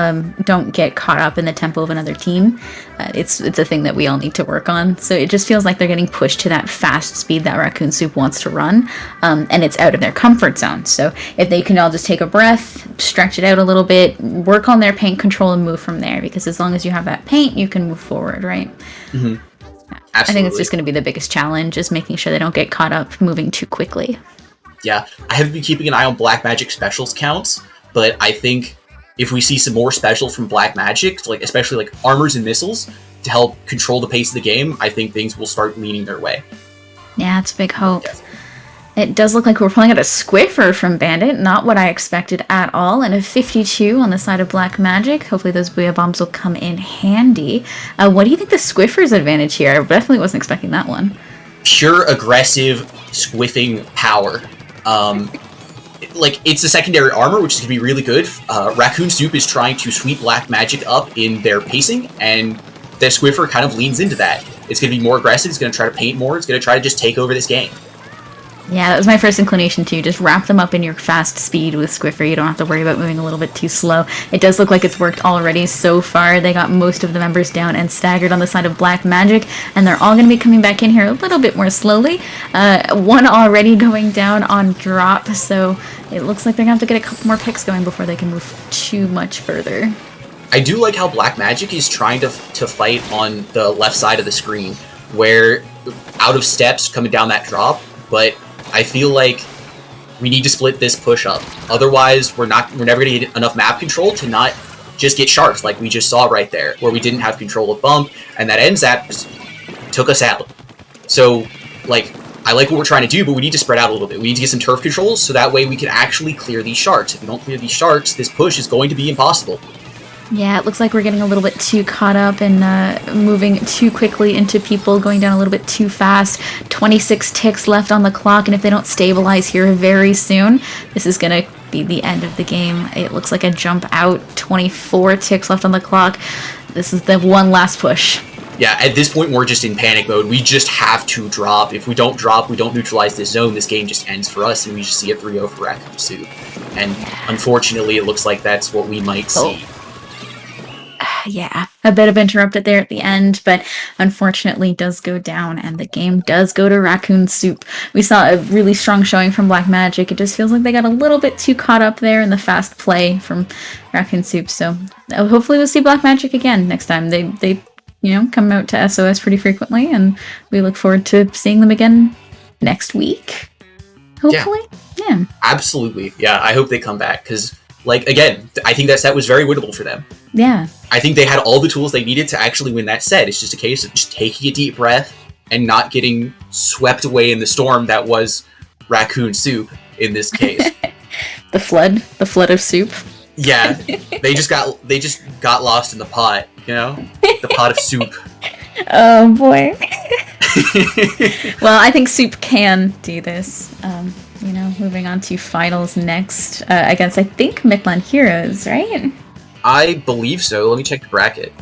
don't get caught up in the tempo of another team. It's a thing that we all need to work on. So it just feels like they're getting pushed to that fast speed that Racoon Soup wants to run, and it's out of their comfort zone. So if they can all just take a breath, stretch it out a little bit, work on their paint control and move from there, because as long as you have that paint, you can move forward, right? Mm-hmm. I think it's just going to be the biggest challenge, is making sure they don't get caught up moving too quickly. Yeah, I have been keeping an eye on Black Magic specials counts, but I think if we see some more specials from Black Magic, like especially like armors and missiles, to help control the pace of the game, I think things will start leaning their way. Yeah, it's a big hope. Yes. It does look like we're pulling out a Squiffer from Bandit, not what I expected at all, and a 52 on the side of Black Magic. Hopefully those Booyah Bombs will come in handy. What do you think the Squiffer's advantage here? I definitely wasn't expecting that one. Pure aggressive squiffing power. Like, it's a secondary armor, which is going to be really good. Racoon Soup is trying to sweep Black Magic up in their pacing, and the Squiffer kind of leans into that. It's going to be more aggressive, it's going to try to paint more, it's going to try to just take over this game. Yeah, that was my first inclination too. Just wrap them up in your fast speed with Squiffer. You don't have to worry about moving a little bit too slow. It does look like it's worked already so far. They got most of the members down and staggered on the side of Black Magic, and they're all going to be coming back in here a little bit more slowly. One already going down on drop, so it looks like they're going to have to get a couple more picks going before they can move too much further. I do like how Black Magic is trying to fight on the left side of the screen, where out of steps coming down that drop, but I feel like we need to split this push up. Otherwise, we're never going to get enough map control to not just get sharks like we just saw right there, where we didn't have control of bump, and that end zap just took us out. So, like, I like what we're trying to do, but we need to spread out a little bit. We need to get some turf controls, so that way we can actually clear these sharks. If we don't clear these sharks, this push is going to be impossible. Yeah, it looks like we're getting a little bit too caught up and moving too quickly into people, going down a little bit too fast. 26 ticks left on the clock, and if they don't stabilize here very soon, this is going to be the end of the game. It looks like a jump out. 24 ticks left on the clock. This is the one last push. Yeah, at this point, we're just in panic mode. We just have to drop. If we don't drop, we don't neutralize this zone, this game just ends for us, and we just see a 3-0 for Racoon Soup. And unfortunately, it looks like that's what we might see. yeah, a bit of interrupted there at the end, but unfortunately does go down, and the game does go to Raccoon Soup. We saw a really strong showing from Black Magic. It just feels like they got a little bit too caught up there in the fast play from Raccoon Soup. So hopefully we'll see Black Magic again next time. They come out to SOS pretty frequently, and we look forward to seeing them again next week. Hopefully, yeah. Absolutely, yeah. I hope they come back because, again, I think that set was very winnable for them. Yeah. I think they had all the tools they needed to actually win that set. It's just a case of just taking a deep breath and not getting swept away in the storm that was Raccoon Soup in this case. the flood of soup. Yeah, they just got lost in the pot, the pot of soup. Oh boy. Well, I think Soup can do this. Moving on to finals next against, I think, Mictlan Heroes, right? I believe so. Let me check the bracket.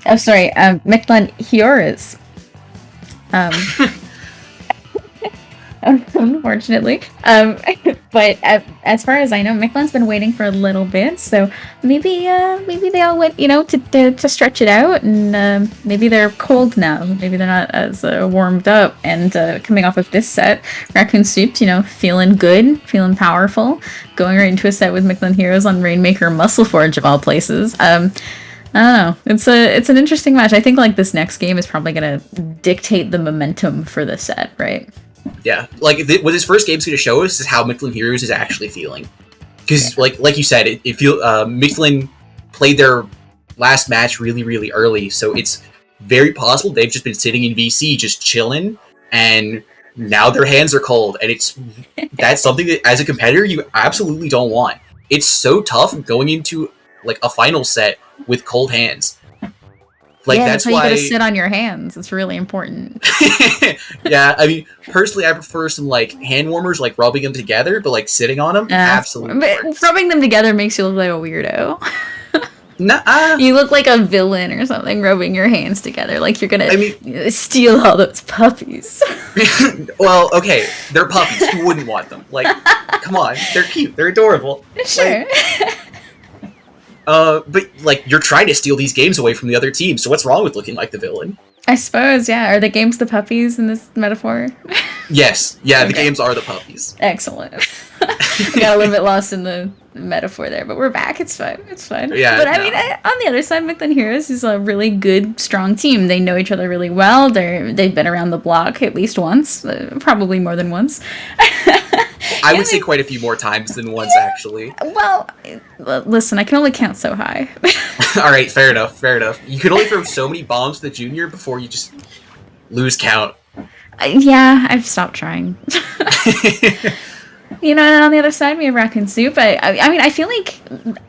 Oh, sorry, Mictlan Heroes. Unfortunately. But as far as I know, Mictlan's been waiting for a little bit, so maybe they all went, to stretch it out, and maybe they're cold now. Maybe they're not as warmed up, and coming off of this set, Raccoon Soup, feeling good, feeling powerful, going right into a set with Mictlan Heroes on Rainmaker Muscle Forge of all places. I don't know. It's an interesting match. I think this next game is probably gonna dictate the momentum for the set, right? Yeah, what this first game's going to show us is how Mictlan Heroes is actually feeling. Because, like you said, Mictlan played their last match really, really early, so it's very possible they've just been sitting in VC, just chilling, and now their hands are cold, and that's something that, as a competitor, you absolutely don't want. It's so tough going into, a final set with cold hands. That's why you gotta sit on your hands. It's really important. Yeah, I mean, personally, I prefer some hand warmers, rubbing them together, but sitting on them, absolutely. But rubbing them together makes you look like a weirdo. Nuh-uh. You look like a villain or something, rubbing your hands together, like you're gonna steal all those puppies. Well, okay, they're puppies. Who wouldn't want them? Come on, they're cute, they're adorable. Sure. But you're trying to steal these games away from the other team, so what's wrong with looking like the villain? I suppose, yeah. Are the games the puppies in this metaphor? Yes, yeah, Okay. The games are the puppies. Excellent. Got a little bit lost in the metaphor there, but we're back. It's fine. It's fine. Yeah, But I mean, on the other side, Mictlan Heroes is a really good, strong team. They know each other really well. They've been around the block at least once, probably more than once. I would say quite a few more times than once, actually. Well, listen, I can only count so high. Alright, fair enough. You can only throw so many bombs to the junior before you just lose count. Yeah, I've stopped trying. And on the other side, we have Raccoon Soup. I mean, I feel like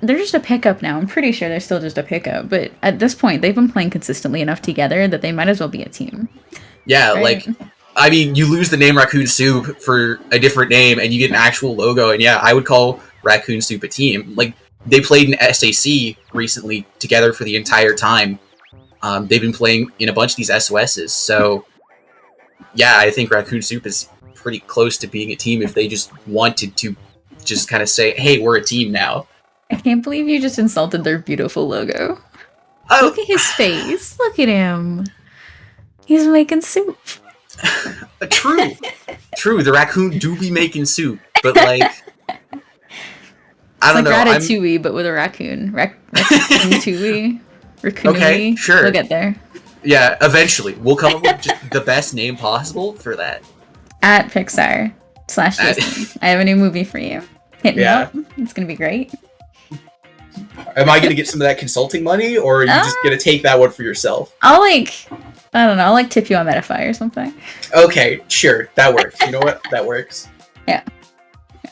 they're just a pickup now. I'm pretty sure they're still just a pickup. But at this point, they've been playing consistently enough together that they might as well be a team. Yeah, Right. I mean, you lose the name Raccoon Soup for a different name, and you get an actual logo, and yeah, I would call Raccoon Soup a team. They played in SAC recently together for the entire time. They've been playing in a bunch of these SOSs, so yeah, I think Raccoon Soup is pretty close to being a team if they just wanted to just kind of say, hey, we're a team now. I can't believe you just insulted their beautiful logo. Oh, Look at his face. Look at him. He's making soup. True. The raccoon do be making soup, but I don't know. Ratatouille, but with a raccoon. Ratatouille. Raccoon. Okay, sure. We'll get there. Yeah, eventually we'll come up with just the best name possible for that. At Pixar /Disney. I have a new movie for you. Hit me up. It's gonna be great. Am I gonna get some of that consulting money, or are you just gonna take that one for yourself? I don't know, I'll tip you on Metafy or something. Okay, sure, that works. You know what? That works. Yeah.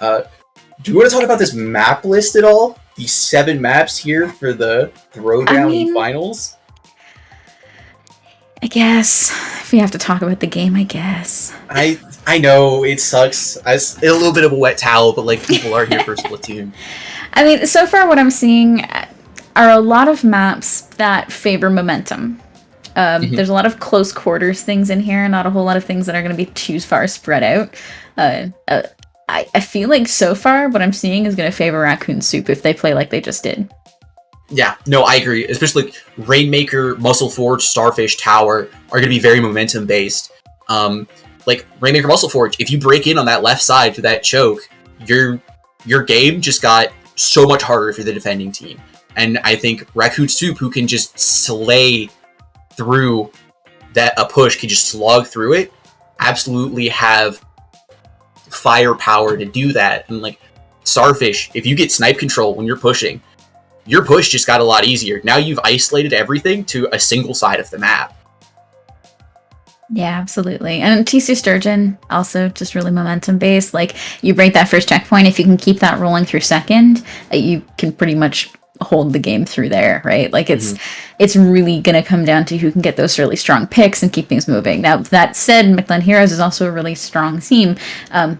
Do you want to talk about this map list at all? These 7 maps here for the Throwdown finals? I guess. If we have to talk about the game, I guess. I know, it sucks. It's a little bit of a wet towel, but people are here for Splatoon. I mean, so far what I'm seeing are a lot of maps that favor momentum. There's a lot of close quarters things in here, not a whole lot of things that are going to be too far spread out. I feel like so far what I'm seeing is going to favor Raccoon Soup if they play like they just did. Yeah, no, I agree. Especially like, Rainmaker, Muscle Forge, Starfish, Tower are going to be very momentum based. Like Rainmaker, Muscle Forge, if you break in on that left side to that choke, your game just got so much harder for the defending team. And I think Racoon Soup, who can just slay through that a push, can just slog through it, absolutely have firepower to do that. And like Starfish, if you get snipe control when you're pushing, your push just got a lot easier. Now you've isolated everything to a single side of the map. Yeah, absolutely. And TC Sturgeon, also just really momentum based. Like, you break that first checkpoint, if you can keep that rolling through second, you can pretty much hold the game through there, right? Like, it's really going to come down to who can get those really strong picks and keep things moving. Now, that said, Mictlan Heroes is also a really strong team.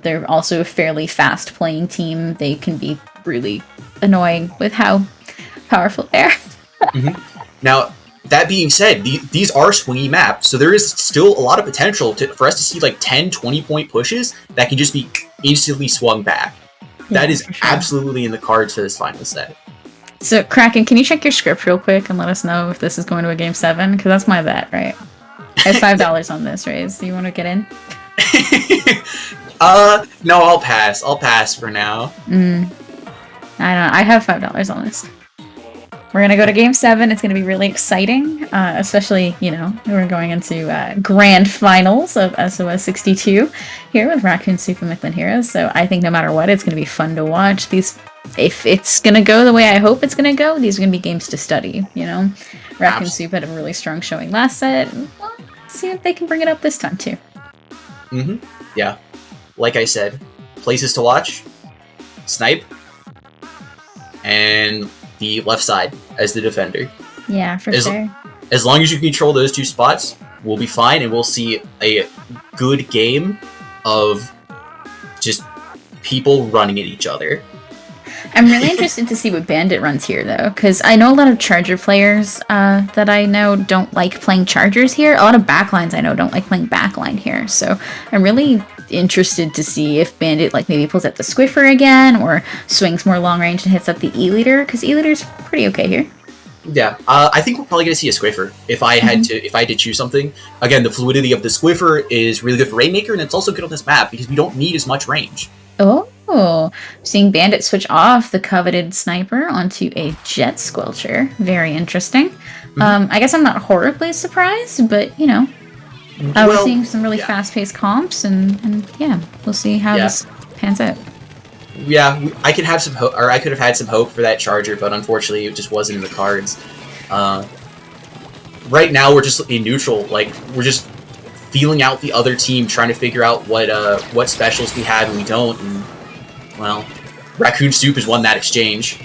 They're also a fairly fast playing team. They can be really annoying with how powerful they are. Now, that being said, these are swingy maps, so there is still a lot of potential for us to see like 10, 20-point pushes that can just be instantly swung back. That is absolutely in the cards for this final set. So, Kraken, can you check your script real quick and let us know if this is going to a Game 7? Because that's my bet, right? I have $5 on this, right? So you want to get in? No, I'll pass. I'll pass for now. I don't know. I have $5 on this. We're going to go to Game 7. It's going to be really exciting, especially, you know, we're going into grand finals of SOS 62 here with Racoon Soup and Mictlan Heroes. So I think no matter what, it's going to be fun to watch. If it's going to go the way I hope it's going to go, these are going to be games to study, you know? Racoon Soup had a really strong showing last set. Well, see if they can bring it up this time, too. Yeah. Like I said, places to watch, Snipe, and the left side as the defender. Yeah, for sure. As long as you control those two spots, we'll be fine, and we'll see a good game of just people running at each other. I'm really interested to see what Bandit runs here, though, because I know a lot of Charger players that I know don't like playing Chargers here. A lot of backlines I know don't like playing backline here, so I'm really interested to see if Bandit like maybe pulls out the Squiffer again or swings more long range and hits up the E-Leader, because E-Leader's pretty okay here. Yeah, I think we're probably going to see a Squiffer if I had to choose something. Again, the fluidity of the Squiffer is really good for Rainmaker, and it's also good on this map because we don't need as much range. Oh, seeing Bandit switch off the coveted Sniper onto a Jet Squelcher. Very interesting. I guess I'm not horribly surprised, but, you know, we're seeing some really fast-paced comps, and yeah, we'll see how this pans out. Yeah, I could have some hope, or I could have had some hope for that Charger, but unfortunately, it just wasn't in the cards. Right now, we're just in neutral. Like, we're just feeling out the other team, trying to figure out what specials we have and we don't. And well, Racoon Soup has won that exchange.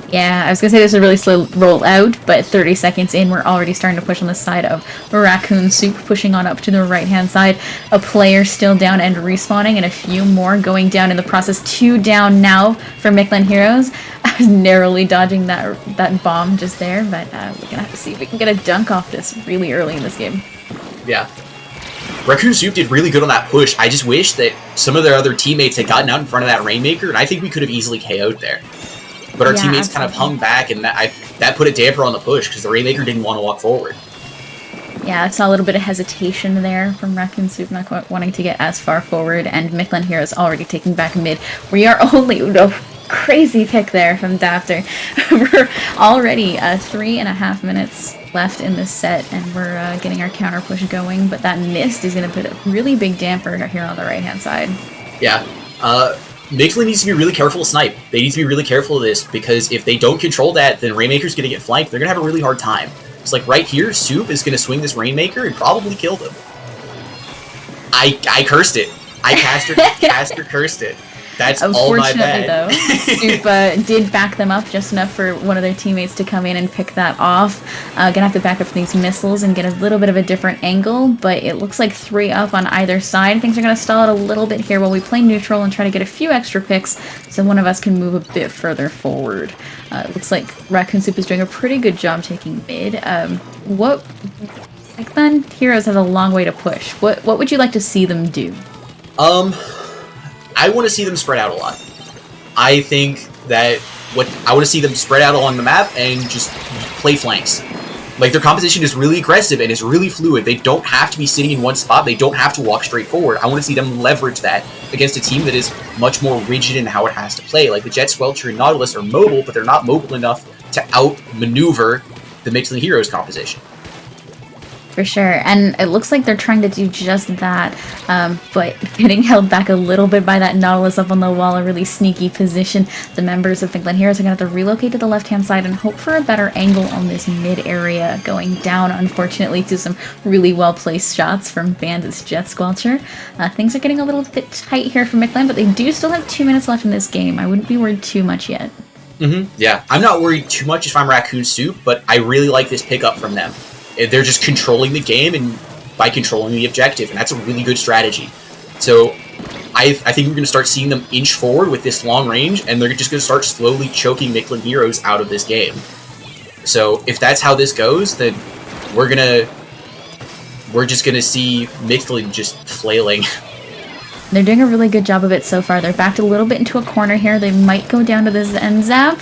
Yeah, I was gonna say this is a really slow roll out, but 30 seconds in, we're already starting to push on the side of Racoon Soup, pushing on up to the right-hand side. A player still down and respawning, and a few more going down in the process. 2 down now for Mictlan Heroes. I was narrowly dodging that bomb just there, but we're gonna have to see if we can get a dunk off this really early in this game. Yeah. Racoon Soup did really good on that push. I just wish that some of their other teammates had gotten out in front of that Rainmaker, and I think we could have easily KO'd there. But our teammates kind of hung back, and that put a damper on the push, because the Rainmaker didn't want to walk forward. Yeah, I saw a little bit of hesitation there from Racoon Soup not quite wanting to get as far forward, and Mictlan Heroes already taking back mid. We are only... crazy pick there from Dafter. We're already 3.5 minutes left in this set, and we're getting our counter push going, but that mist is going to put a really big damper here on the right-hand side. Yeah. Mictlan needs to be really careful of Snipe. They need to be really careful of this, because if they don't control that, then Rainmaker's going to get flanked. They're going to have a really hard time. It's like right here, Soup is going to swing this Rainmaker and probably kill them. I cursed it. I caster cursed it. That's all my bad. Unfortunately, though, Soup did back them up just enough for one of their teammates to come in and pick that off. Gonna have to back up from these missiles and get a little bit of a different angle, but it looks like 3 up on either side. Things are gonna stall out a little bit here while we play neutral and try to get a few extra picks so one of us can move a bit further forward. It looks like Racoon Soup is doing a pretty good job taking mid. Mictlan Heroes have a long way to push. What would you like to see them do? I want to see them spread out a lot. I think that see them spread out along the map and just play flanks. Like, their composition is really aggressive and it's really fluid. They don't have to be sitting in one spot. They don't have to walk straight forward. I want to see them leverage that against a team that is much more rigid in how it has to play. Like, the Jet Squelcher and Nautilus are mobile, but they're not mobile enough to outmaneuver the Mictlan Heroes composition. For sure, and it looks like they're trying to do just that, but getting held back a little bit by that Nautilus up on the wall, a really sneaky position. The members of Mictlan Heroes are going to have to relocate to the left-hand side and hope for a better angle on this mid area, going down, unfortunately, to some really well-placed shots from Bandit's Jet Squelcher. Things are getting a little bit tight here for Mictlan, but they do still have 2 minutes left in this game. I wouldn't be worried too much yet. Yeah, I'm not worried too much if I'm Racoon Soup, but I really like this pickup from them. They're just controlling the game and by controlling the objective, and that's a really good strategy. So I think we're going to start seeing them inch forward with this long range, and they're just going to start slowly choking Mictlan Heroes out of this game. So if that's how this goes, then we're just going to see Mictlan just flailing. They're doing a really good job of it so far. They're backed a little bit into a corner here. They might go down to this end zap,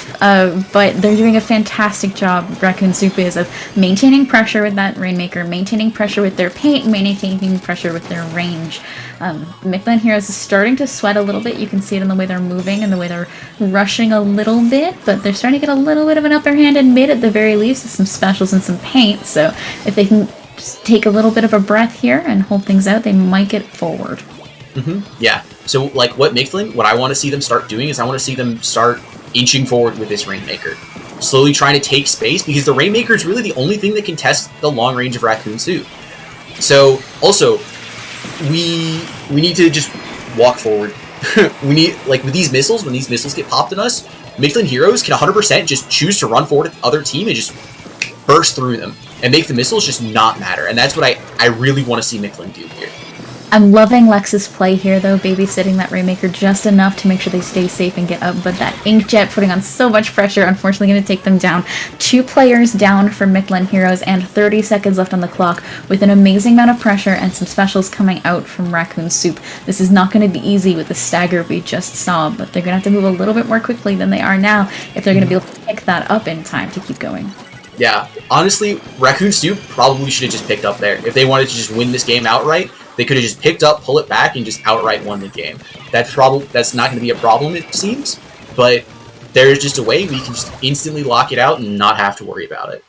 but they're doing a fantastic job, Racoon Soup is, of maintaining pressure with that Rainmaker, maintaining pressure with their paint, maintaining pressure with their range. Mictlan Heroes is starting to sweat a little bit. You can see it in the way they're moving and the way they're rushing a little bit, but they're starting to get a little bit of an upper hand in mid at the very least with some specials and some paint. So if they can just take a little bit of a breath here and hold things out, they might get forward. Yeah. So, like, what I want to see them start doing is I want to see them start inching forward with this Rainmaker. Slowly trying to take space, because the Rainmaker is really the only thing that can test the long range of Racoon Soup. So, also, we need to just walk forward. We need, like, with these missiles, when these missiles get popped on us, Mictlan Heroes can 100% just choose to run forward to the other team and just burst through them and make the missiles just not matter. And that's what I really want to see Mictlan do here. I'm loving Lex's play here, though, babysitting that Rainmaker just enough to make sure they stay safe and get up, but that Inkjet putting on so much pressure, unfortunately going to take them down. 2 players down for Mictlan Heroes, and 30 seconds left on the clock, with an amazing amount of pressure and some specials coming out from Racoon Soup. This is not going to be easy with the stagger we just saw, but they're going to have to move a little bit more quickly than they are now if they're going to be able to pick that up in time to keep going. Yeah, honestly, Racoon Soup probably should have just picked up there. If they wanted to just win this game outright, they could have just picked up, pull it back, and just outright won the game. That's not going to be a problem, it seems, but there's just a way we can just instantly lock it out and not have to worry about it.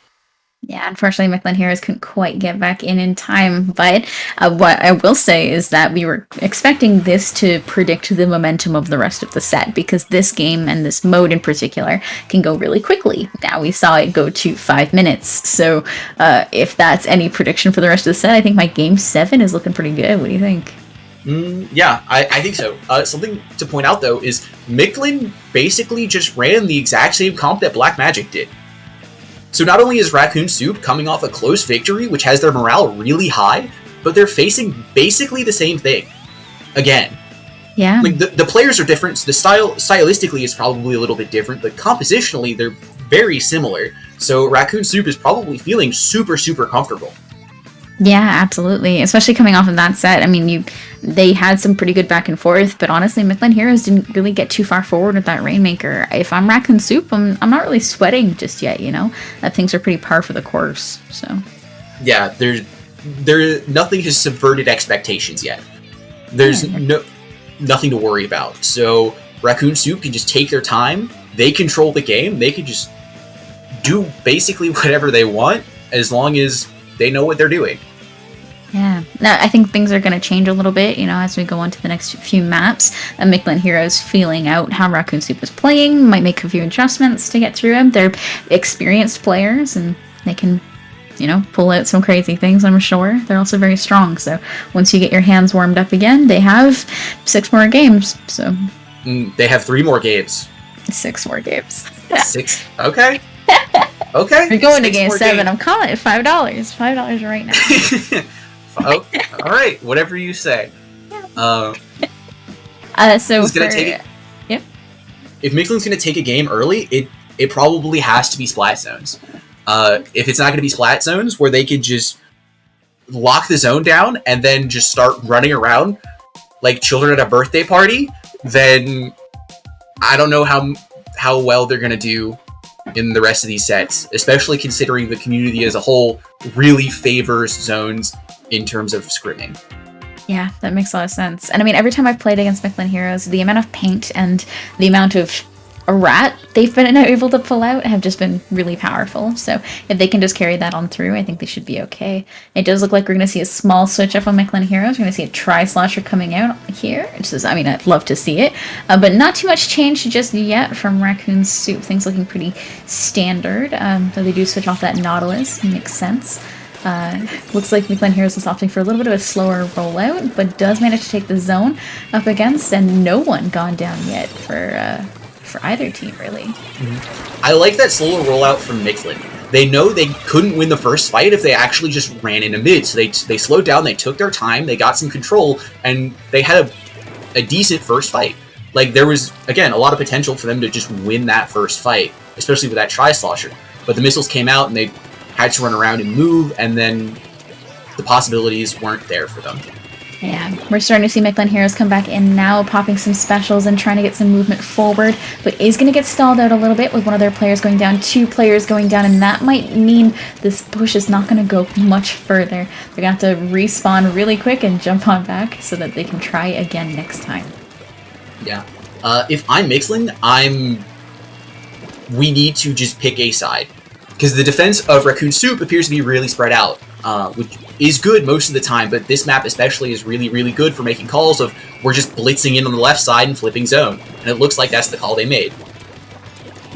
Yeah, unfortunately, Mictlan Heroes couldn't quite get back in time, but what I will say is that we were expecting this to predict the momentum of the rest of the set, because this game and this mode in particular can go really quickly. Now we saw it go to 5 minutes, so if that's any prediction for the rest of the set, I think my Game 7 is looking pretty good. What do you think? Yeah, I think so. Something to point out, though, is Mictlan basically just ran the exact same comp that Black Magic did. So not only is Racoon Soup coming off a close victory, which has their morale really high, but they're facing basically the same thing. Again. Yeah. Like, the players are different, so the stylistically is probably a little bit different, but compositionally they're very similar. So Racoon Soup is probably feeling super, super comfortable. Yeah, absolutely. Especially coming off of that set. I mean, they had some pretty good back and forth, but honestly, Mictlan Heroes didn't really get too far forward with that Rainmaker. If I'm Racoon Soup, I'm not really sweating just yet, you know? Things are pretty par for the course, so. Yeah, nothing has subverted expectations yet. There's nothing to worry about. So Racoon Soup can just take their time. They control the game. They can just do basically whatever they want as long as they know what they're doing. Yeah. Now, I think things are going to change a little bit, you know, as we go on to the next few maps. Mictlan Heroes feeling out how Racoon Soup is playing, might make a few adjustments to get through them. They're experienced players, and they can, you know, pull out some crazy things, I'm sure. They're also very strong, so once you get your hands warmed up again, they have 6 more games, so. They have 3 more games. 6 more games. 6? Okay. Okay. We're going to Game 7. I'm calling it $5. $5 right now. Oh, all right. Whatever you say. So who's gonna take it? Yep. If Mictlan's going to take a game early, it probably has to be Splat Zones. If it's not going to be Splat Zones, where they could just lock the zone down and then just start running around like children at a birthday party, then I don't know how how well they're going to do in the rest of these sets, especially considering the community as a whole really favors zones in terms of scrimming. Yeah, that makes a lot of sense. And I mean, every time I've played against Mictlan Heroes, the amount of paint and the amount of rat they've been able to pull out have just been really powerful. So if they can just carry that on through, I think they should be okay. It does look like we're going to see a small switch up on Mictlan Heroes. We're going to see a Tri-Slosher coming out here. Which is, I mean, I'd love to see it. But not too much change just yet from Racoon Soup. Things looking pretty standard. Though they do switch off that Nautilus. Makes sense. Looks like Mictlan Heroes is opting for a little bit of a slower rollout, but does manage to take the zone up against, and no one gone down yet for either team, really. I like that slower rollout from Mictlan. They know they couldn't win the first fight if they actually just ran into mid, so they slowed down, they took their time, they got some control, and they had a decent first fight. Like, there was, again, a lot of potential for them to just win that first fight, especially with that Tri-Slosher. But the missiles came out, and they had to run around and move, and then the possibilities weren't there for them. Yeah, we're starting to see Mictlan Heroes come back in now, popping some specials and trying to get some movement forward, but is going to get stalled out a little bit with one of their players going down, 2 players going down, and that might mean this push is not going to go much further. They're going to have to respawn really quick and jump on back so that they can try again next time. Yeah. If I'm Mictlan, we need to just pick a side. Because the defense of Racoon Soup appears to be really spread out, which is good most of the time, but this map especially is really, really good for making calls of we're just blitzing in on the left side and flipping zone. And it looks like that's the call they made.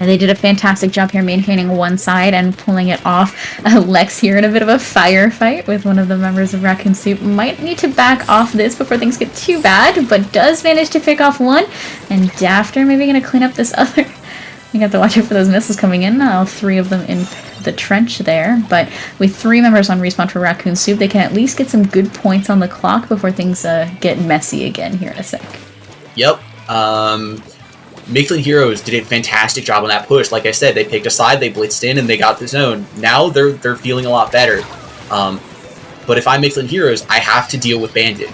And they did a fantastic job here maintaining one side and pulling it off. Lex here in a bit of a firefight with one of the members of Racoon Soup. Might need to back off this before things get too bad, but does manage to pick off one. And Dafter maybe going to clean up this other. You have to watch out for those missiles coming in. All 3 of them in the trench there. But with 3 members on respawn for Racoon Soup, they can at least get some good points on the clock before things get messy again here in a sec. Yep. Mictlan Heroes did a fantastic job on that push. Like I said, they picked a side, they blitzed in, and they got the zone. Now they're feeling a lot better. But if I'm Mictlan Heroes, I have to deal with Bandit.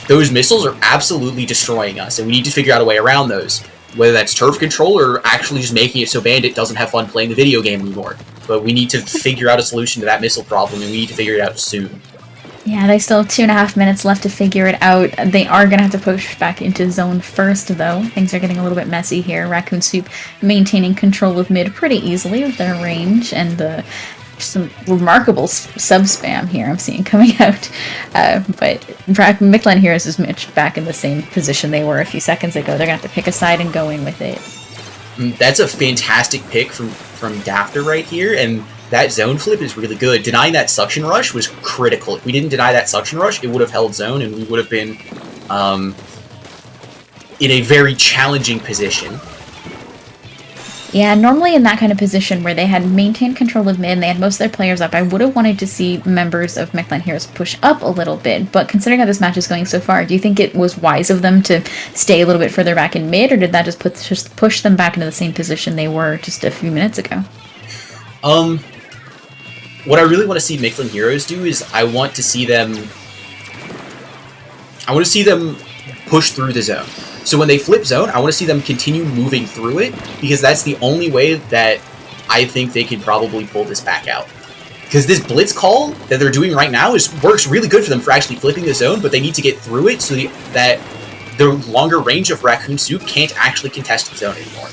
Those missiles are absolutely destroying us, and we need to figure out a way around those. Whether that's turf control or actually just making it so Bandit doesn't have fun playing the video game anymore. But we need to figure out a solution to that missile problem, and we need to figure it out soon. Yeah, they still have 2.5 minutes left to figure it out. They are going to have to push back into zone first, though. Things are getting a little bit messy here. Racoon Soup maintaining control of mid pretty easily with their range and some remarkable sub-spam here I'm seeing coming out. But Mictlan Heroes is back in the same position they were a few seconds ago. They're going to have to pick a side and go in with it. That's a fantastic pick from Dafter right here, and that zone flip is really good. Denying that suction rush was critical. If we didn't deny that suction rush, it would have held zone, and we would have been in a very challenging position. Yeah, normally in that kind of position where they had maintained control of mid and they had most of their players up, I would have wanted to see members of Mictlan Heroes push up a little bit. But considering how this match is going so far, do you think it was wise of them to stay a little bit further back in mid, or did that just push them back into the same position they were just a few minutes ago? What I really want to see Mictlan Heroes do is I want to see them push through the zone. So when they flip zone, I want to see them continue moving through it, because that's the only way that I think they can probably pull this back out. Because this blitz call that they're doing right now works really good for them for actually flipping the zone, but they need to get through it so that the longer range of Racoon Soup can't actually contest the zone anymore.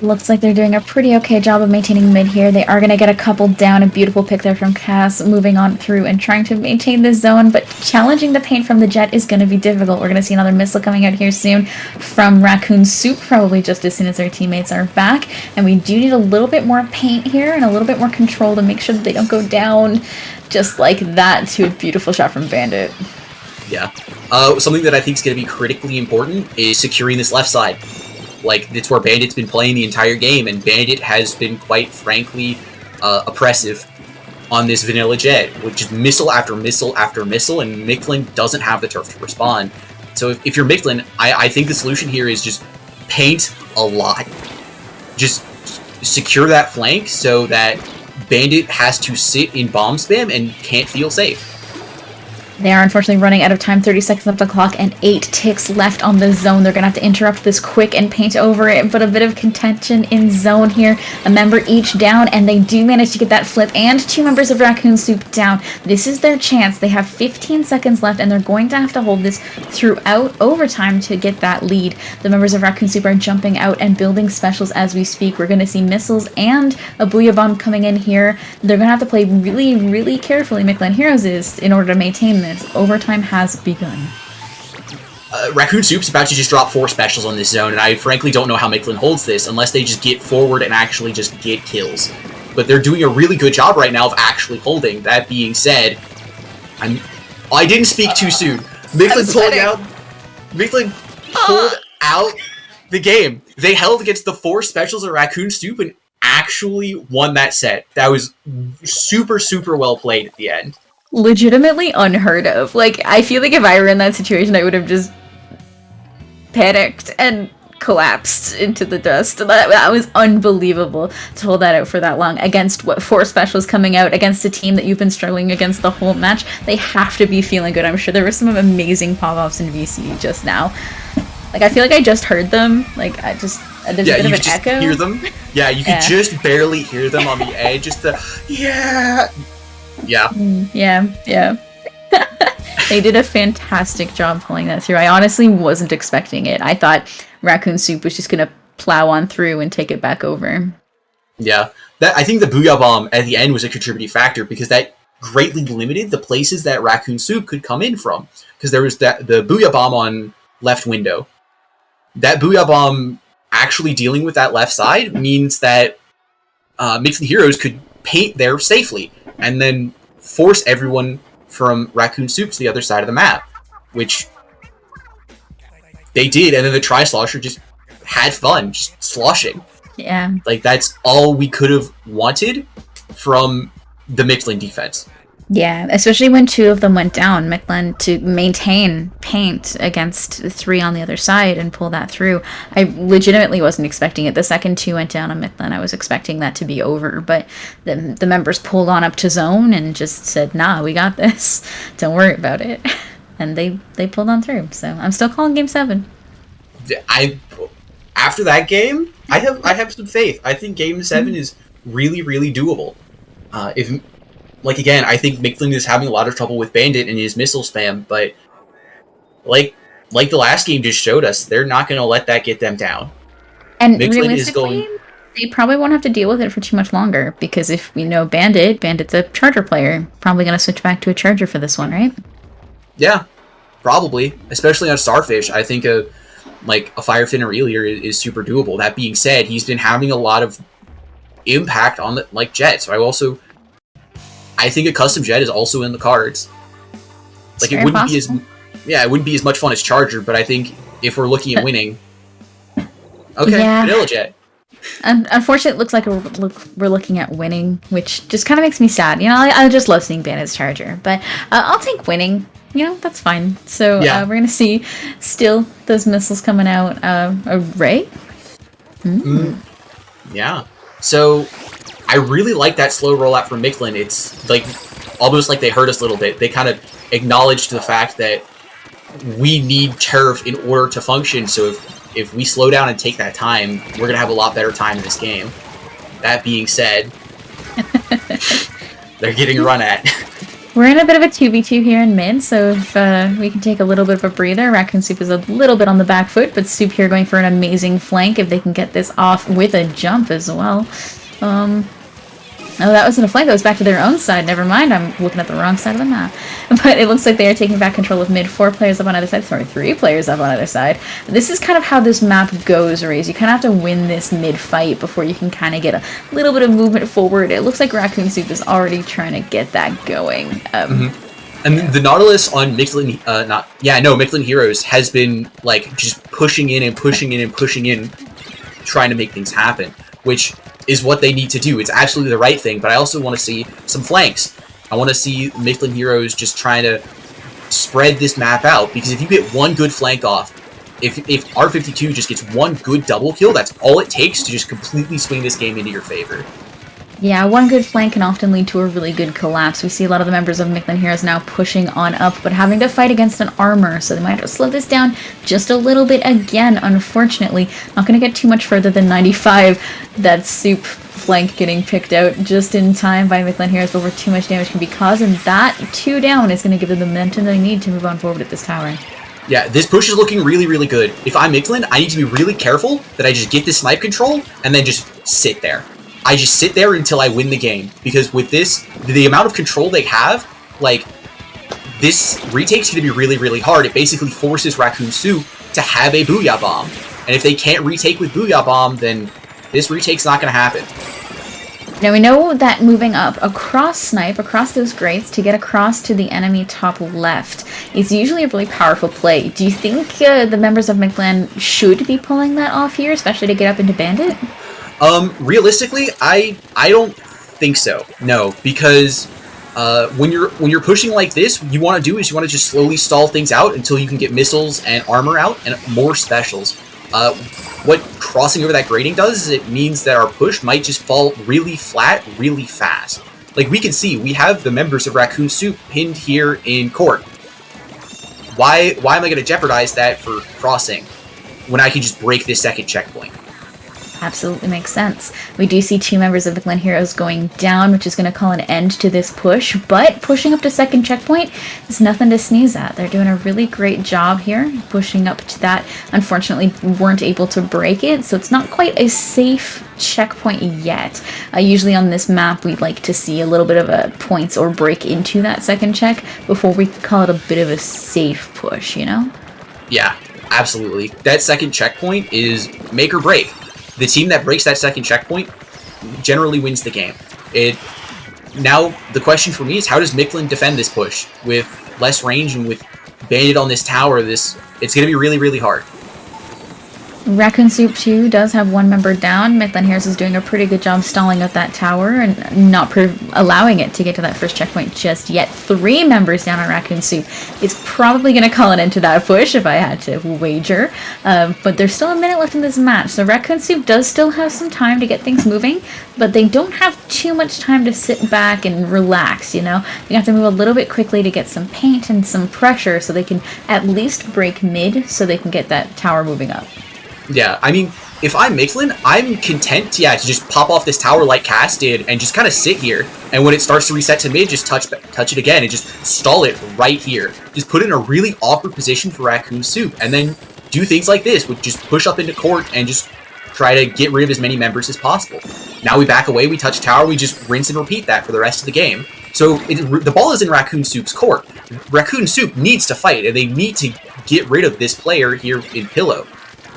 Looks like they're doing a pretty okay job of maintaining mid here. They are going to get a couple down. A beautiful pick there from Cass, moving on through and trying to maintain this zone, but challenging the paint from the Jet is going to be difficult. We're going to see another missile coming out here soon from Racoon Soup, probably just as soon as their teammates are back. And we do need a little bit more paint here and a little bit more control to make sure that they don't go down just like that to a beautiful shot from Bandit. Yeah. Something that I think is going to be critically important is securing this left side. Like, it's where Bandit's been playing the entire game, and Bandit has been, quite frankly, oppressive on this vanilla Jet, which is missile after missile after missile, and Mictlan doesn't have the turf to respond. So if you're Mictlan, I think the solution here is just paint a lot. Just secure that flank so that Bandit has to sit in bomb spam and can't feel safe. They are unfortunately running out of time, 30 seconds left on the clock, and 8 ticks left on the zone. They're going to have to interrupt this quick and paint over it, but a bit of contention in zone here. A member each down, and they do manage to get that flip, and 2 members of Racoon Soup down. This is their chance. They have 15 seconds left, and they're going to have to hold this throughout overtime to get that lead. The members of Racoon Soup are jumping out and building specials as we speak. We're going to see missiles and a Booyah Bomb coming in here. They're going to have to play really, really carefully, Mictlan Heroes is, in order to maintain this. Overtime has begun. Racoon Soup's about to just drop 4 specials on this zone, and I frankly don't know how Mictlan holds this unless they just get forward and actually just get kills. But they're doing a really good job right now of actually holding. That being said, I didn't speak too soon. Mictlan pulled out the game. They held against the 4 specials of Racoon Soup and actually won that set. That was super, super well played at the end. Legitimately unheard of. Like, I feel like if I were in that situation, I would have just panicked and collapsed into the dust. That was unbelievable to hold that out for that long against, 4 specials coming out against a team that you've been struggling against the whole match. They have to be feeling good. I'm sure there were some amazing pop-offs in VC just now. Like, I feel like I just heard them. Like, there's a bit of an echo. Hear them. Yeah, you could just barely hear them on the edge. Just the, yeah. Yeah. They did a fantastic job pulling that through. I honestly wasn't expecting it. I thought Racoon Soup was just going to plow on through and take it back over. Yeah. I think the Booyah Bomb at the end was a contributing factor because that greatly limited the places that Racoon Soup could come in from. Because there was the Booyah Bomb on left window. That Booyah Bomb actually dealing with that left side means that Mictlan Heroes could paint there safely and then force everyone from Racoon Soup to the other side of the map, which they did, and then the Tri-Slosher just had fun, just sloshing. Yeah. Like, that's all we could have wanted from the Mictlan defense. Yeah, especially when 2 of them went down, Mictlan to maintain paint against 3 on the other side and pull that through. I legitimately wasn't expecting it. The second 2 went down on Mictlan, I was expecting that to be over, but the members pulled on up to zone and just said, nah, we got this. Don't worry about it. And they pulled on through, so I'm still calling Game 7. After that game, I have some faith. I think Game 7 is really, really doable. Again, I think Mictlan is having a lot of trouble with Bandit and his missile spam, but like the last game just showed us, they're not going to let that get them down. And realistically, they probably won't have to deal with it for too much longer, because if we know Bandit's a Charger player, probably going to switch back to a Charger for this one, right? Yeah, probably. Especially on Starfish, I think a Firefin Aurelier is super doable. That being said, he's been having a lot of impact on the Jet, so I think a custom Jet is also in the cards. Like, it wouldn't be as much fun as Charger, but I think if we're looking at winning, Vanilla Jet. Unfortunately, it looks like we're looking at winning, which just kind of makes me sad. You know, I just love seeing Bandit's Charger, but I'll take winning. You know, that's fine. So we're gonna see still those missiles coming out. A Ray. Yeah. So I really like that slow rollout from Mictlan. It's like almost like they hurt us a little bit. They kind of acknowledged the fact that we need turf in order to function. So if we slow down and take that time, we're gonna have a lot better time in this game. That being said, they're getting run at. We're in a bit of a 2v2 here in mid, so if we can take a little bit of a breather. Racoon Soup is a little bit on the back foot, but Soup here going for an amazing flank if they can get this off with a jump as well. Oh, that wasn't a flank, that was back to their own side. Never mind, I'm looking at the wrong side of the map. But it looks like they are taking back control of mid. 4 players up on either side. Sorry, 3 players up on either side. This is kind of how this map goes, Raze. You kind of have to win this mid fight before you can kind of get a little bit of movement forward. It looks like Racoon Soup is already trying to get that going. And the Nautilus on Mictlan Heroes has been like just pushing in and pushing in and pushing in, trying to make things happen, which is what they need to do. It's absolutely the right thing, but I also want to see some flanks. I want to see Mictlan Heroes just trying to spread this map out, because if you get one good flank off, if R52 just gets one good double kill, that's all it takes to just completely swing this game into your favor. Yeah, one good flank can often lead to a really good collapse. We see a lot of the members of Mictlan Heroes now pushing on up, but having to fight against an armor, so they might have to slow this down just a little bit again, unfortunately. Not going to get too much further than 95. That soup flank getting picked out just in time by Mictlan Heroes before too much damage can be caused, and that 2 down is going to give them the momentum they need to move on forward at this tower. Yeah, this push is looking really, really good. If I'm Mictlan, I need to be really careful that I just get this snipe control and then just sit there. I just sit there until I win the game. Because with this, the amount of control they have, like, this retake's going to be really, really hard. It basically forces Racoon Soup to have a Booyah Bomb. And if they can't retake with Booyah Bomb, then this retake's not going to happen. Now we know that moving up across Snipe, across those grates, to get across to the enemy top left is usually a really powerful play. Do you think the members of Mictlan should be pulling that off here, especially to get up into Bandit? Realistically, I don't think so. No, because when you're pushing like this, what you want to do is you want to just slowly stall things out until you can get missiles and armor out and more specials. What crossing over that grating does is it means that our push might just fall really flat, really fast. Like we can see, we have the members of Racoon Soup pinned here in court. Why am I going to jeopardize that for crossing when I can just break this second checkpoint? Absolutely makes sense. We do see 2 members of the Mictlan Heroes going down, which is going to call an end to this push, but pushing up to second checkpoint is nothing to sneeze at. They're doing a really great job here, pushing up to that. Unfortunately, weren't able to break it, so it's not quite a safe checkpoint yet. Usually on this map, we'd like to see a little bit of a points or break into that second check before we call it a bit of a safe push, you know? Yeah, absolutely. That second checkpoint is make or break. The team that breaks that second checkpoint generally wins the game. Now, the question for me is, how does Mictlan defend this push? With less range and with Bandit on this tower, it's going to be really, really hard. Racoon Soup 2 does have 1 member down. Mictlan Heroes is doing a pretty good job stalling out that tower and not allowing it to get to that first checkpoint just yet. 3 members down on Racoon Soup. It's probably going to call an end to that push if I had to wager. But there's still a minute left in this match, so Racoon Soup does still have some time to get things moving, but they don't have too much time to sit back and relax, you know? You have to move a little bit quickly to get some paint and some pressure so they can at least break mid so they can get that tower moving up. Yeah, I mean, if I'm Mictlan, I'm content, to just pop off this tower like Cass did and just kind of sit here. And when it starts to reset to mid, just touch it again and just stall it right here. Just put it in a really awkward position for Racoon Soup, and then do things like this, with just push up into court and just try to get rid of as many members as possible. Now we back away, we touch tower, we just rinse and repeat that for the rest of the game. So the ball is in Racoon Soup's court. Racoon Soup needs to fight, and they need to get rid of this player here in Pillow.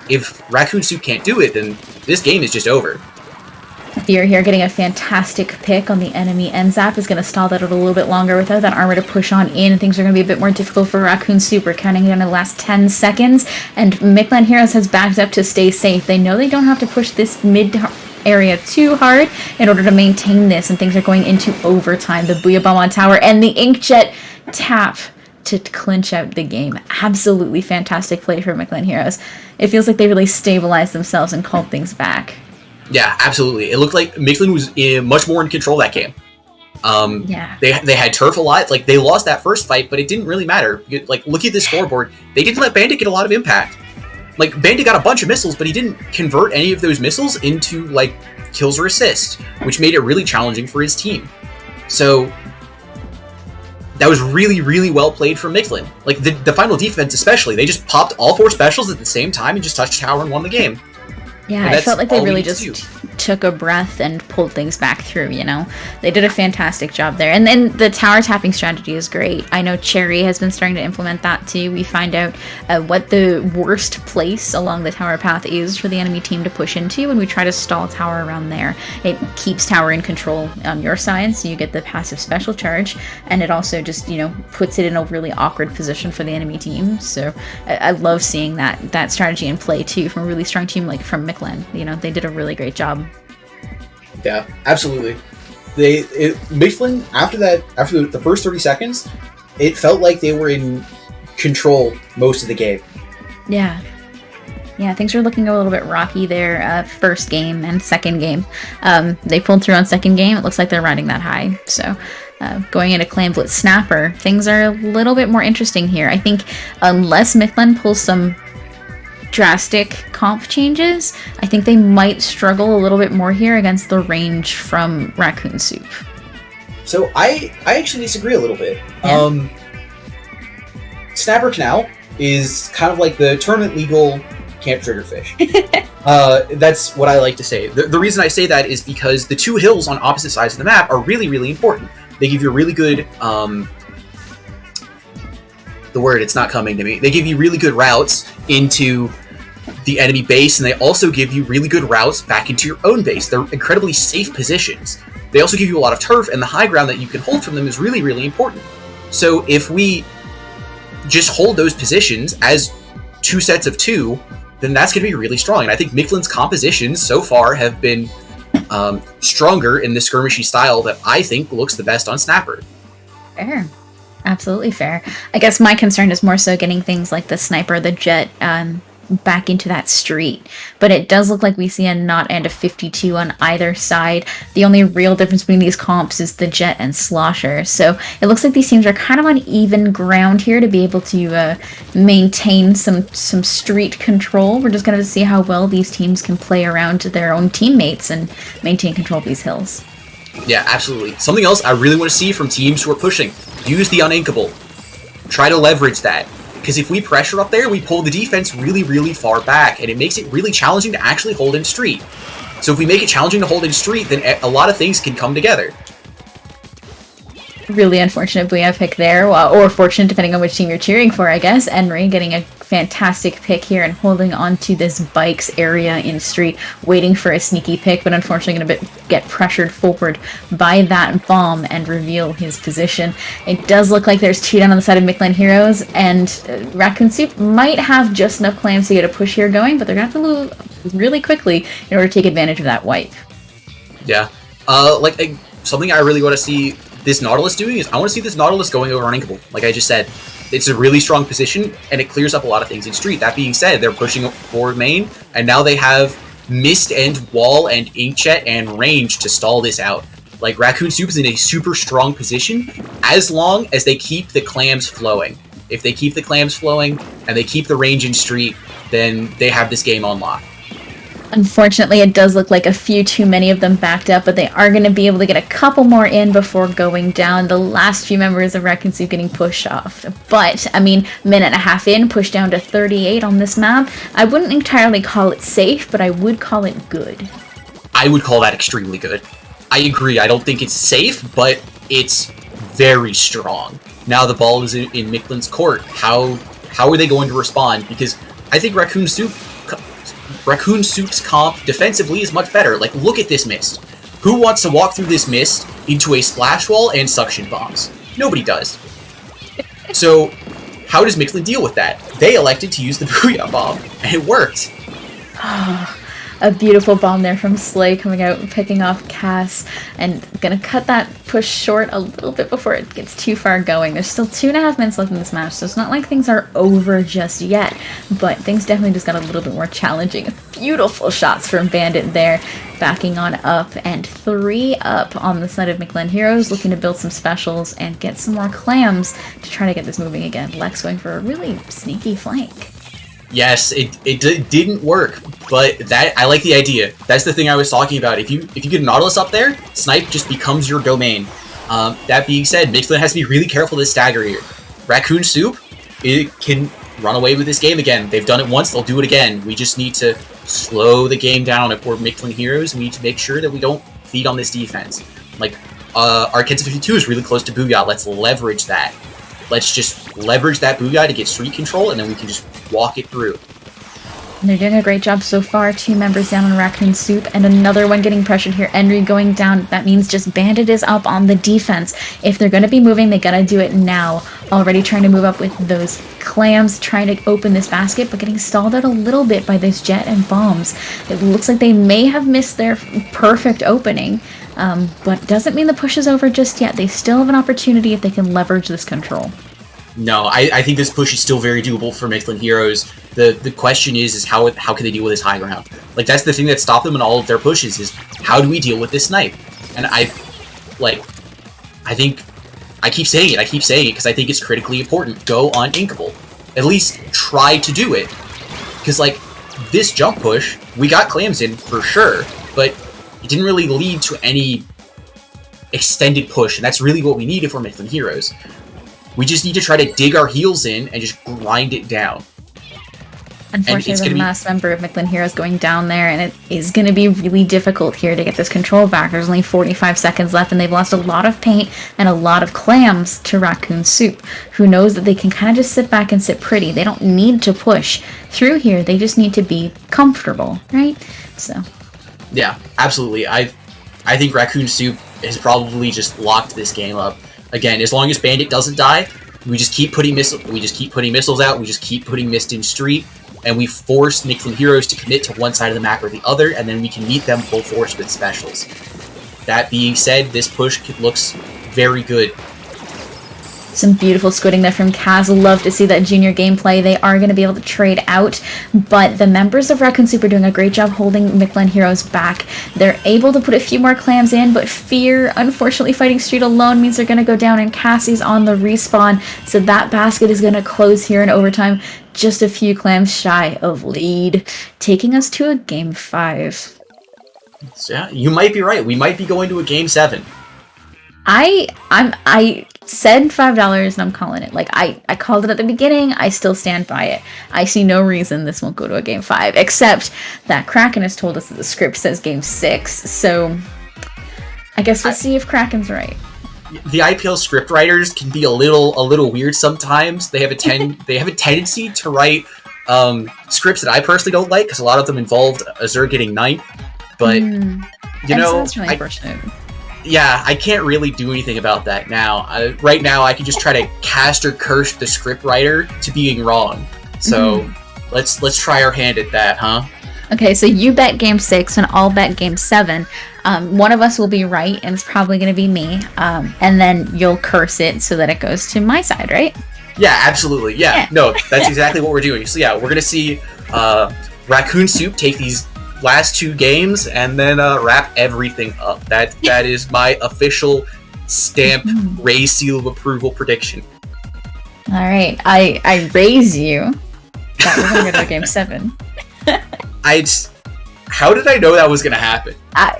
If Racoon Soup can't do it, then this game is just over. Fear here getting a fantastic pick on the enemy NZAP is going to stall that out a little bit longer without that armor to push on in, and things are going to be a bit more difficult for Racoon Soup. We're counting down the last 10 seconds, and Mictlan Heroes has backed up to stay safe. They know they don't have to push this mid area too hard in order to maintain this, and things are going into overtime. The Booyah Bomb on tower and the Inkjet tap to clinch out the game. Absolutely fantastic play for Mictlan Heroes. It feels like they really stabilized themselves and called things back. Yeah, absolutely. It looked like Mictlan was much more in control that game. Yeah. They had turf a lot. Like, they lost that first fight, but it didn't really matter. Like, look at this scoreboard. They didn't let Bandit get a lot of impact. Like, Bandit got a bunch of missiles, but he didn't convert any of those missiles into, like, kills or assists, which made it really challenging for his team. So that was really, really well played from Mictlan. Like, the final defense especially, they just popped all 4 specials at the same time and just touched tower and won the game. Yeah, I felt like they really just took a breath and pulled things back through, you know? They did a fantastic job there. And then the tower tapping strategy is great. I know Cherry has been starting to implement that too. We find out what the worst place along the tower path is for the enemy team to push into, and we try to stall tower around there. It keeps tower in control on your side, so you get the passive special charge, and it also just, you know, puts it in a really awkward position for the enemy team. So I love seeing that strategy in play too from a really strong team like from Mictlan. You know, they did a really great job. Yeah, absolutely. Mictlan, after the first 30 seconds, it felt like they were in control most of the game. Yeah. Yeah, things were looking a little bit rocky there, first game and second game. They pulled through on second game. It looks like they're riding that high. So going into Clan Blitz Snapper, things are a little bit more interesting here. I think unless Mictlan pulls some drastic comp changes, I think they might struggle a little bit more here against the range from Racoon Soup. So I actually disagree a little bit. Yeah. Snapper Canal is kind of like the tournament legal Camp Triggerfish. That's what I like to say. The reason I say that is because the two hills on opposite sides of the map are really, really important. They give you a really good, the word, it's not coming to me. They give you really good routes into the enemy base, and they also give you really good routes back into your own base. They're incredibly safe positions. They also give you a lot of turf, and the high ground that you can hold from them is really, really important. So if we just hold those positions as 2 sets of 2, then that's going to be really strong. And I think Mictlan's compositions so far have been stronger in the skirmishy style that I think looks the best on Snapper. Fair. Absolutely fair. I guess my concern is more so getting things like the sniper, the jet, back into that street. But it does look like we see a Knot and a 52 on either side. The only real difference between these comps is the jet and Slosher. So it looks like these teams are kind of on even ground here to be able to maintain some street control. We're just going to see how well these teams can play around to their own teammates and maintain control of these hills. Yeah, absolutely. Something else I really want to see from teams who are pushing. Use the uninkable. Try to leverage that. Because if we pressure up there, we pull the defense really, really far back, and it makes it really challenging to actually hold in street. So if we make it challenging to hold in street, then a lot of things can come together. Really unfortunate Booyah pick there, or fortunate depending on which team you're cheering for, I guess. Enri getting a fantastic pick here and holding on to this bikes area in street, waiting for a sneaky pick, but unfortunately going to get pressured forward by that bomb and reveal his position. It does look like there's 2 down on the side of Mictlan Heroes, and Racoon Soup might have just enough clams to get a push here going, but they're going to have to move really quickly in order to take advantage of that wipe. Yeah. Something I really want to see this Nautilus doing is I want to see this Nautilus going over Uninkable. Like I just said, it's a really strong position, and it clears up a lot of things in street. That being said, they're pushing forward main, and now they have Mist and Wall and Inkjet and range to stall this out. Like, Racoon Soup is in a super strong position as long as they keep the clams flowing. If they keep the clams flowing and they keep the range in street, then they have this game on lock. Unfortunately, it does look like a few too many of them backed up, but they are going to be able to get a couple more in before going down. The last few members of Racoon Soup getting pushed off. But, I mean, minute and a half in, pushed down to 38 on this map. I wouldn't entirely call it safe, but I would call it good. I would call that extremely good. I agree. I don't think it's safe, but it's very strong. Now the ball is in Mictlan's court. How are they going to respond? Because I think Racoon Soup's comp defensively is much better. Like, look at this mist. Who wants to walk through this mist into a splash wall and suction bombs? Nobody does. So, how does Mictlan deal with that? They elected to use the Booyah Bomb, and it worked. A beautiful bomb there from Slay coming out and picking off Cass, and gonna cut that push short a little bit before it gets too far going. There's still 2.5 minutes left in this match, so it's not like things are over just yet, but things definitely just got a little bit more challenging. Beautiful shots from Bandit there, backing on up, and 3 up on the side of Mictlan Heroes, looking to build some specials and get some more clams to try to get this moving again. Lex going for a really sneaky flank. Yes, it didn't work, but that I like the idea. That's the thing I was talking about. If you get a Nautilus up there, Snipe just becomes your domain. That being said, Mictlan has to be really careful to stagger here. Racoon Soup, it can run away with this game again. They've done it once, they'll do it again. We just need to slow the game down if we're Mictlan Heroes. We need to make sure that we don't feed on this defense. Like, Arkansas 52 is really close to Booyah. Let's leverage that. Let's just leverage that Booyah to get street control, and then we can just walk it through. They're doing a great job so far. 2 members down on Racoon Soup, and another one getting pressured here. Enri going down. That means just Bandit is up on the defense. If they're going to be moving, they got to do it now. Already trying to move up with those clams, trying to open this basket, but getting stalled out a little bit by this jet and bombs. It looks like they may have missed their perfect opening, but doesn't mean the push is over just yet. They still have an opportunity if they can leverage this control. No, I think this push is still very doable for Mictlan Heroes. The question is how can they deal with this high ground? Like, that's the thing that stopped them in all of their pushes, is how do we deal with this snipe? And I think, I keep saying it because I think it's critically important. Go on Inkable. At least try to do it. Because, like, this jump push, we got clams in for sure, but it didn't really lead to any extended push, and that's really what we need if we're Mictlan Heroes. We just need to try to dig our heels in and just grind it down. Unfortunately, the last member of Mictlan Heroes going down there, and it is going to be really difficult here to get this control back. There's only 45 seconds left, and they've lost a lot of paint and a lot of clams to Racoon Soup, who knows that they can kind of just sit back and sit pretty. They don't need to push through here. They just need to be comfortable, right? So, yeah, absolutely. I think Racoon Soup has probably just locked this game up. Again, as long as Bandit doesn't die, we just keep putting missiles out. We just keep putting Mist in Street. And we force Mictlan Heroes to commit to one side of the map or the other, and then we can meet them full force with specials. That being said, this push looks very good. Some beautiful squidding there from Kaz. Love to see that junior gameplay. They are going to be able to trade out, but the members of Racoon Soup are doing a great job holding Mictlan Heroes back. They're able to put a few more clams in, but Fear, unfortunately, fighting Street alone means they're going to go down, and Cassie's on the respawn, so that basket is going to close here in overtime. Just a few clams shy of lead, taking us to a Game 5. So, yeah, you might be right. We might be going to a Game 7. I said $5 and I'm calling it. Like, I called it at the beginning. I still stand by it. I see no reason this won't go to a Game 5, except that Kraken has told us that the script says Game 6, so I guess we'll see if Kraken's right. The IPL script writers can be a little weird sometimes. They have a tendency to write scripts that I personally don't like, because a lot of them involved Azure getting 9th. But you know, that's really unfortunate. Yeah, I can't really do anything about that now. Right now, I can just try to cast or curse the script writer to being wrong. So let's try our hand at that, huh? Okay, so you bet Game 6 and I'll bet Game 7. One of us will be right, and it's probably going to be me. And then you'll curse it so that it goes to my side, right? Yeah, absolutely. Yeah. No, that's exactly what we're doing. So yeah, we're going to see Racoon Soup take these last 2 games and then wrap everything up. That is my official stamped raise seal of approval prediction. All right, I raise you that we're going to go to Game 7. How did I know that was going to happen?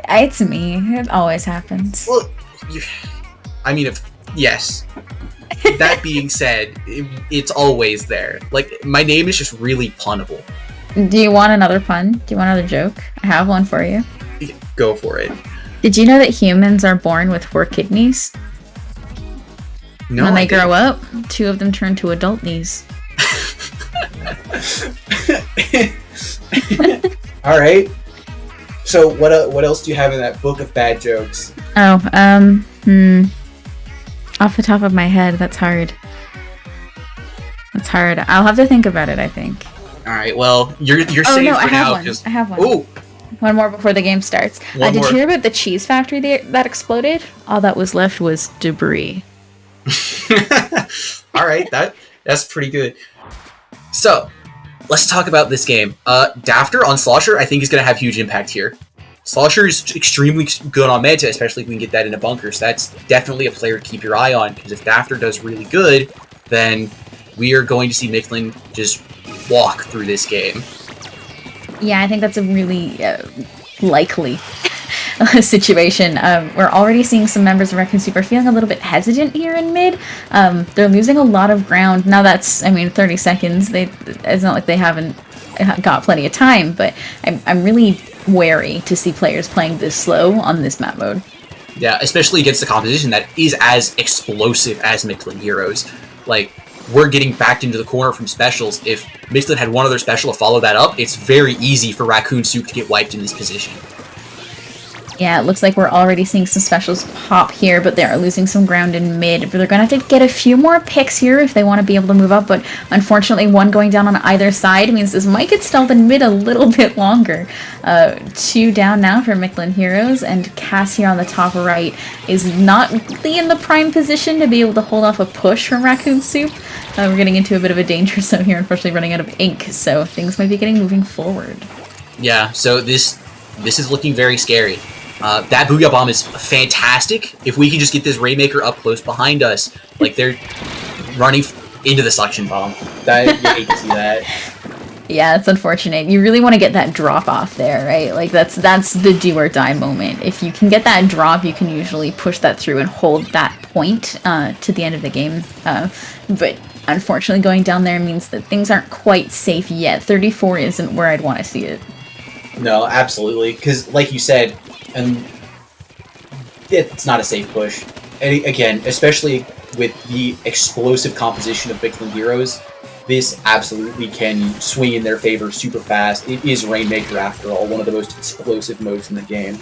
It's me. It always happens. Well, yes. That being said, it's always there. Like, my name is just really punnable. Do you want another pun? Do you want another joke? I have one for you. Go for it. Did you know that humans are born with 4 kidneys? No. When they grow up, 2 of them turn to adult knees. All right. So what else do you have in that book of bad jokes? Oh, off the top of my head, that's hard. That's hard. I'll have to think about it, I think. All right. Well, you're safe for now. I have one. Ooh. One more before the game starts. Did you hear about the cheese factory that exploded? All that was left was debris. All right. That's pretty good. So, let's talk about this game. Dafter on Slosher, I think, is going to have huge impact here. Slosher is extremely good on Meta, especially if we can get that into bunkers. That's definitely a player to keep your eye on, because if Dafter does really good, then we are going to see Mictlan just walk through this game. Yeah, I think that's a really likely situation. We're already seeing some members of Racoon Soup are feeling a little bit hesitant here in mid. They're losing a lot of ground. Now that's, 30 seconds. It's not like they haven't got plenty of time, but I'm really wary to see players playing this slow on this map mode. Yeah, especially against the competition that is as explosive as Mictlan Heroes. Like, we're getting backed into the corner from specials. If Mictlan had one other special to follow that up, it's very easy for Racoon Soup to get wiped in this position. Yeah, it looks like we're already seeing some specials pop here, but they are losing some ground in mid. But they're going to have to get a few more picks here if they want to be able to move up, but unfortunately one going down on either side means this might get stalled in mid a little bit longer. 2 down now for Mictlan Heroes, and Cass here on the top right is not really in the prime position to be able to hold off a push from Racoon Soup. We're getting into a bit of a danger zone here, unfortunately running out of ink, so things might be getting moving forward. Yeah, so this is looking very scary. That Booyah Bomb is fantastic. If we can just get this Rainmaker up close behind us, like they're running into the Suction Bomb. You hate to see that. Yeah, it's unfortunate. You really want to get that drop off there, right? Like that's the do or die moment. If you can get that drop, you can usually push that through and hold that point to the end of the game. But unfortunately, going down there means that things aren't quite safe yet. 34 isn't where I'd want to see it. No, absolutely. Because, like you said, and it's not a safe push. And again, especially with the explosive composition of Mictlan Heroes, this absolutely can swing in their favor super fast. It is Rainmaker, after all, one of the most explosive modes in the game.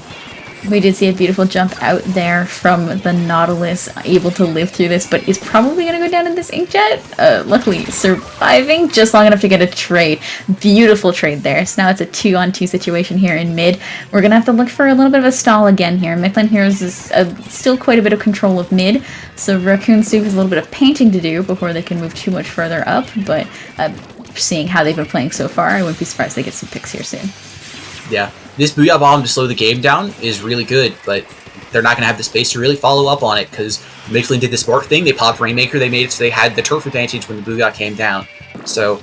We did see a beautiful jump out there from the Nautilus, able to live through this, but is probably going to go down in this Inkjet. Luckily, surviving just long enough to get a trade. Beautiful trade there. So now it's a 2-on-2 situation here in mid. We're going to have to look for a little bit of a stall again here. Mictlan Heroes is still quite a bit of control of mid, so Racoon Soup has a little bit of painting to do before they can move too much further up, but seeing how they've been playing so far, I wouldn't be surprised they get some picks here soon. Yeah, this Booyah Bomb to slow the game down is really good, but they're not going to have the space to really follow up on it, because Mictlan did the smart thing. They popped Rainmaker, they made it so they had the turf advantage when the Booyah came down. So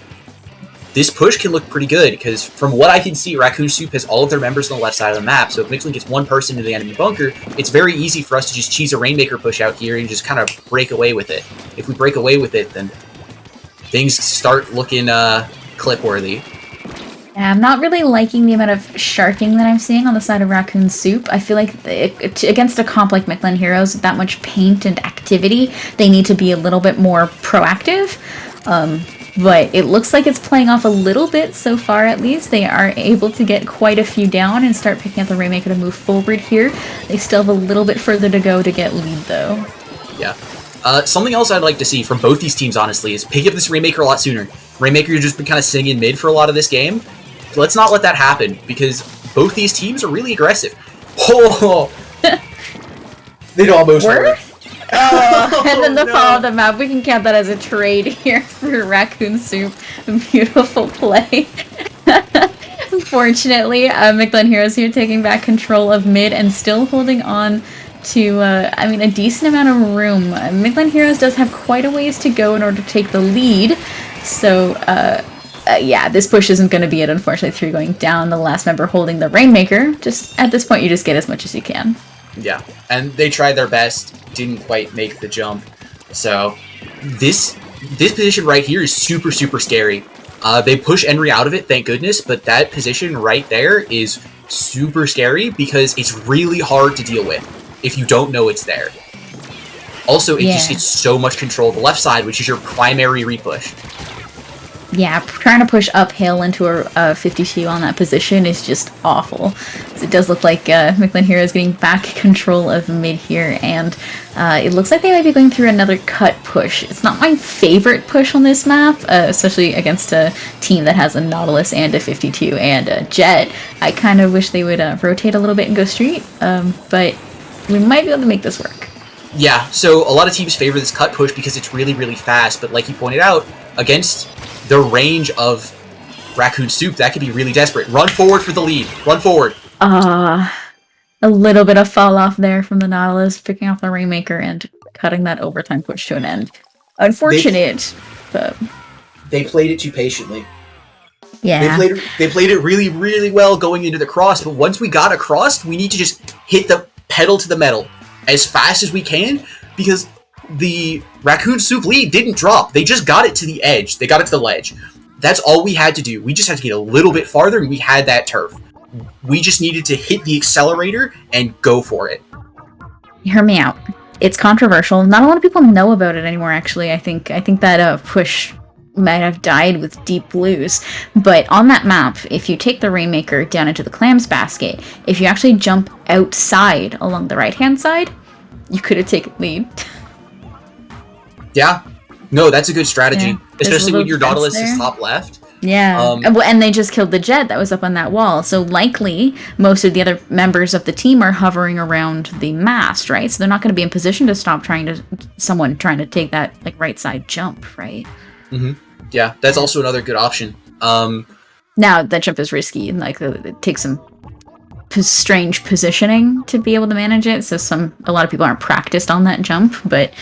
this push can look pretty good, because from what I can see, Racoon Soup has all of their members on the left side of the map, so if Mictlan gets one person into the enemy bunker, it's very easy for us to just cheese a Rainmaker push out here and just kind of break away with it. If we break away with it, then things start looking clip-worthy. Yeah, I'm not really liking the amount of sharking that I'm seeing on the side of Racoon Soup. I feel like against a comp like Mictlan Heroes, with that much paint and activity, they need to be a little bit more proactive. But it looks like it's playing off a little bit so far, at least. They are able to get quite a few down and start picking up the Rainmaker to move forward here. They still have a little bit further to go to get lead, though. Yeah. Something else I'd like to see from both these teams, honestly, is pick up this Rainmaker a lot sooner. Rainmaker, you've just been kind of sitting in mid for a lot of this game. Let's not let that happen, because both these teams are really aggressive. Oh! They'd almost work. And then the fall of the map, we can count that as a trade here for Racoon Soup. Beautiful play. Unfortunately, Mictlan Heroes here taking back control of mid and still holding on to, a decent amount of room. Mictlan Heroes does have quite a ways to go in order to take the lead, so, yeah, this push isn't going to be it, unfortunately, through going down. The last member holding the Rainmaker. Just at this point, you just get as much as you can. Yeah, and they tried their best, didn't quite make the jump. So this position right here is super, super scary. They push Henry out of it, thank goodness, but that position right there is super scary because it's really hard to deal with if you don't know it's there. Also, it just gets so much control of the left side, which is your primary repush. Yeah, trying to push uphill into a 52 on that position is just awful. So it does look like Mictlan Hero is getting back control of mid here, and it looks like they might be going through another cut push. It's not my favorite push on this map, especially against a team that has a Nautilus and a 52 and a Jet. I kind of wish they would rotate a little bit and go street, but we might be able to make this work. Yeah, so a lot of teams favor this cut push because it's really, really fast, but like you pointed out, against the range of Racoon Soup, that could be really desperate. Run forward for the lead. Run forward. A little bit of fall off there from the Nautilus, picking off the Rainmaker and cutting that overtime push to an end. Unfortunate, but... They played it too patiently. Yeah. They played it really, really well going into the cross, but once we got across, we need to just hit the pedal to the metal as fast as we can, because the Racoon Soup lead didn't drop. They just got it to the edge. They got it to the ledge. That's all we had to do. We just had to get a little bit farther, and we had that turf. We just needed to hit the accelerator and go for it. Hear me out. It's controversial. Not a lot of people know about it anymore, actually. I think that push might have died with deep blues. But on that map, if you take the Rainmaker down into the clams basket, if you actually jump outside along the right-hand side, you could have taken lead. Yeah. No, that's a good strategy. Yeah, there's a Especially when your little Nautilus fence is there. top left. Yeah, and they just killed the jet that was up on that wall. So likely, most of the other members of the team are hovering around the mast, right? So they're not going to be in position to stop someone trying to take that like right side jump, right? Mm-hmm. Yeah, that's also another good option. Now that jump is risky, and like it takes some strange positioning to be able to manage it. So a lot of people aren't practiced on that jump, but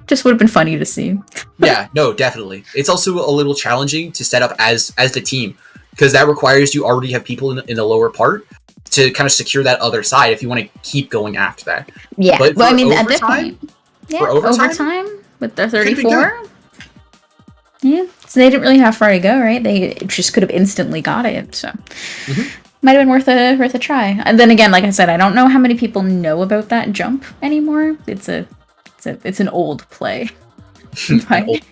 just would have been funny to see. Yeah, no, definitely. It's also a little challenging to set up as the team, because that requires you already have people in the lower part to kind of secure that other side if you want to keep going after that. Yeah, but well, I mean, overtime, at this point, yeah, for overtime with their could be 34. Yeah, so they didn't really have far to go, right? They just could have instantly got it, so might have been worth a try. And then again, like I said, I don't know how many people know about that jump anymore. It's an old play. Right?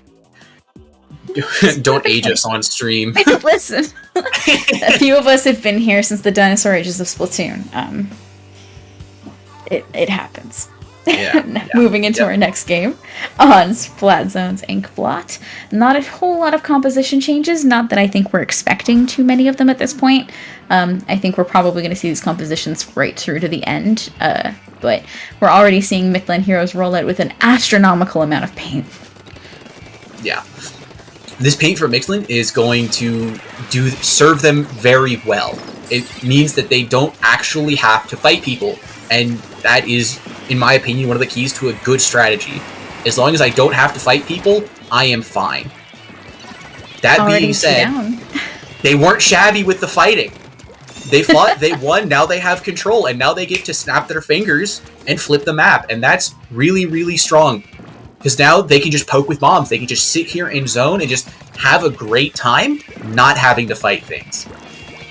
Don't age us on stream. Listen, a few of us have been here since the dinosaur ages of Splatoon. It happens. Yeah. Moving into our next game on Splat Zone's Ink Blot. Not a whole lot of composition changes, not that I think we're expecting too many of them at this point. I think we're probably going to see these compositions right through to the end, but we're already seeing Mictlan heroes roll out with an astronomical amount of paint. Yeah. This paint for Mictlan is going to serve them very well. It means that they don't actually have to fight people, and that is, in my opinion, one of the keys to a good strategy. As long as I don't have to fight people, I am fine. That Already being said, down. They weren't shabby with the fighting. They fought, they won, now they have control, and now they get to snap their fingers and flip the map, and that's really, really strong. Because now they can just poke with bombs, they can just sit here in zone and just have a great time, not having to fight things.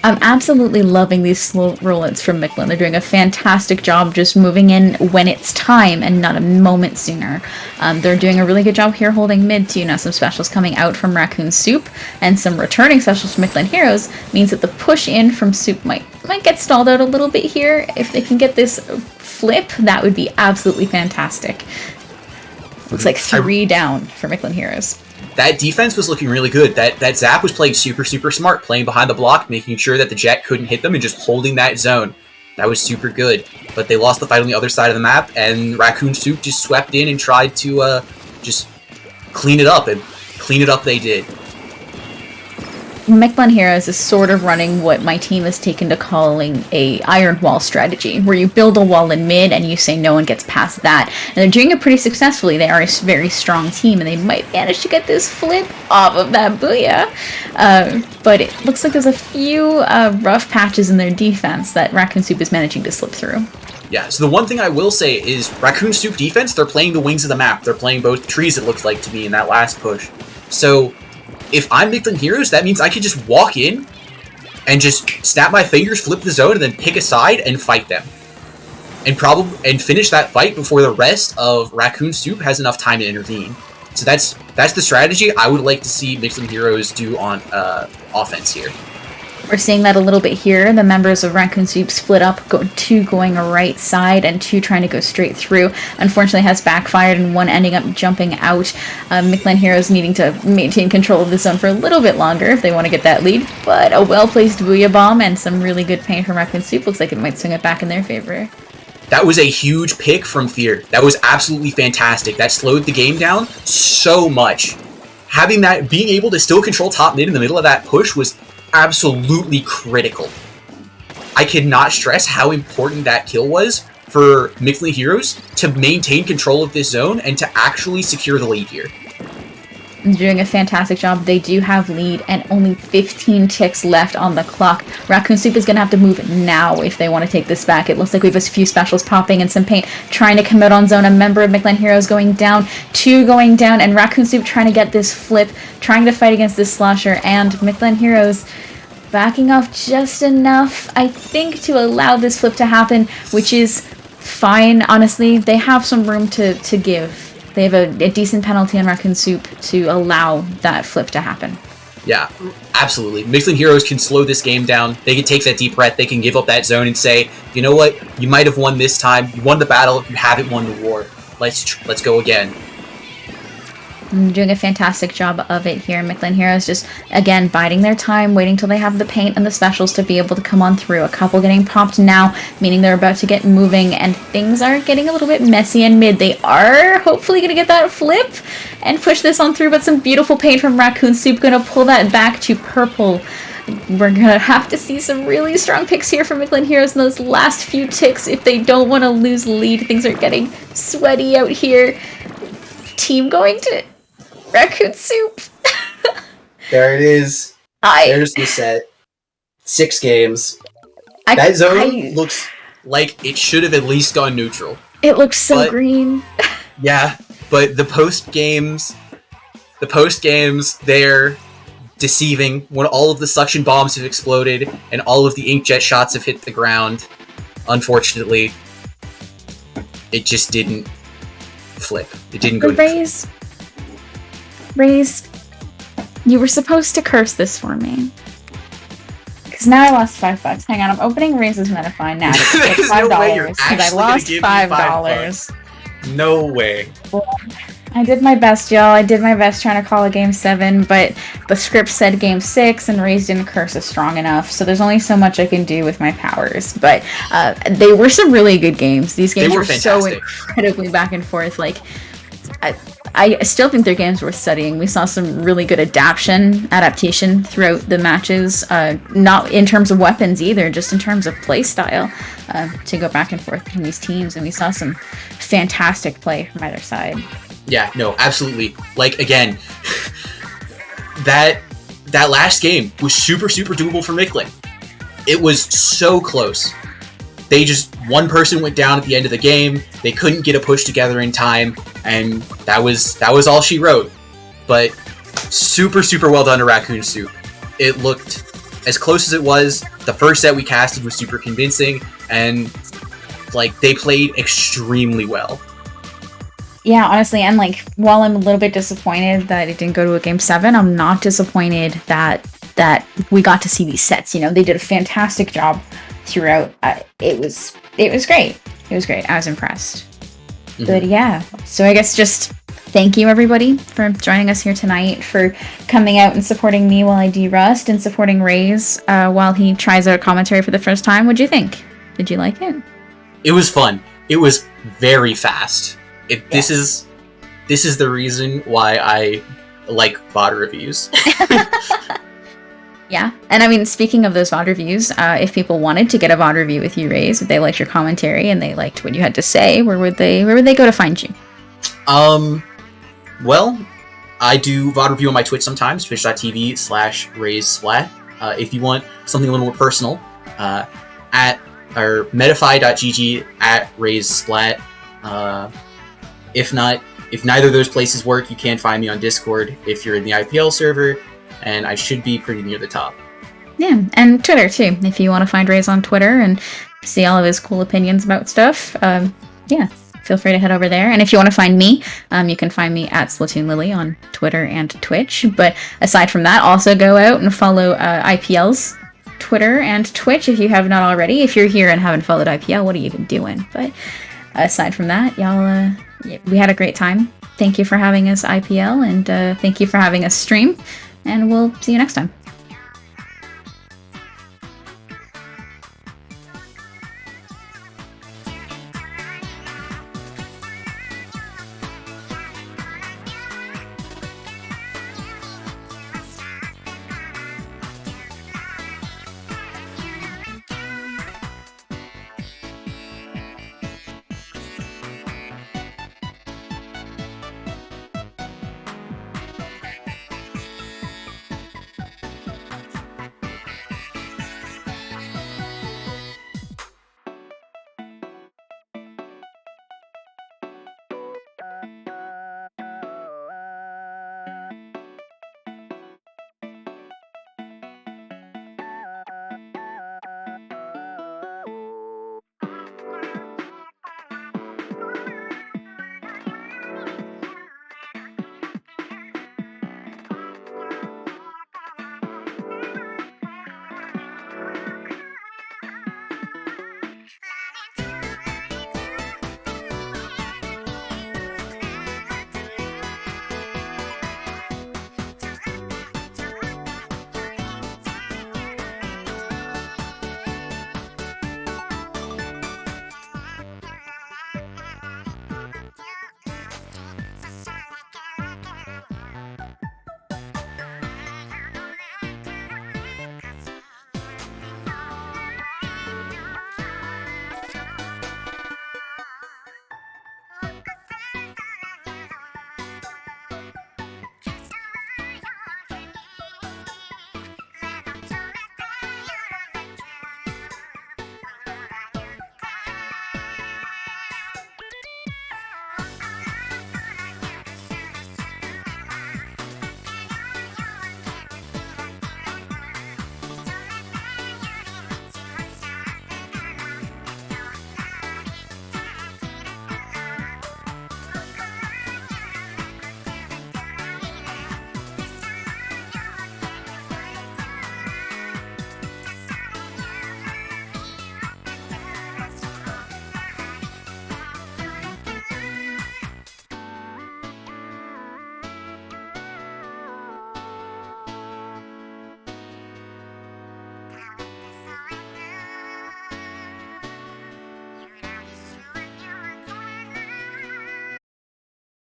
I'm absolutely loving these slow rollouts from Mictlan. They're doing a fantastic job just moving in when it's time and not a moment sooner. They're doing a really good job here holding mid too. Now some specials coming out from Racoon Soup and some returning specials from Mictlan Heroes means that the push in from Soup might get stalled out a little bit here. If they can get this flip, that would be absolutely fantastic. Looks like 3 down for Mictlan Heroes. That defense was looking really good. That Zap was playing super, super smart, playing behind the block, making sure that the Jet couldn't hit them and just holding that zone. That was super good. But they lost the fight on the other side of the map, and Racoon Soup just swept in and tried to just clean it up, and clean it up they did. Mictlan Heroes is sort of running what my team has taken to calling a iron wall strategy, where you build a wall in mid and you say no one gets past that. And they're doing it pretty successfully. They are a very strong team, and they might manage to get this flip off of that booyah. But it looks like there's a few rough patches in their defense that Racoon Soup is managing to slip through. Yeah, so the one thing I will say is Racoon Soup defense, they're playing the wings of the map. They're playing both trees, it looks like to me, in that last push. So if I'm Mictlan Heroes, that means I can just walk in and just snap my fingers, flip the zone, and then pick a side and fight them. And finish that fight before the rest of Racoon Soup has enough time to intervene. So that's the strategy I would like to see Mictlan Heroes do on offense here. We're seeing that a little bit here. The members of Racoon Soup split up, two going a right side and two trying to go straight through. Unfortunately, has backfired and one ending up jumping out. Mictlan Heroes needing to maintain control of the zone for a little bit longer if they want to get that lead. But a well-placed Booyah Bomb and some really good paint from Racoon Soup looks like it might swing it back in their favor. That was a huge pick from Fear. That was absolutely fantastic. That slowed the game down so much. Having that, being able to still control top mid in the middle of that push was absolutely critical. I cannot stress how important that kill was for Mictlan Heroes to maintain control of this zone and to actually secure the lead here. They're doing a fantastic job. They do have lead and only 15 ticks left on the clock. Racoon Soup is going to have to move now if they want to take this back. It looks like we have a few specials popping and some paint trying to come out on zone. A member of Mictlan Heroes going down, 2 going down, and Racoon Soup trying to get this flip, trying to fight against this slosher, and Mictlan Heroes backing off just enough, I think, to allow this flip to happen, which is fine, honestly. They have some room to give. They have a decent penalty on Racoon Soup to allow that flip to happen. Yeah, absolutely. Mictlan heroes can slow this game down. They can take that deep breath. They can give up that zone and say, you know what? You might have won this time. You won the battle. You haven't won the war. Let's go again. Doing a fantastic job of it here. Mictlan heroes just, again, biding their time, waiting till they have the paint and the specials to be able to come on through. A couple getting popped now, meaning they're about to get moving, and things are getting a little bit messy in mid. They are hopefully going to get that flip and push this on through, but some beautiful paint from Racoon Soup going to pull that back to purple. We're going to have to see some really strong picks here from Mictlan heroes in those last few ticks if they don't want to lose lead. Things are getting sweaty out here. Team going to Racoon Soup. There it is. There's the set. 6 games. That zone looks like it should have at least gone neutral. It looks so green. Yeah, but the post games, they're deceiving when all of the suction bombs have exploded and all of the inkjet shots have hit the ground. Unfortunately, it just didn't flip. It didn't go neutral. Raze, you were supposed to curse this for me. Because now I lost $5. Hang on, I'm opening Raze's Metafine now. There's no way you're because I actually lost gonna give me $5. No way. Well, I did my best, y'all. I did my best trying to call a game 7, but the script said game 6, and Raze didn't curse us strong enough, so there's only so much I can do with my powers. But they were some really good games. These games were so incredibly back and forth. Like, I still think their games worth studying. We saw some really good adaptation throughout the matches, not in terms of weapons either, just in terms of play style, to go back and forth between these teams, and we saw some fantastic play from either side. Yeah, no, absolutely. Like, again, that last game was super, super doable for Mictlan. It was so close. They just, one person went down at the end of the game, they couldn't get a push together in time, and that was all she wrote. But super, super well done to Racoon Soup. It looked as close as it was. The first set we casted was super convincing, and like, they played extremely well. Yeah, honestly, and like, while I'm a little bit disappointed that it didn't go to a game 7, I'm not disappointed that we got to see these sets. You know, they did a fantastic job throughout. It was great. It was great. I was impressed. Mm-hmm. But yeah, so I guess just thank you everybody for joining us here tonight, for coming out and supporting me while I de-rust, and supporting Raze while he tries out commentary for the first time. What'd you think? Did you like it? It was fun. It was very fast. This is the reason why I like VOD reviews. Yeah, and I mean, speaking of those VOD reviews, if people wanted to get a VOD review with you, Raze, if they liked your commentary and they liked what you had to say, where would they go to find you? Well, I do VOD review on my Twitch sometimes, twitch.tv/RazeSplat. If you want something a little more personal, at or metafy.gg @RazeSplat. If neither of those places work, you can find me on Discord if you're in the IPL server, and I should be pretty near the top. Yeah, and Twitter too. If you want to find Raze on Twitter and see all of his cool opinions about stuff, yeah, feel free to head over there. And if you want to find me, you can find me at Splatoon Lily on Twitter and Twitch. But aside from that, also go out and follow IPL's Twitter and Twitch if you have not already. If you're here and haven't followed IPL, what are you even doing? But aside from that, y'all, we had a great time. Thank you for having us, IPL, and thank you for having us stream. And we'll see you next time.